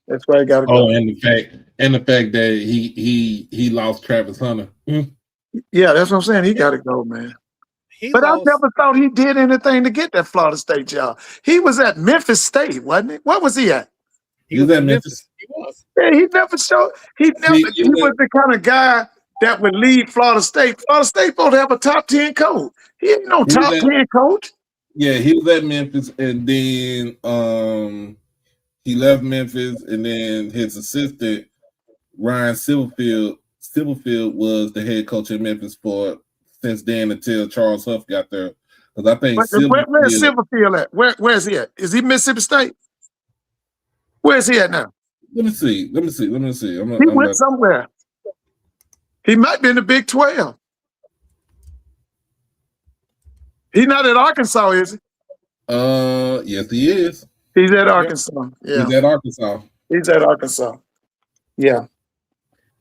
That's why he got to go. Oh, and the fact that he lost Travis Hunter. Yeah, that's what I'm saying. He got to go, man. But I never thought he did anything to get that Florida State job. He was at Memphis State, wasn't he? What was he at? He was at Memphis. He was. Yeah, he never showed. He was the kind of guy that would lead Florida State. Florida State supposed to have a top 10 coach. He ain't no top 10 coach. Yeah, he was at Memphis, and then he left Memphis, and then his assistant Ryan Silverfield was the head coach in Memphis since then until Charles Huff got there. Because I think where's Silverfield at? Where's he at? Is he Mississippi State? Where's he at now? Let me see. He went somewhere. He might be in the Big 12. He's not at Arkansas, is he? Yes, he is. He's at Arkansas. Yeah. He's at Arkansas. Yeah.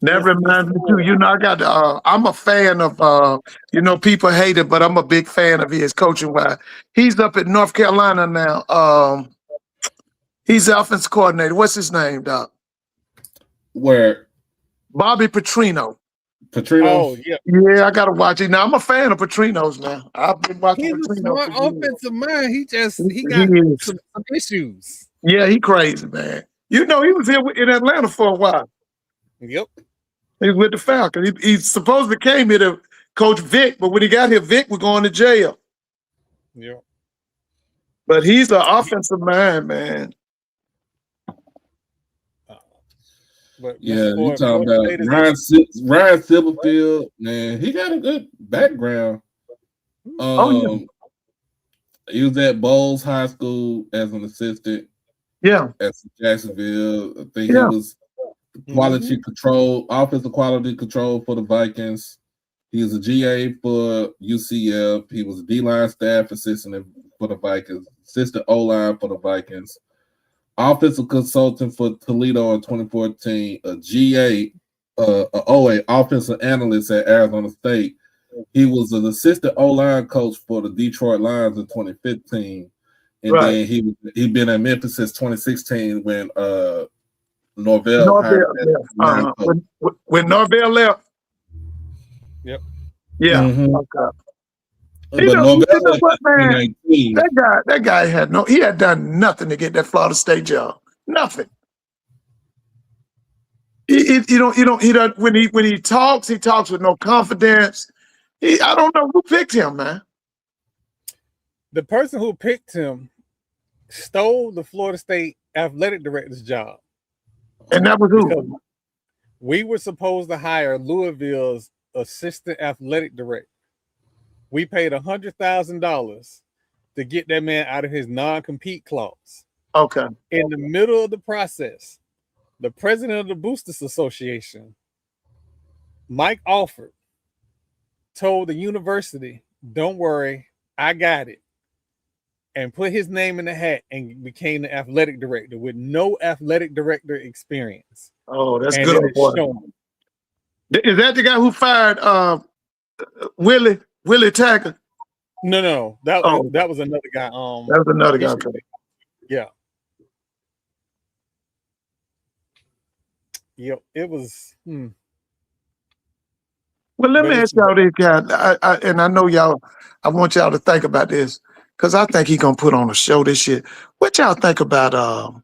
That reminds me too. I got. I'm a fan of. People hate it, but I'm a big fan of his coaching. Wise, he's up at North Carolina now. He's the offensive coordinator. What's his name, Doc? Where? Bobby Petrino. Oh, yeah. Yeah, I gotta watch it now. I'm a fan of Petrino's now. I've been watching. He's Petrino a smart offensive mind. He got some issues. Yeah, he crazy, man. He was here in Atlanta for a while. Yep. He was with the Falcons. He supposedly came here to coach Vic, but when he got here, Vic was going to jail. Yeah. But he's an offensive mind, man. But Yeah, you Ford, talking Florida about State is Ryan Silverfield, man, he got a good background. He was at Bowles High School as an assistant. Yeah. At Jacksonville. I think Yeah. he was quality control, offensive quality control for the Vikings. He was a GA for UCF. He was a D-line staff assistant for the Vikings, assistant O-line for the Vikings, offensive consultant for Toledo in 2014, a GA, offensive analyst at Arizona State. He was an assistant O-line coach for the Detroit Lions in 2015. And then he been at Memphis since 2016 when Norvell hired him. When Norvell left. Yep. Yeah. Mm-hmm. Okay. But Norvell left what, man? 2019. That guy had done nothing to get that Florida State job. Nothing. He don't when he talks with no confidence. I don't know who picked him, man. The person who picked him stole the Florida State athletic director's job. And that was who? We were supposed to hire Louisville's assistant athletic director. We paid $100,000 to get that man out of his non-compete clause. Okay. In the middle of the process, the president of the Boosters Association, Mike Alford, told the university, "Don't worry, I got it," and put his name in the hat and became the athletic director with no athletic director experience. Oh, that's and good. Is that the guy who fired Willie Taggart? No. That was another guy. That was another guy. Yeah. Yep. It was. Well, let me ask y'all this, guy. And I know y'all. I want y'all to think about this because I think he's gonna put on a show this year. What y'all think about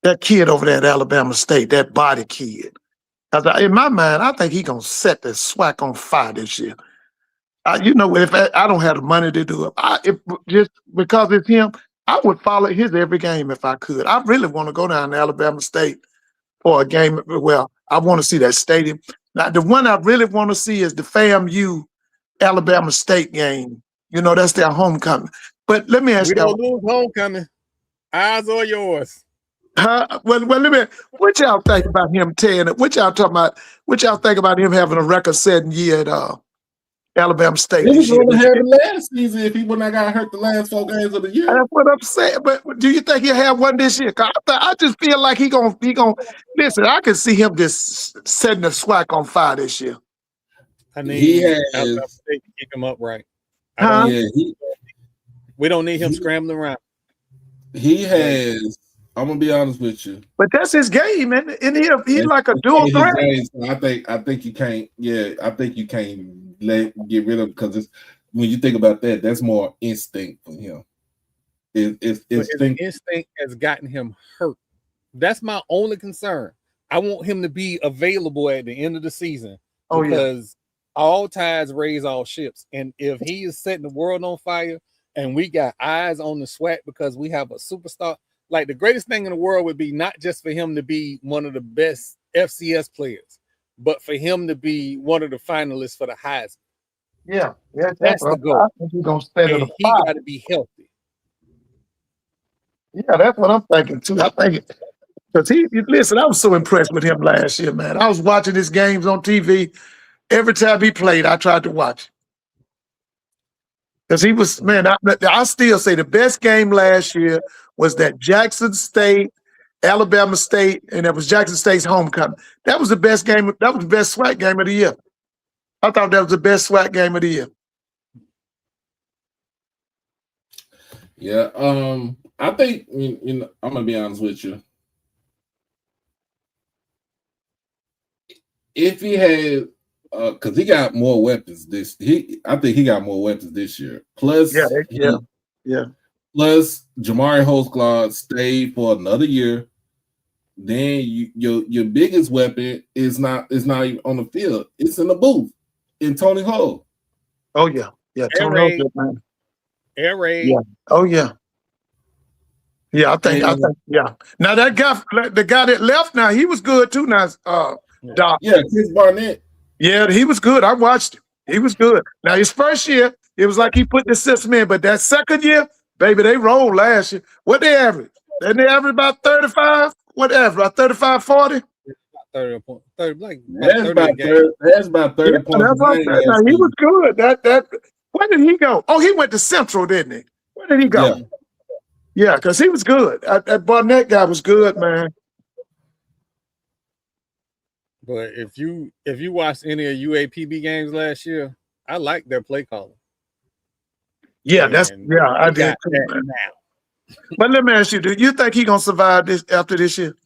that kid over there at Alabama State, that body kid? Because in my mind, I think he's gonna set the SWAC on fire this year. If I don't have the money to do it, just because it's him, I would follow his every game if I could. I really want to go down to Alabama State for a game. Well, I want to see that stadium. Now, the one I really want to see is the FAMU Alabama State game. That's their homecoming. But let me ask you. We don't lose homecoming. Eyes are yours. Well, let me. What y'all think about him tearing it? What y'all talking about? What y'all think about him having a record-setting year at Alabama State? He was going to have the last season if he wouldn't have got hurt the last 4 games of the year. That's what I'm saying. But do you think he'll have one this year? I just feel like he gonna listen. I can see him just setting the SWAC on fire this year. I need Alabama State to kick him up right. We don't need him scrambling around. He has. I'm gonna be honest with you, but that's his game, and he's like a dual threat. So I think you can't. Yeah, I think you can't get rid of because it's when you think about that, that's more instinct for him. His instinct has gotten him hurt. That's my only concern. I want him to be available at the end of the season because all tides raise all ships, and if he is setting the world on fire, and we got eyes on the SWAC because we have a superstar. Like the greatest thing in the world would be not just for him to be one of the best FCS players, but for him to be one of the finalists for the Heisman. Yeah, that's the goal. I think he's gonna stay he got to be healthy. Yeah, that's what I'm thinking too. I think because listen, I was so impressed with him last year, man. I was watching his games on TV. Every time he played, I tried to watch. Because he was, man, I still say the best game last year was that Jackson State, Alabama State, and that was Jackson State's homecoming. That was the best game. That was the best SWAC game of the year. I thought that was the best SWAC game of the year. Yeah, I think I'm gonna be honest with you. If he had. Because he got more weapons I think he got more weapons this year. Plus, Plus, Jamari Holtzclaw stayed for another year. Then your biggest weapon is not even on the field. It's in the booth in Tony Hall. Oh yeah, Tony Hall, man. Air raid. Yeah. Oh yeah. Yeah, I think, yeah. Now that guy, the guy that left now, he was good too. Now, Doc. Yeah, Chris Barnett. Yeah, he was good. I watched him. He was good. Now his first year, it was like he put the system in, but that second year, baby, they rolled last year. What they average? Didn't they average about 35? What average? About 35, 40? 30, like That's 30 about a game. 30. That's about 30 Yeah, points. that's what I'm saying. Now, he was good. Where did he go? Oh, he went to Central, didn't he? Where did he go? Yeah, because he was good. That Barnett guy was good, man. But if you watched any of UAPB games last year, I liked their play calling. Yeah, I did too, man. Now. But let me ask you, do you think he's gonna survive this after this year?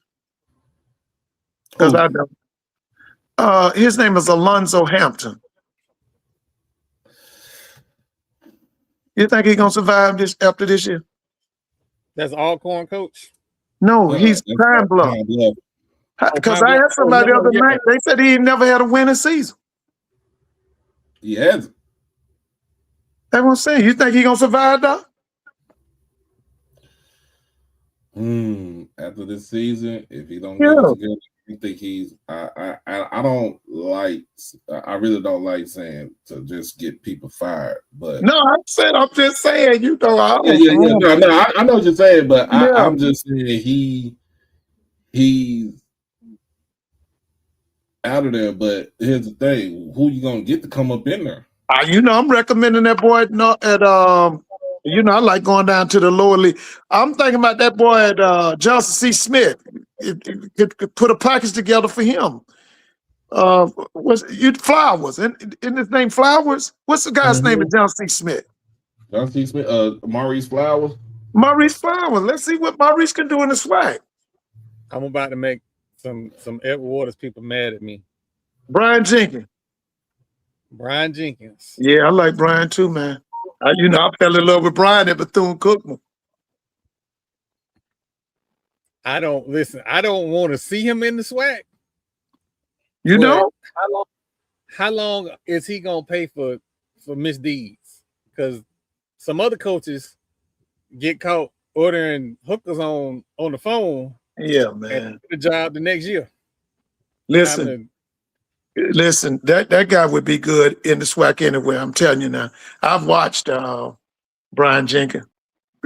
Because I don't. His name is Alonzo Hampton. You think he's gonna survive this after this year? That's Alcorn coach? No, he's Pine Bluff. Because I asked somebody the other night, they said he never had a winning season. He hasn't. That's what I'm saying. You think he's gonna survive, Doc? After this season, if he don't get it together, I think he's. I don't like. I really don't like saying to just get people fired. But no, I'm just saying. You know, No, I know what you're saying, but I'm just saying he's out of there. But here's the thing: who you gonna get to come up in there? I'm recommending that boy I like going down to the lower league. I'm thinking about that boy at Johnson C. Smith. Could put a package together for him. Flowers? Isn't his name Flowers? What's the guy's name at Johnson C. Smith? Johnson C. Smith, Maurice Flowers. Maurice Flowers. Let's see what Maurice can do in the SWAC. I'm about to make some Edward Waters people mad at me. Brian Jenkins. Yeah, I like Brian too, man. I fell in love with Brian at Bethune-Cookman. I don't want to see him in the SWAC. You know? How long is he gonna pay for misdeeds? Because some other coaches get caught ordering hookers on the phone. Yeah, man. And get the job the next year. Listen, that guy would be good in the SWAC anyway. I'm telling you now. I've watched Brian Jenkins.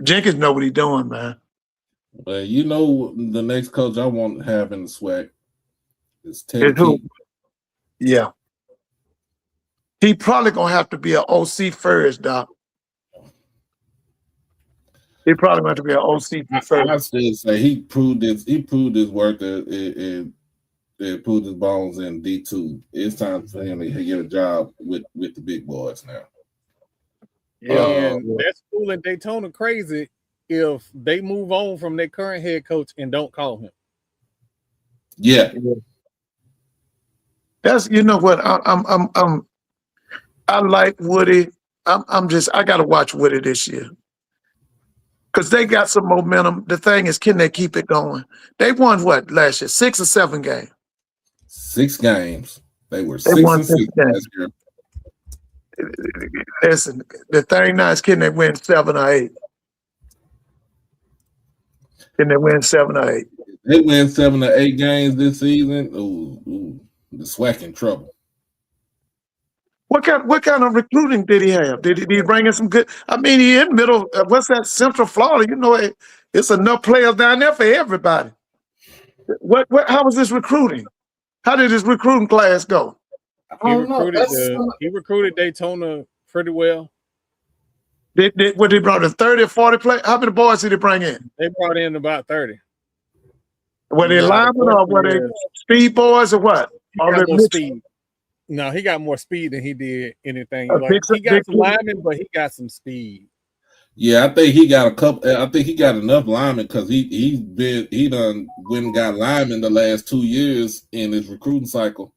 Jenkins know what he's doing, man. The next coach I want to have in the SWAC is Ted Keaton. Yeah. He probably gonna have to be an OC first, Doc. He probably gonna have to be an OC first. I still say he proved his work and proved his bones in D2. It's time for him to get a job with the big boys now. Yeah, and that school in Daytona crazy if they move on from their current head coach and don't call him. Yeah. That's what I like Woody. I gotta watch Woody this year. Because they got some momentum. The thing is, can they keep it going? They won what last year? 6 or 7 games. 6 games. They were 6 and 6 last year. Listen, the thing now is, can they win 7 or 8? Can they win 7 or 8? They win 7 or 8 games this season. Ooh, the SWAC in trouble. What kind of recruiting did he have? Did he bring in some good? I mean, he in middle. What's that? Central Florida. It's enough players down there for everybody. How was this recruiting? How did his recruiting class go? He recruited Daytona pretty well. What they brought in 30 or 40 players? How many boys did he bring in? They brought in about 30. Were they linemen or were they speed boys or what? More speed. No, he got more speed than he did anything. He got some linemen, but he got some speed. Yeah, I think he got a couple. I think he got enough linemen because he done went and got linemen the last 2 years in his recruiting cycle.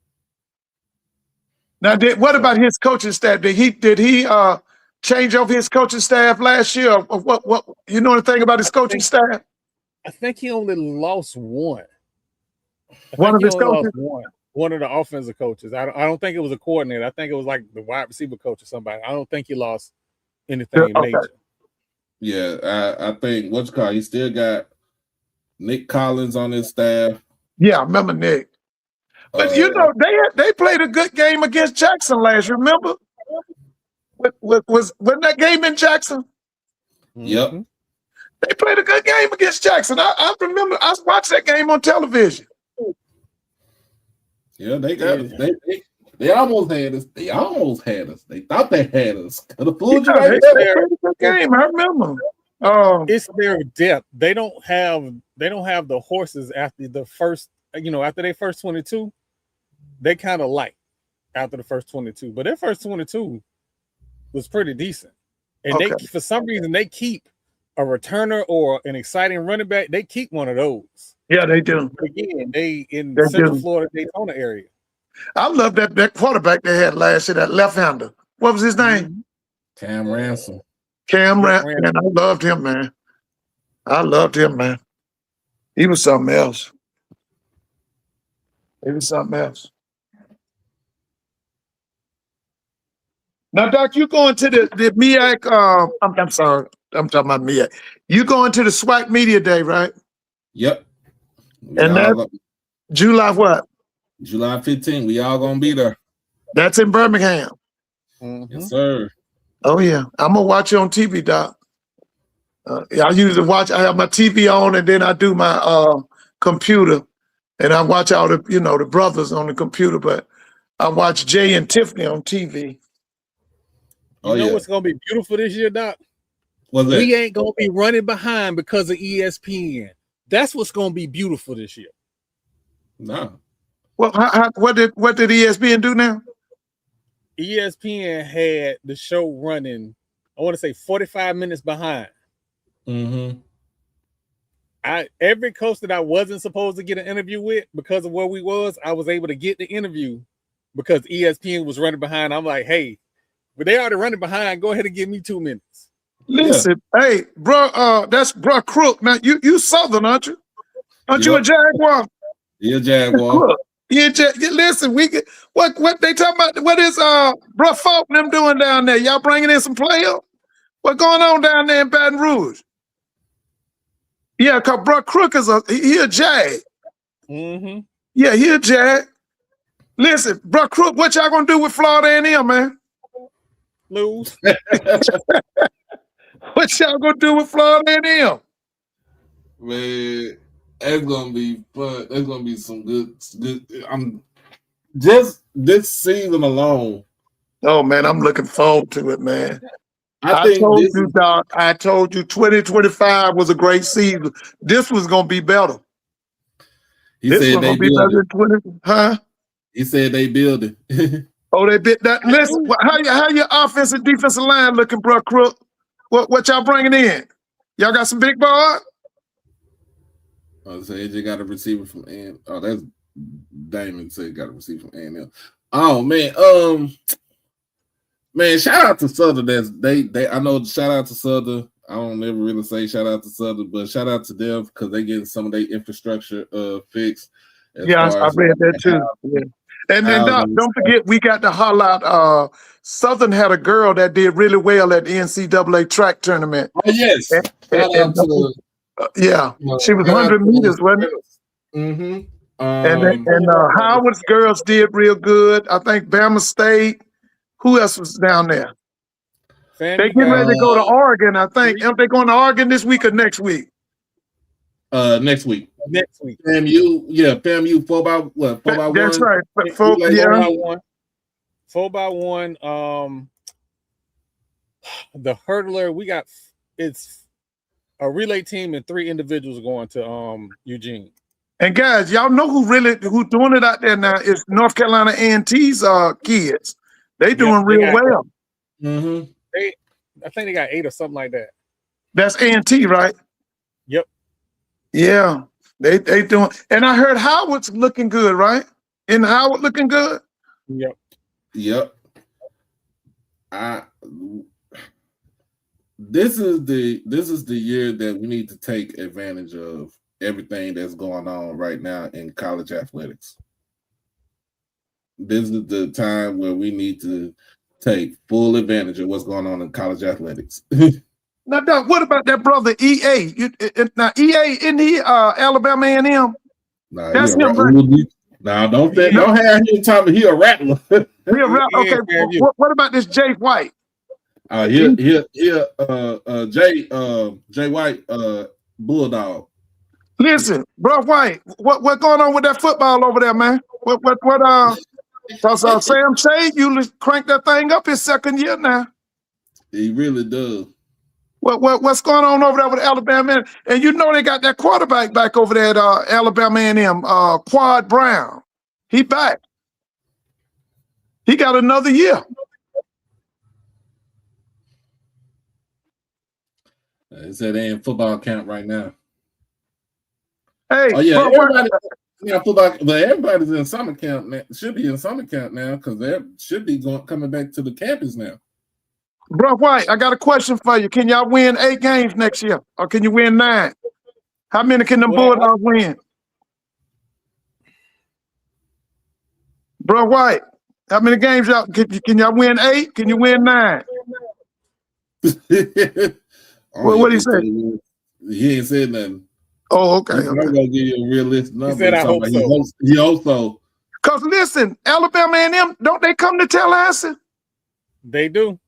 Now, what about his coaching staff? Did he change over his coaching staff last year? Or what you know anything about his coaching staff? I think he only lost one. One of his coaches. One of the offensive coaches. I don't think it was a coordinator. I think it was like the wide receiver coach or somebody. I don't think he lost anything major. Yeah, I think what's called. He still got Nick Collins on his staff. Yeah, I remember Nick. But you know, they played a good game against Jackson last year. Remember? Wasn't that game in Jackson? Yep. Mm-hmm. They played a good game against Jackson. I remember I watched that game on television. Yeah, they almost had us. They almost had us. They thought they had us. Could have fooled you right They there. played a good game. I remember. It's their depth. They don't have the horses after the first, after their first 22. They kind of light after the first 22, but their first 22 was pretty decent. And Okay. they, for some reason, they keep a returner or an exciting running back. They keep one of those. Yeah, they do. But again, they in They Central do. Florida, Daytona area. I love that quarterback they had last year, that left-hander. What was his name? Cam Ransom. Cam Ransom. Ransom. Man, I loved him, man. I loved him, man. He was something else. He was something else. Now, Doc, you going to the MEAC? I'm sorry. I'm talking about MEAC. You going to the SWAC Media Day, right? Yep. And that's July what? July 15th. We all gonna be there. That's in Birmingham. Mm-hmm. Yes, sir. Oh, yeah. I'm going to watch it on TV, Doc. I usually watch, I have my TV on and then I do my computer and I watch all the, the brothers on the computer, but I watch Jay and Tiffany on TV. You know what's going to be beautiful this year, Doc? What's that? We ain't going to be running behind because of ESPN. That's what's going to be beautiful this year. No. Well, what did ESPN do now? ESPN had the show running, I want to say 45 minutes behind. Mm-hmm. Every coach that I wasn't supposed to get an interview with because of where we was, I was able to get the interview because ESPN was running behind. I'm like, hey, but they already running behind. Go ahead and give me 2 minutes. Listen, hey, bro, that's bro Crook. Now you Southern, aren't you? Aren't you a Jaguar? Yeah, Jaguar. Yeah, listen, we get what they talking about. What is bro Falk and them doing down there? Y'all bringing in some players? What going on down there in Baton Rouge? Yeah, cause bro Crook is he a Jag. Mm-hmm. Yeah, he a Jag. Listen, bro Crook, what y'all gonna do with Florida A&M, man? Lose. What y'all gonna do with Florida A&M? Man, that's gonna be fun. That's gonna be some good. I'm just this season alone. Oh man, I'm looking forward to it, man. I told you, Doc. I told you 2025 was a great season. This was gonna be better. He said they build it. 20, huh? He said they build it. Oh, they bit that. Listen, how your offensive defensive line looking, bro, Crook? What y'all bringing in? Y'all got some big boy? Oh, so AJ got a receiver from A&M. Oh, that's Damon said got a receiver from A&M. Oh man, man, shout out to Southern. I know. Shout out to Southern. I don't ever really say shout out to Southern, but shout out to them because they getting some of their infrastructure fixed. Yeah, I read that too. Yeah. And then don't forget, we got to holler out. Southern had a girl that did really well at the NCAA track tournament. Oh yes, shout out to yeah, she was 100 meters, wasn't it? Mm-hmm. And Howard's girls did real good. I think Bama State. Who else was down there? They getting ready to go to Oregon, I think. Aren't they going to Oregon this week or next week? Next week. Next week. FAMU, FAMU 4x1. That's right. 4x1. The hurdler, it's a relay team and 3 individuals going to Eugene. And guys, y'all know who's doing it out there now is North Carolina A&T's kids. They doing real well. Mm-hmm. I think they got 8 or something like that. That's A&T, right? Yep. Yeah, they doing. And I heard Howard's looking good, right? And Howard looking good. Yep. This is the year that we need to take advantage of everything that's going on right now in college athletics. This is the time where we need to take full advantage of what's going on in college athletics. Now, Doc, what about that brother EA? Now EA isn't he Alabama A&M? Nah, That's he a him, right? Nah, don't have him talking. He a rattler. Okay. What about this Jay White? Jay White, Bulldog. Listen, bro, White, what going on with that football over there, man? Cause Sam Shade, you cranked that thing up his second year now. He really does. What's going on over there with Alabama? And you know they got that quarterback back over there at Alabama A&M, Quad Brown. He back. He got another year. It said they in football camp right now. Hey, oh yeah, everybody, football, but everybody's in summer camp now. Should be in summer camp now because they should be coming back to the campus now. Bro, White, I got a question for you. Can y'all win 8 games next year, or can you win 9? How many can the Bulldogs win? Bro, White, how many games y'all can y'all win 8? Can you win 9? What he say? He ain't said nothing. Oh, okay. I'm gonna give you a realistic number. He said, "I hope so." He hopes so. Cause listen, Alabama A&M, don't they come to Tallahassee? They do.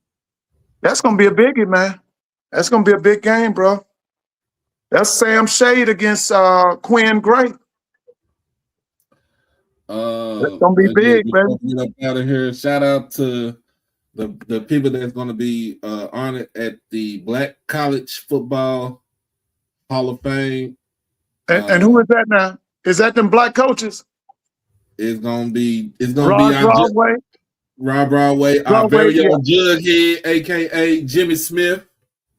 That's gonna be a biggie, man. That's gonna be a big game, bro. That's Sam Shade against Quinn Gray. That's gonna be big, man. Get up out of here. Shout out to the people that's gonna be honored at the Black College Football Hall of Fame. And who is that now? Is that them black coaches? It's gonna be Rob Broadway, our very own Jughead, aka Jimmy Smith.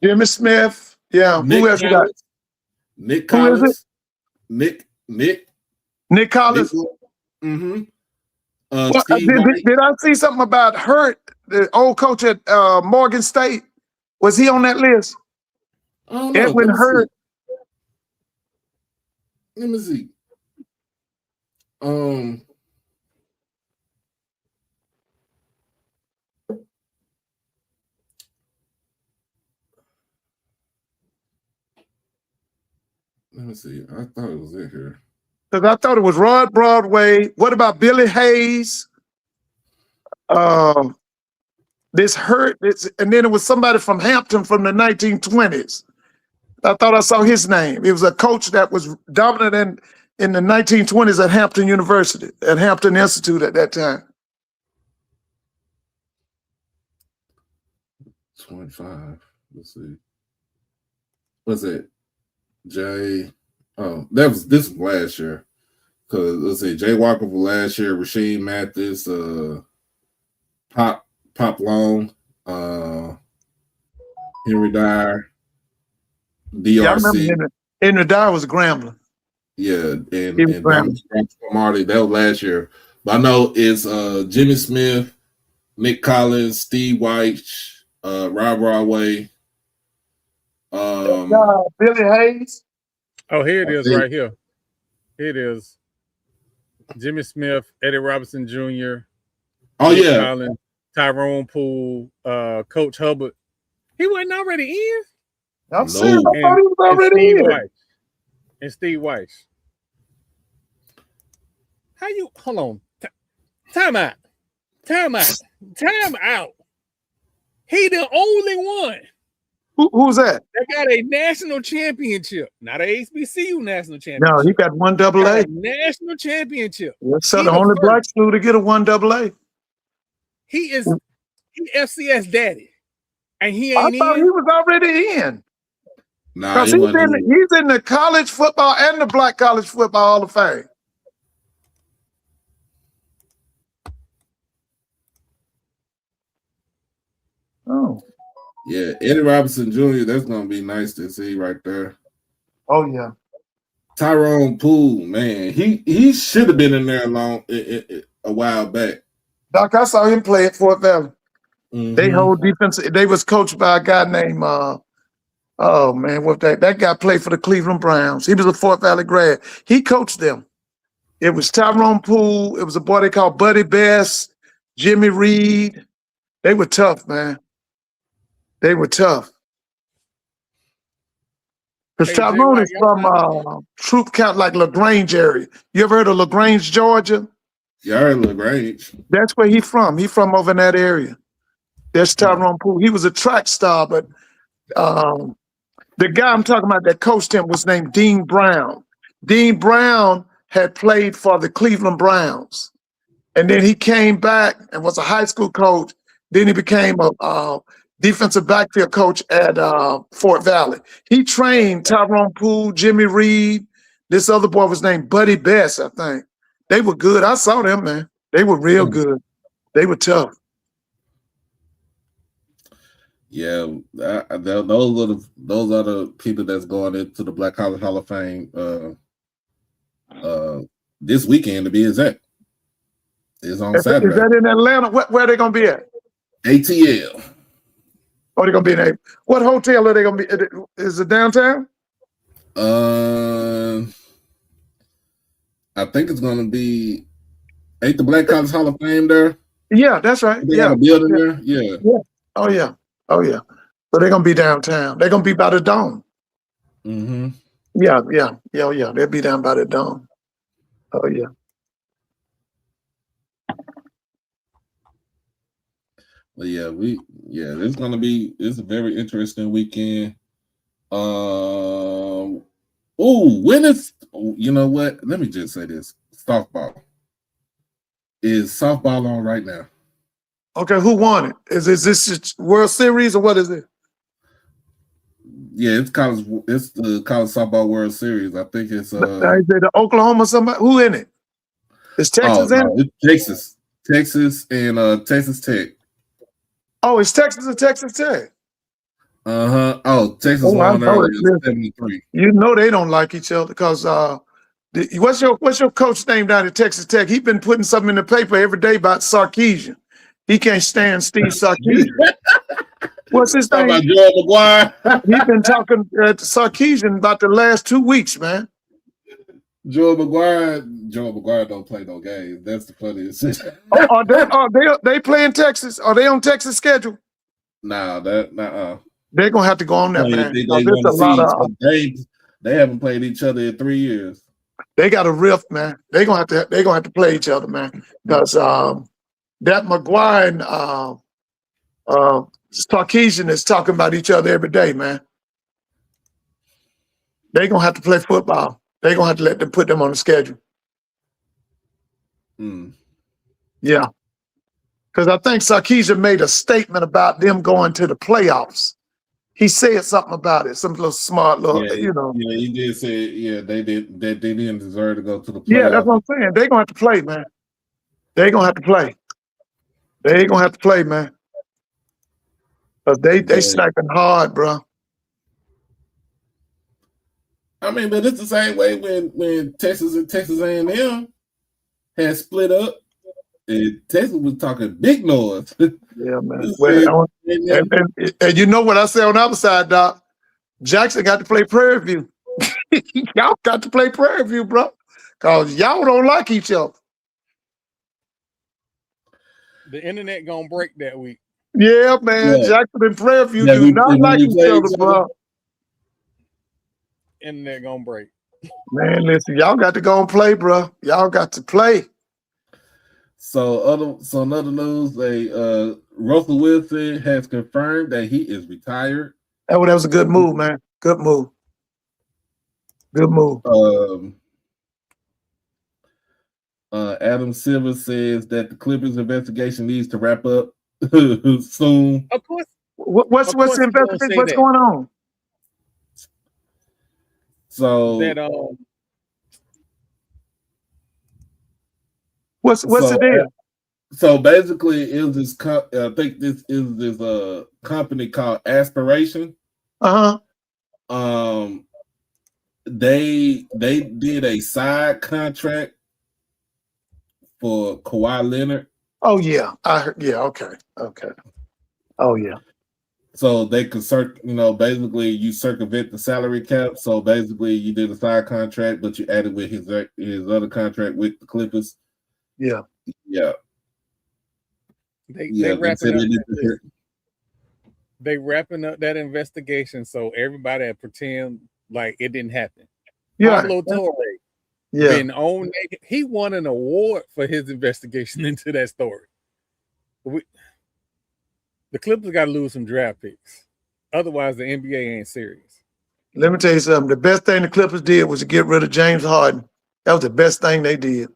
Jimmy Smith, yeah. Who else you got? Nick Collins. Nick Collins. Mm-hmm. Did I see something about Hurt, the old coach at Morgan State? Was he on that list? Edwin Hurt. Let me see. Let me see. I thought it was in here. Because I thought it was Rod Broadway. What about Billy Hayes? This Hurt, and then it was somebody from Hampton from the 1920s. I thought I saw his name. It was a coach that was dominant in the 1920s at Hampton University, at Hampton Institute at that time. 25. Let's see. What's it? This was last year. Because let's see, Jay Walker for last year, Rasheed Mathis, Pop Long, Henry Dyer, DRC. Yeah, I remember Henry Dyer was a Grambling. Yeah, and Marty, that was last year. But I know it's Jimmy Smith, Nick Collins, Steve White, Rob Broadway. Billy Hayes. Oh, here it is, right here. Here it is. Jimmy Smith, Eddie Robinson Jr. Oh, Nick yeah. Collins, Tyrone Poole, Coach Hubbard. He wasn't already in? I'm serious. I thought he was already in. And Steve Weiss. How you, hold on. Time out. He the only one. Who's that? That got a national championship, not a HBCU national championship. No, he got 1 AA. National championship. Yes, sir. The only black school to get a 1 AA. He FCS daddy, and he ain't. I thought he was already in. Nah, he's in the college football and the Black College Football Hall of Fame. Oh. Yeah, Eddie Robinson Jr., that's going to be nice to see right there. Oh, yeah. Tyrone Poole, man, he should have been in there a while back. Doc, I saw him play at Fort Valley. Mm-hmm. They hold defense. They was coached by a guy named, that guy played for the Cleveland Browns. He was a Fort Valley grad. He coached them. It was Tyrone Poole. It was a boy they called Buddy Best, Jimmy Reed. They were tough, man. They were tough. Because Hey, Jay Tyrone White, is from Troop Count, like LaGrange area. You ever heard of LaGrange, Georgia? Yeah, I heard LaGrange. That's where he's from. He's from over in that area. That's Tyrone Poole. He was a track star, but the guy I'm talking about that coached him was named Dean Brown. Dean Brown had played for the Cleveland Browns. And then he came back and was a high school coach. Then he became a defensive backfield coach at Fort Valley. He trained Tyrone Poole, Jimmy Reed. This other boy was named Buddy Best, I think. They were good. I saw them, man. They were real good. They were tough. Yeah, those are the people that's going into the Black College Hall of Fame this weekend, to be exact. It's on Saturday. Is that in Atlanta? Where are they going to be at? ATL. Oh, they're going to be in a. What hotel are they going to be? Is it downtown? I think it's going to be. Ain't the Black College Hall of Fame there? Yeah, that's right. They got a building there. Yeah. Oh yeah. So they're going to be downtown. They're going to be by the dome. Mm-hmm. Yeah. They'll be down by the dome. Oh yeah. But it's a very interesting weekend. You know what? Let me just say this. Softball. Is softball on right now? Okay, who won it? Is this World Series or what is it? Yeah, it's the College Softball World Series. I think it's is it the Oklahoma somebody? Who in it? Is Texas in it? It's Texas and Texas Tech. Oh, it's Texas and Texas Tech. Oh, Texas won earlier, 73. You know they don't like each other because what's your coach name down at Texas Tech? He's been putting something in the paper every day about Sarkisian. He can't stand Steve Sarkisian. What's his name? About Joel McGuire. He's been talking to Sarkisian about the last 2 weeks, man. Joel McGuire don't play no games. That's the funniest thing. Are they playing Texas? Are they on Texas schedule? Nah, They're gonna have to go on that, man. They haven't played each other in 3 years. They got a rift, man. They're gonna have to play each other, man. Because that McGuire and Sarkisian is talking about each other every day, man. They're gonna have to play football. They're gonna have to let them put them on the schedule. Yeah. Because I think Sarkisian made a statement about them going to the playoffs. He said something about it, some little smart little, Yeah, he did say, they didn't deserve to go to the playoffs. Yeah, that's what I'm saying. They're gonna have to play, man. They're gonna have to play. They're gonna have to play, man. Because they sniping hard, bro. I mean, but it's the same way when Texas and Texas A&M had split up, and Texas was talking big noise. Yeah, man. And you know what I say on the other side, Doc? Jackson got to play Prairie View. Y'all got to play Prairie View, bro. Because y'all don't like each other. The internet gonna break that week. Yeah, man. Yeah. Jackson and Prairie View do not like each other, bro. Internet gonna break. Man, listen, y'all got to go and play, bro. Y'all got to play. So another news, Russell Wilson has confirmed that he is retired. Oh, that was a good move, man. Good move. Good move. Adam Silver says that the Clippers investigation needs to wrap up soon. Of course. What's the investigation? What's going on? So what's the deal? So basically, it was this. I think this is this company called Aspiration. They did a side contract for Kawhi Leonard. Oh yeah, I heard. Yeah, okay. Oh yeah. So they could basically you circumvent the salary cap. So basically, you did a side contract, but you added with his other contract with the Clippers. Yeah. They wrapping up that investigation, so everybody pretend like it didn't happen. Yeah, Pablo Torre yeah. been on. He won an award for his investigation into that story. The Clippers got to lose some draft picks. Otherwise, the NBA ain't serious. Let me tell you something. The best thing the Clippers did was to get rid of James Harden. That was the best thing they did.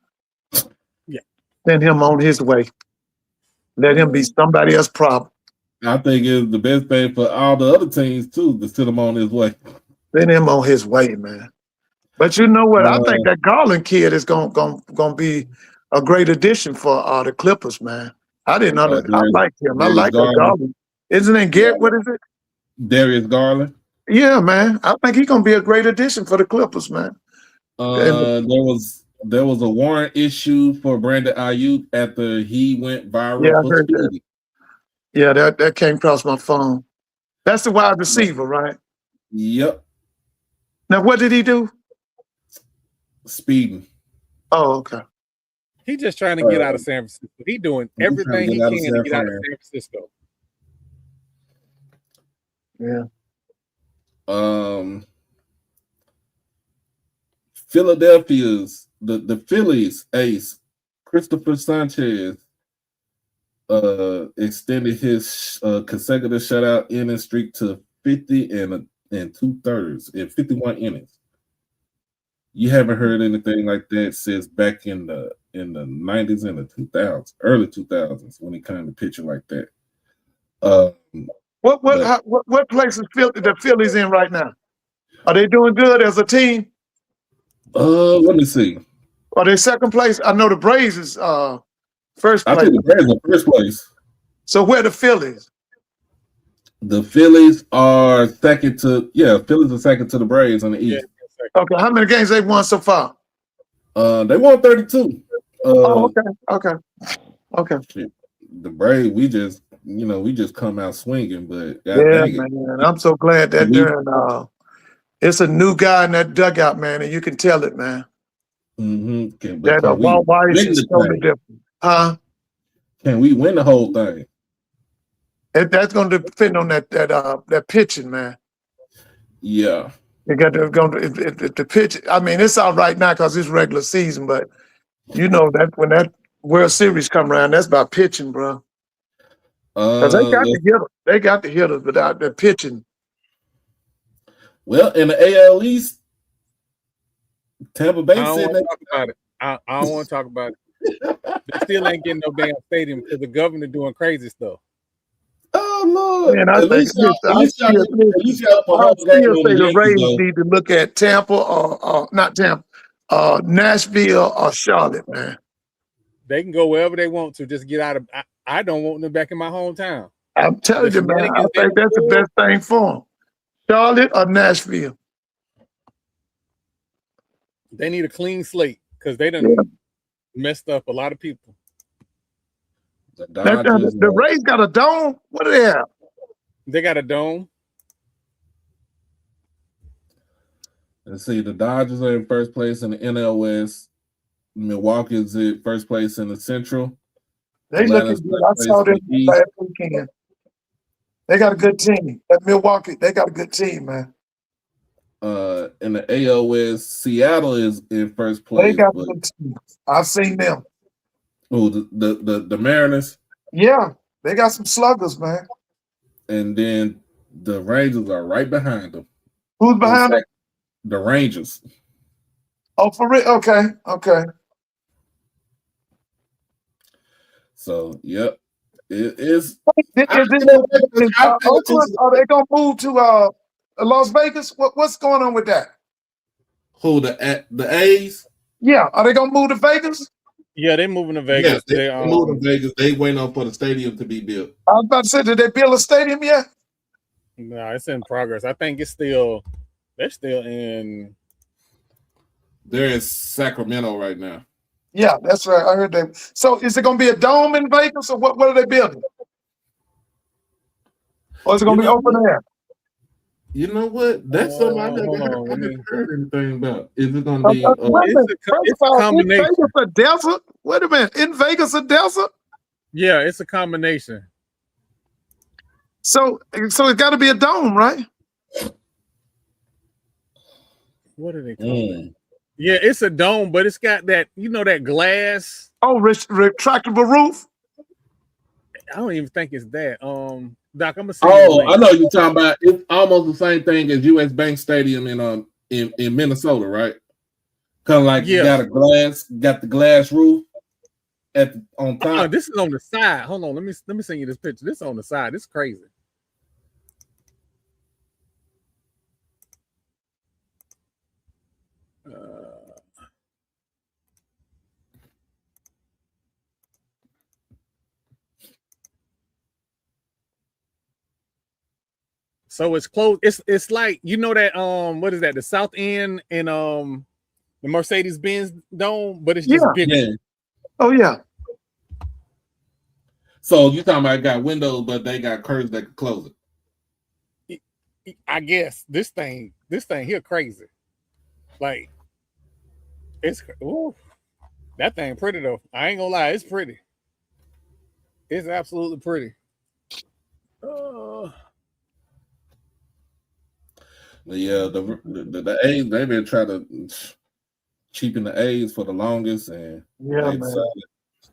Yeah. Send him on his way. Let him be somebody else's problem. I think it's the best thing for all the other teams too to send him on his way. Send him on his way, man. But you know what? I think that Garland kid is gonna be a great addition for the Clippers, man. I didn't know that. I like him. I like that Garland. Isn't it Garrett? What is it? Darius Garland. Yeah, man. I think he's gonna be a great addition for the Clippers, man. There was a warrant issue for Brandon Ayuk after he went viral for speeding. Yeah, that came across my phone. That's the wide receiver, right? Yep. Now, what did he do? Speeding. Oh, okay. He's just trying to get out of San Francisco. He's doing everything he can to get out of San Francisco. Yeah. Philadelphia's the Phillies ace Christopher Sanchez extended his consecutive shutout inning streak to 50 and 2/3 in 51 innings. You haven't heard anything like that since back in the 90s and the 2000s, early 2000s, when he came to pitching like that. What place is the Phillies in right now? Are they doing good as a team? Let me see. Are they second place? I know the Braves is first place. I think the Braves are first place. So where are the Phillies? The Phillies are second to Phillies are second to the Braves on the East. Yeah, okay, how many games they won so far? They won 32. Okay. The Braves, we just come out swinging, but man, I'm so glad that it's a new guy in that dugout, man, and you can tell it, man. Mm-hmm. That Walt Weiss is totally different. Can we win the whole thing? That's going to depend on that pitching, man. Yeah. You got to go the pitch. I mean, it's all right now because it's regular season, but you know that when that World Series come around, that's about pitching, bro. Because they got the hitters without the pitching. Well, in the AL East, Tampa Bay said I don't want to talk about it. They still ain't getting no damn stadium because the governor doing crazy stuff. Oh Lord! Man, I still say the Rays need to look at Tampa or not Tampa, Nashville or Charlotte, man. They can go wherever they want to. Just get out of. I don't want them back in my hometown. I'm telling you, man. I think that's the best thing for them. Charlotte or Nashville. They need a clean slate because they done messed up a lot of people. The Rays got a dome. What do they have? They got a dome. Let's see. The Dodgers are in first place in the NL West. Milwaukee's in first place in the Central. They looking good. I saw them last weekend. They got a good team. At Milwaukee, they got a good team, man. In the AL West, Seattle is in first place. They got a good team. I've seen them. Oh, the Mariners. Yeah, they got some sluggers, man. And then the Rangers are right behind them. Who's behind them? The Rangers. Oh, for real? Okay. So, yep. It is. Are they gonna move to Las Vegas? What's going on with that? Who, the A's? Yeah, are they gonna move to Vegas? Yeah, they're moving to Vegas. Yeah, they're moving to Vegas. They waiting on for the stadium to be built. I was about to say, did they build a stadium yet? No, it's in progress. I think they're still in. They're in Sacramento right now. Yeah, that's right. I heard that. So is it going to be a dome in Vegas or what are they building? Or is it going to be open air? You know what? That's something I never heard anything about. Is it going to be it's a combination? In Vegas a desert? Wait a minute. In Vegas a desert? Yeah, it's a combination. So it's got to be a dome, right? What do they call it? Yeah, it's a dome, but it's got that, that glass. Oh, retractable roof. I don't even think it's that. Doc, I'm gonna say. Oh, I know you're talking about. It's almost the same thing as US Bank Stadium in Minnesota, right? Kind of like you got the glass roof on top. This is on the side. Hold on, let me send you this picture. This is on the side. This is crazy. So it's close. It's like that what is that? The South End and the Mercedes-Benz Dome, but it's just bigger. Yeah. Oh yeah. So you talking about got windows, but they got curtains that can close it. I guess this thing here crazy. Like that thing pretty though. I ain't gonna lie, it's pretty. It's absolutely pretty. Yeah, the A's, they've been trying to cheapen the A's for the longest, and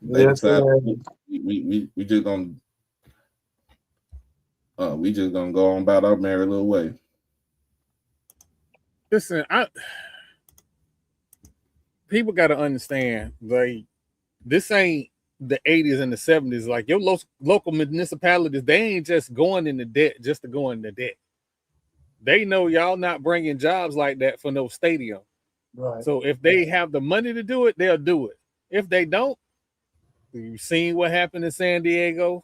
they decided we just gonna go on about our merry little way. Listen, people got to understand, like, this ain't the 80s and the 70s. Like, your local municipalities, they ain't just going into debt just to go into debt. They know y'all not bringing jobs like that for no stadium. Right. So if they have the money to do it, they'll do it. If they don't, you've seen what happened in San Diego.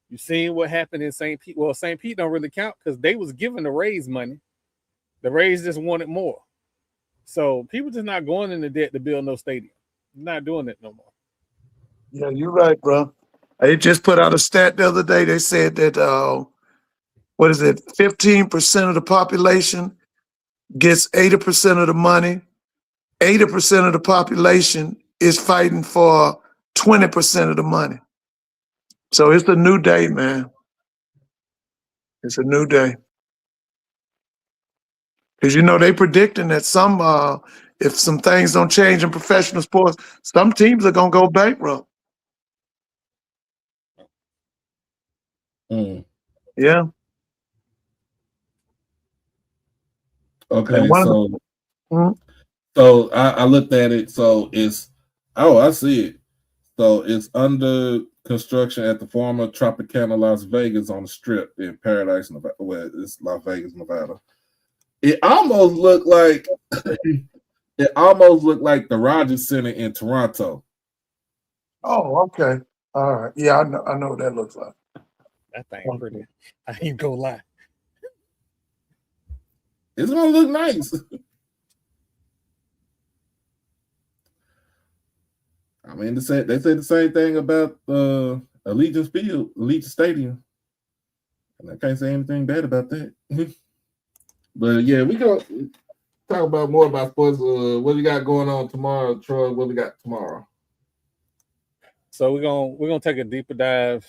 You've seen what happened in St. Pete. Well, St. Pete don't really count because they was given the Rays money. The Rays just wanted more. So people just not going into debt to build no stadium. Not doing it no more. Yeah, you're right, bro. They just put out a stat the other day. They said that 15% of the population gets 80% of the money. 80% of the population is fighting for 20% of the money. So it's a new day, man. It's a new day. Because they predicting that if some things don't change in professional sports, some teams are gonna go bankrupt. Yeah. Okay, so I looked at it. So I see it. So it's under construction at the former Tropicana Las Vegas on the Strip in Paradise, Nevada. Well, it's Las Vegas, Nevada. It almost looked like the Rogers Center in Toronto. Oh, okay. All right. Yeah, I know what that looks like. That thing pretty. I ain't gonna lie. It's gonna look nice. I mean, they said the same thing about Allegiant Stadium, and I can't say anything bad about that. But yeah, we go talk about more about sports. What you got going on tomorrow, Troy? What we got tomorrow? So we're gonna take a deeper dive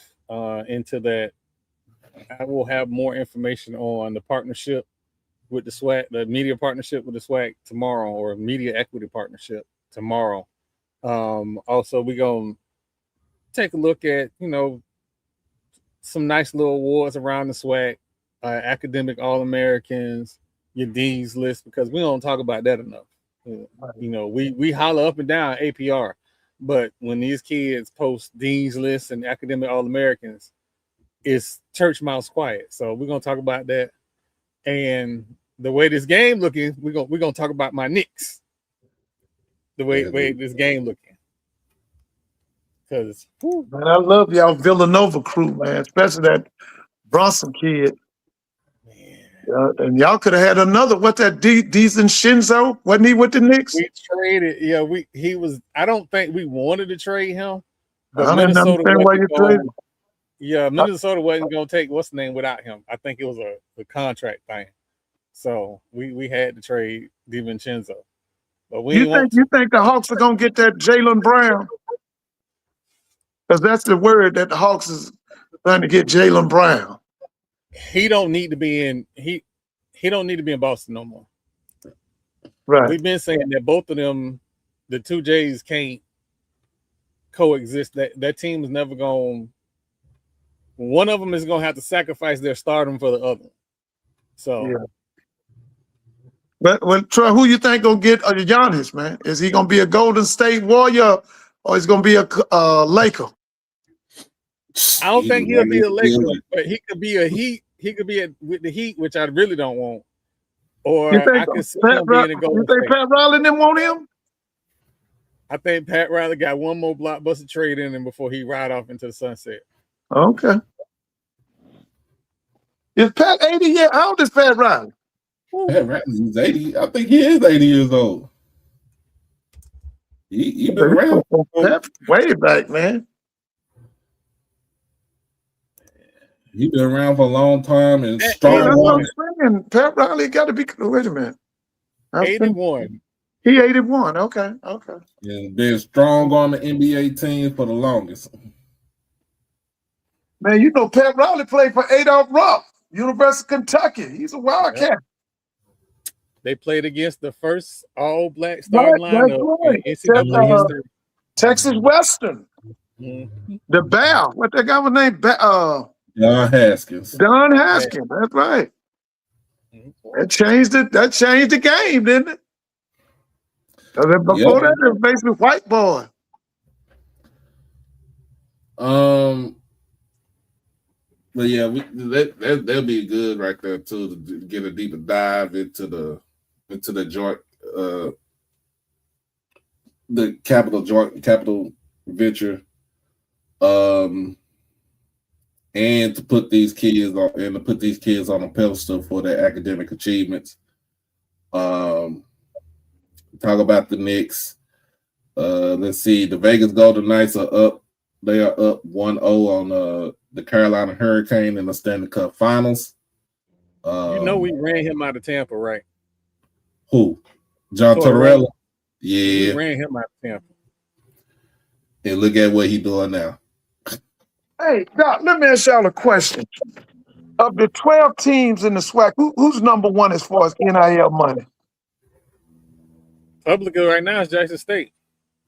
into that. I will have more information on the partnership with the SWAC, the media partnership with the SWAC tomorrow, or media equity partnership tomorrow. Also, we're gonna take a look at some nice little awards around the SWAC, academic All-Americans, your Dean's List, because we don't talk about that enough. We holler up and down APR, but when these kids post Dean's List and academic All-Americans, it's church mouse quiet. So we're gonna talk about that, and the way this game looking, we're gonna talk about my Knicks. The way this game looking, because man, I love y'all Villanova crew, man, especially that Bronson kid. And y'all could have had another. What's that? Decent Shinzo? Wasn't he with the Knicks? We traded. Yeah, he was. I don't think we wanted to trade him, but I didn't understand why you traded. Yeah, Minnesota wasn't going to take what's the name without him. I think it was a contract thing. So we had to trade DiVincenzo. But you think the Hawks are going to get that Jaylen Brown? Because that's the word that the Hawks is trying to get Jaylen Brown. He don't need to be in. He don't need to be in Boston no more. Right. We've been saying that both of them, the two J's, can't coexist. That team is never going. One of them is going to have to sacrifice their stardom for the other. So, yeah. But well, Troy, who you think gonna get Giannis, man? Is he gonna be a Golden State Warrior, or is he gonna be a Laker? I don't think he'll be a Laker, but he could be a Heat. He could be with the Heat, which I really don't want. Or I could see him being a Golden State. You think Pat Riley didn't want him? I think Pat Riley got one more blockbuster trade in him before he ride off into the sunset. Okay. Is Pat 80 yet? How old is Pat Riley? Pat Riley's 80. I think he is 80 years old. He been around way back, man. He been around for a long time and strong. That's what I'm saying. Pat Riley got to be. Wait a minute. 81. He 81. Okay. Yeah, been strong on the NBA team for the longest. Man, you know Pat Riley played for Adolph Rupp, University of Kentucky. He's a Wildcat. Yep. They played against the first all-black starting lineup in NCAA history. Texas Western. Mm-hmm. The Bear. What that guy was named? Don Haskins. Don Haskins. That's right. That changed it. That changed the game, didn't it? Before that, it was basically white boy. But yeah, that'll be good right there too, to get a deeper dive into the joint the capital venture, and to put these kids on a pedestal for their academic achievements. Talk about the Knicks. Let's see, the Vegas Golden Knights are up. They are up 1-0 on the Carolina Hurricane in the Stanley Cup Finals. We ran him out of Tampa, right? Who? John Tortorella? Yeah. We ran him out of Tampa. And look at what he's doing now. Hey, Doc, let me ask y'all a question. Of the 12 teams in the SWAC, who's number one as far as NIL money? Publicly right now is Jackson State.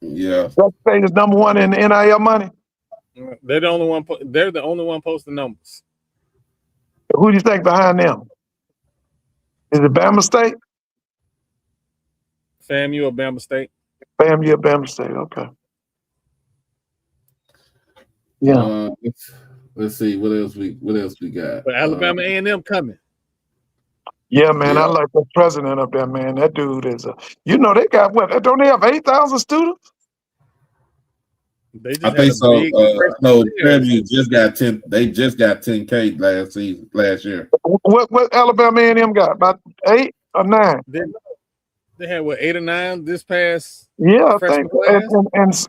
Yeah. Jackson State is number one in NIL money? They're the only one. They're the only one posting numbers. Who do you think behind them? Is it Bama State? FAMU or Bama State? FAMU or Bama State. Okay. Yeah. Let's see what else we got. But Alabama A&M coming. Yeah, man. I like the president up there, man. That dude is they got what? Don't they have 8,000 students? I think so. No, Fairview just got 10. They just got 10K last year. What Alabama A&M got? About 8 or 9? They had 8 or 9 this past. Yeah, I think.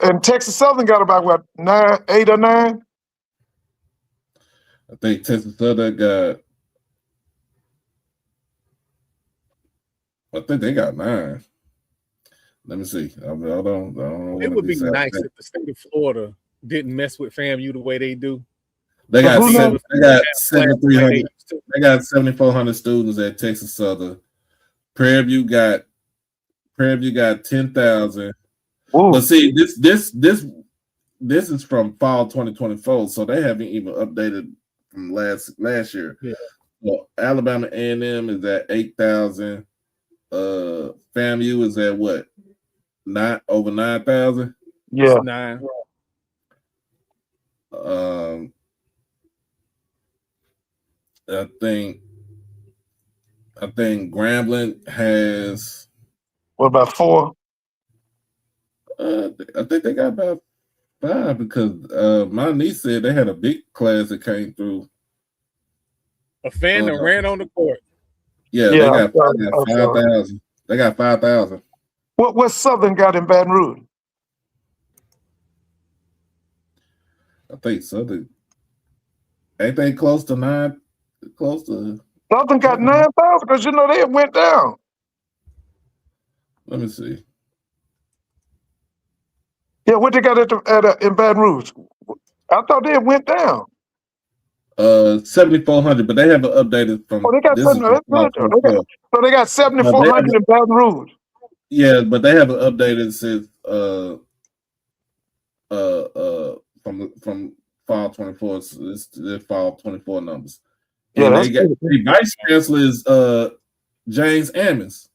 And Texas Southern got about what, 8 or 9? I think Texas Southern got. I think they got 9. Let me see. I don't it would be nice if the state of Florida didn't mess with FAMU the way they do. They got 7,300. They got 7,400 students at Texas Southern. Prairie View got 10,000. But see, this is from fall 2024, so they haven't even updated from last year. Yeah. So Alabama A&M is at 8,000. FAMU is at what? Not over 9,000. Yeah, 9. I think Grambling has. What about 4? I think they got about 5 because my niece said they had a big class that came through. A fan that ran on the court. Yeah, they got 5,000. They got 5,000. What Southern got in Baton Rouge? I think Southern. Ain't they close to 9? Close to. Southern got 9,000 because they went down. Let me see. Yeah, what they got in Baton Rouge? I thought they went down. 7,400, but they haven't updated from. Oh, they got 7,400. So they got 7,400 in Baton Rouge. Yeah, but they haven't updated since from fall 24. So it's the fall 24 numbers. Yeah, And that's they got good. the vice chancellor is James Ammons.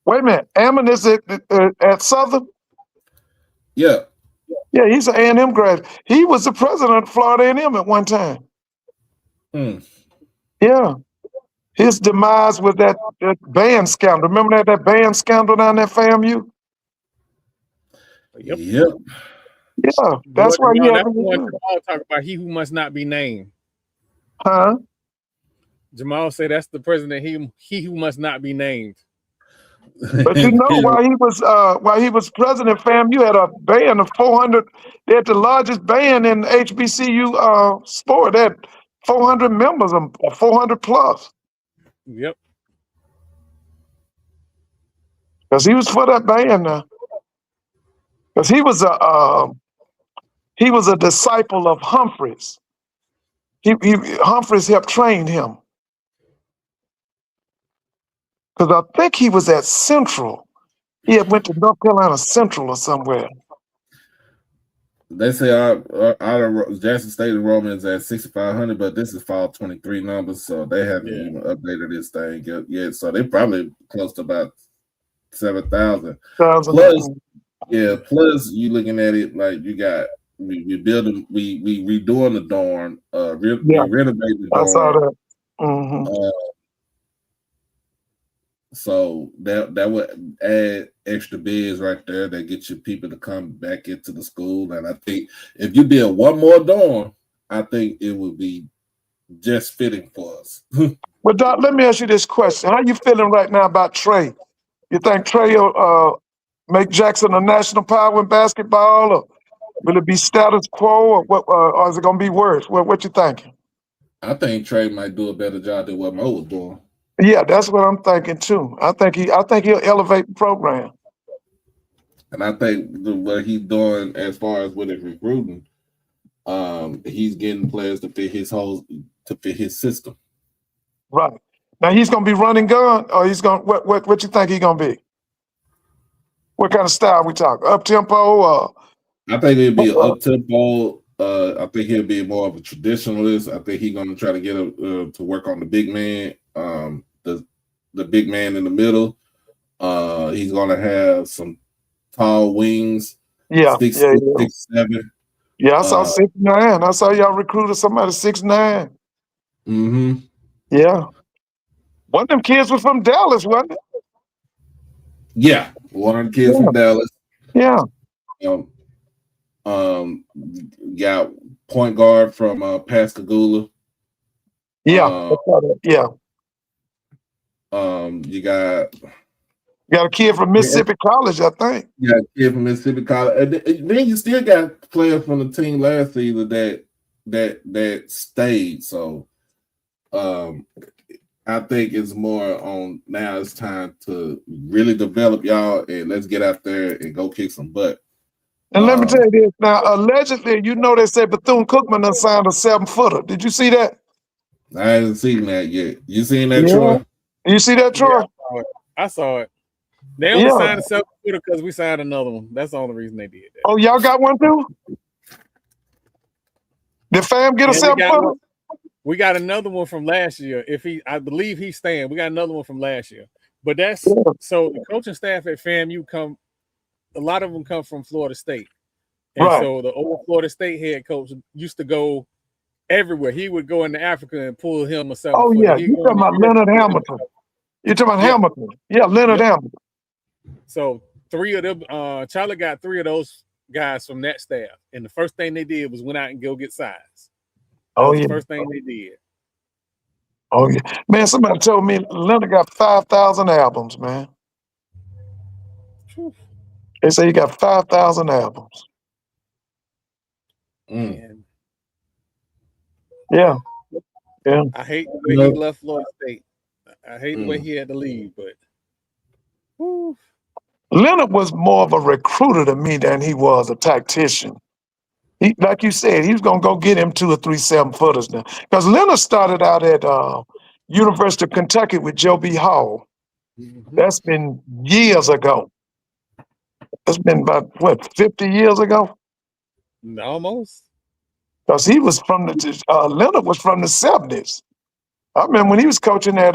Wait a minute, Ammon is at Southern? Yeah. Yeah, he's an A&M grad. He was the president of Florida A&M at one time. Hmm. Yeah. His demise was that band scandal. Remember that band scandal down there, FAMU? Yep. Yep. Yeah, that's why he had that's to one do. Jamal talk about. He who must not be named. Huh? Jamal said that's the president. He who must not be named. But you know, while he was president, FAMU had a band of 400. They had the largest band in HBCU sport. They had 400 members, or 400 plus. Yep. Because he was for that band now. Because he was a disciple of Humphreys. Humphreys helped train him. Because I think he was at Central. He had went to North Carolina Central or somewhere. They say our Jackson State enrollment is at 6,500, but this is fall 23 numbers, so they haven't even updated this thing yet. So they probably close to about 7,000. Plus, plus you looking at it like you got we building we redoing the dorm, we renovating the dorm. I saw that. Mm-hmm. So that would add extra beds right there that get your people to come back into the school. And I think if you build one more dorm, I think it would be just fitting for us. Well, Doc, let me ask you this question. How you feeling right now about Trey? You think Trey will make Jackson a national power in basketball, or will it be status quo, or what? Or is it gonna be worse? What you thinking? I think Trey might do a better job than what Mo was doing. Yeah, that's what I'm thinking too. I think he'll elevate the program. And I think what he's doing as far as with his recruiting, he's getting players to fit his system. Right. Now he's gonna be running gun, or he's gonna what you think he's gonna be? What kind of style we talk? Up tempo? I think it'll be up tempo. I think he'll be more of a traditionalist. I think he's gonna try to get to work on the big man. The big man in the middle. He's gonna have some tall wings. Yeah, 6'7". Yeah, I saw 6'9". I saw y'all recruited somebody 6'9". Mm-hmm. Yeah. One of them kids was from Dallas, wasn't it? Yeah, one of the kids from Dallas. Yeah. Got point guard from Pascagoula. Yeah. Yeah. You got a kid from Mississippi College, I think. Yeah, a kid from Mississippi College. And then you still got players from the team last season that stayed. So I think it's more on now. It's time to really develop y'all, and let's get out there and go kick some butt. And let me tell you this now. Allegedly, they said Bethune-Cookman done signed a 7-footer. Did you see that? I haven't seen that yet. You seen that, Troy? You see that, Troy? Yeah, I saw it. They only signed a 7-footer because we signed another one. That's the only reason they did that. Oh, y'all got one too? Did Fam get a 7-footer? We got another one from last year. I believe he's staying. We got another one from last year. But that's so the coaching staff at FAMU a lot of them come from Florida State. And so the old Florida State head coach used to go everywhere. He would go into Africa and pull him a 7-footer. Oh, yeah. You're talking about Leonard Hamilton. You're talking about Hamilton. Yeah, Leonard Hamilton. So 3 of them, Charlie got 3 of those guys from that staff. And the first thing they did was went out and go get size. The first thing they did. Oh, yeah. Man, somebody told me Leonard got 5,000 albums, man. They say he got 5,000 albums. And yeah. I hate the way he left Florida State. I hate the way he had to leave, but Leonard was more of a recruiter to me than he was a tactician. He, like you said, he was gonna go get him 2 or 3 7-footers now. Because Leonard started out at University of Kentucky with Joe B. Hall. That's been years ago. That's been about, what, 50 years ago? Almost. Because he was from Leonard was from the 70s. I remember when he was coaching at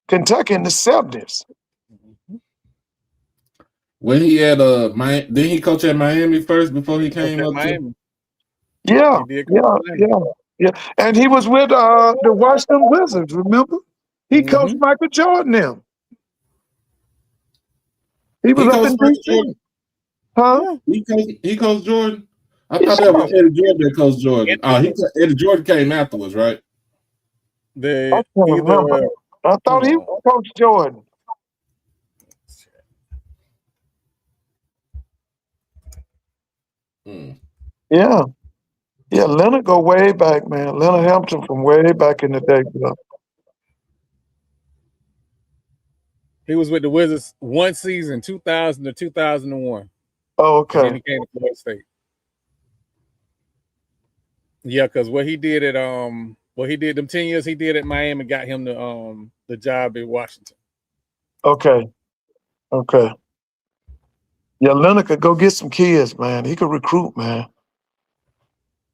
Kentucky in the 70s. When he had did he coach at Miami first before he came up to? Miami. Yeah, He did coach at Miami. yeah. And he was with the Washington Wizards, remember? He coached Michael Jordan now. He was He up in coached Michael D.C. Jordan. Huh? Yeah. He coached Jordan. I thought that was Eddie Jordan that coached Jordan. Eddie Jordan came afterwards, right? I can't remember. I thought he coached Jordan. Yeah. Yeah, Leonard go way back, man. Leonard Hampton from way back in the day. Bro. He was with the Wizards one season, 2000 to 2001. Oh, okay. And then he came to Florida State. Yeah, because what he did them 10 years he did at Miami got him the job in Washington. Okay. Yeah, Leonard could go get some kids, man. He could recruit, man.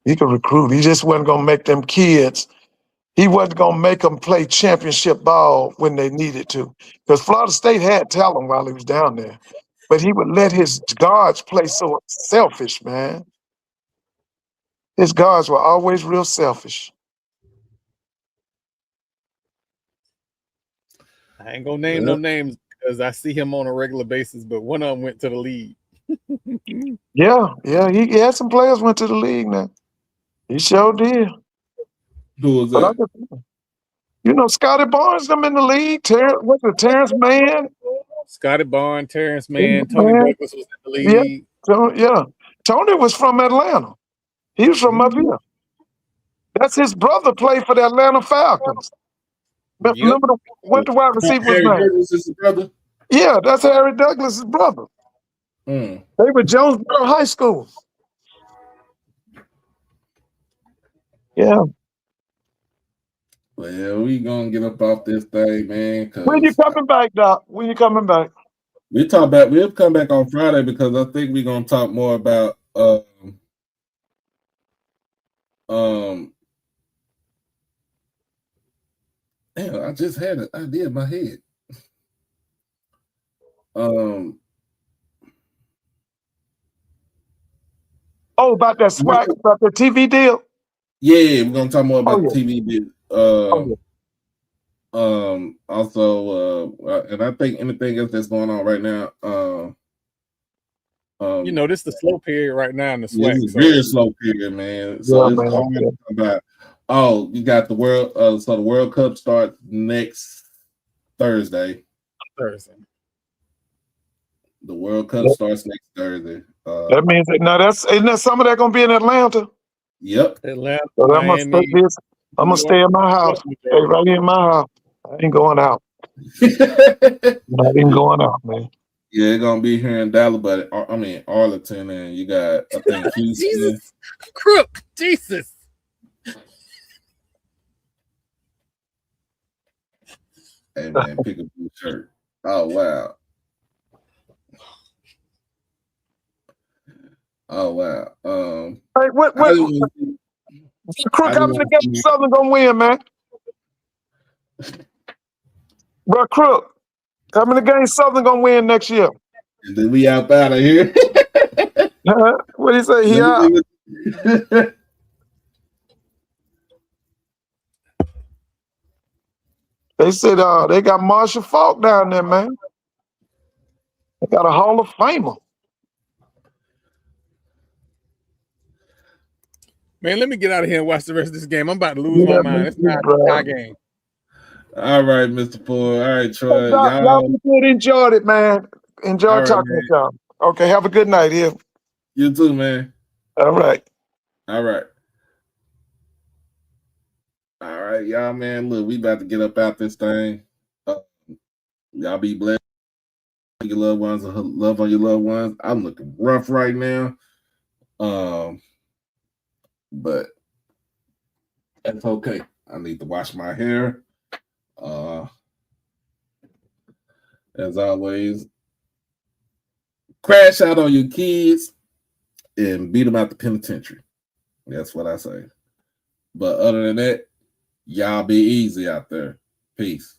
He could recruit. He just wasn't gonna make them kids. He wasn't gonna make them play championship ball when they needed to. Because Florida State had talent while he was down there. But he would let his guards play so selfish, man. His guards were always real selfish. I ain't gonna name no names because I see him on a regular basis, but one of them went to the league. Yeah. He had some players went to the league now. He sure did. Who was that? You know, Scotty Barnes, them in the league. What's it, Terrence Mann? Scotty Barnes, Terrence Mann, Tony Douglas was in the league. Yeah. Tony was from Atlanta. He was from up here. That's his brother played for the Atlanta Falcons. Yep. Remember what the wide receiver was Harry named? Douglas is his brother? Yeah, that's Harry Douglas' brother. They were Jonesboro High School. Yeah. Well, we gonna get up off this thing, man. When you coming back, Doc? When you coming back? We'll come back on Friday because I think we're gonna talk more about damn, I just had an idea in my head. About that SWAC, about the TV deal? Yeah, we're gonna talk more about the TV deal. Also, and I think anything else that's going on right now. You know, this is the slow period right now in the SWAC. It's a very slow period, man. So it's hard to come back. Oh, you got the World. So the World Cup starts next Thursday. Thursday. The World Cup starts next Thursday. That means isn't that some of that gonna be in Atlanta? Yep. Atlanta. So I'm gonna stay in my house. Stay right in my house. I ain't going out. I ain't going out, man. Yeah, it's gonna be here in Dallas, but I mean Arlington, and you got I think Houston. Jesus, crook, Jesus. Hey man, pick a blue shirt. Oh wow. Oh wow. Hey, what Crook, how many games Southern gonna win, man? Bro, Crook, how many games Southern gonna win next year? And then we out of here. What do you say? He out. They said they got Marshall Faulk down there, man. They got a Hall of Famer. Man, let me get out of here and watch the rest of this game. I'm about to lose my mind. It's not a tie game. All right, Mr. Ford. All right, Troy. Y'all enjoyed it, man. Enjoyed talking with y'all. Okay, have a good night here. You too, man. All right. All right. All right, y'all, man. Look, we about to get up out this thing. Y'all be blessed. Your loved ones, love on your loved ones. I'm looking rough right now. But that's okay. I need to wash my hair. As always, crash out on your kids and beat them out the penitentiary. That's what I say. But other than that, y'all be easy out there. Peace.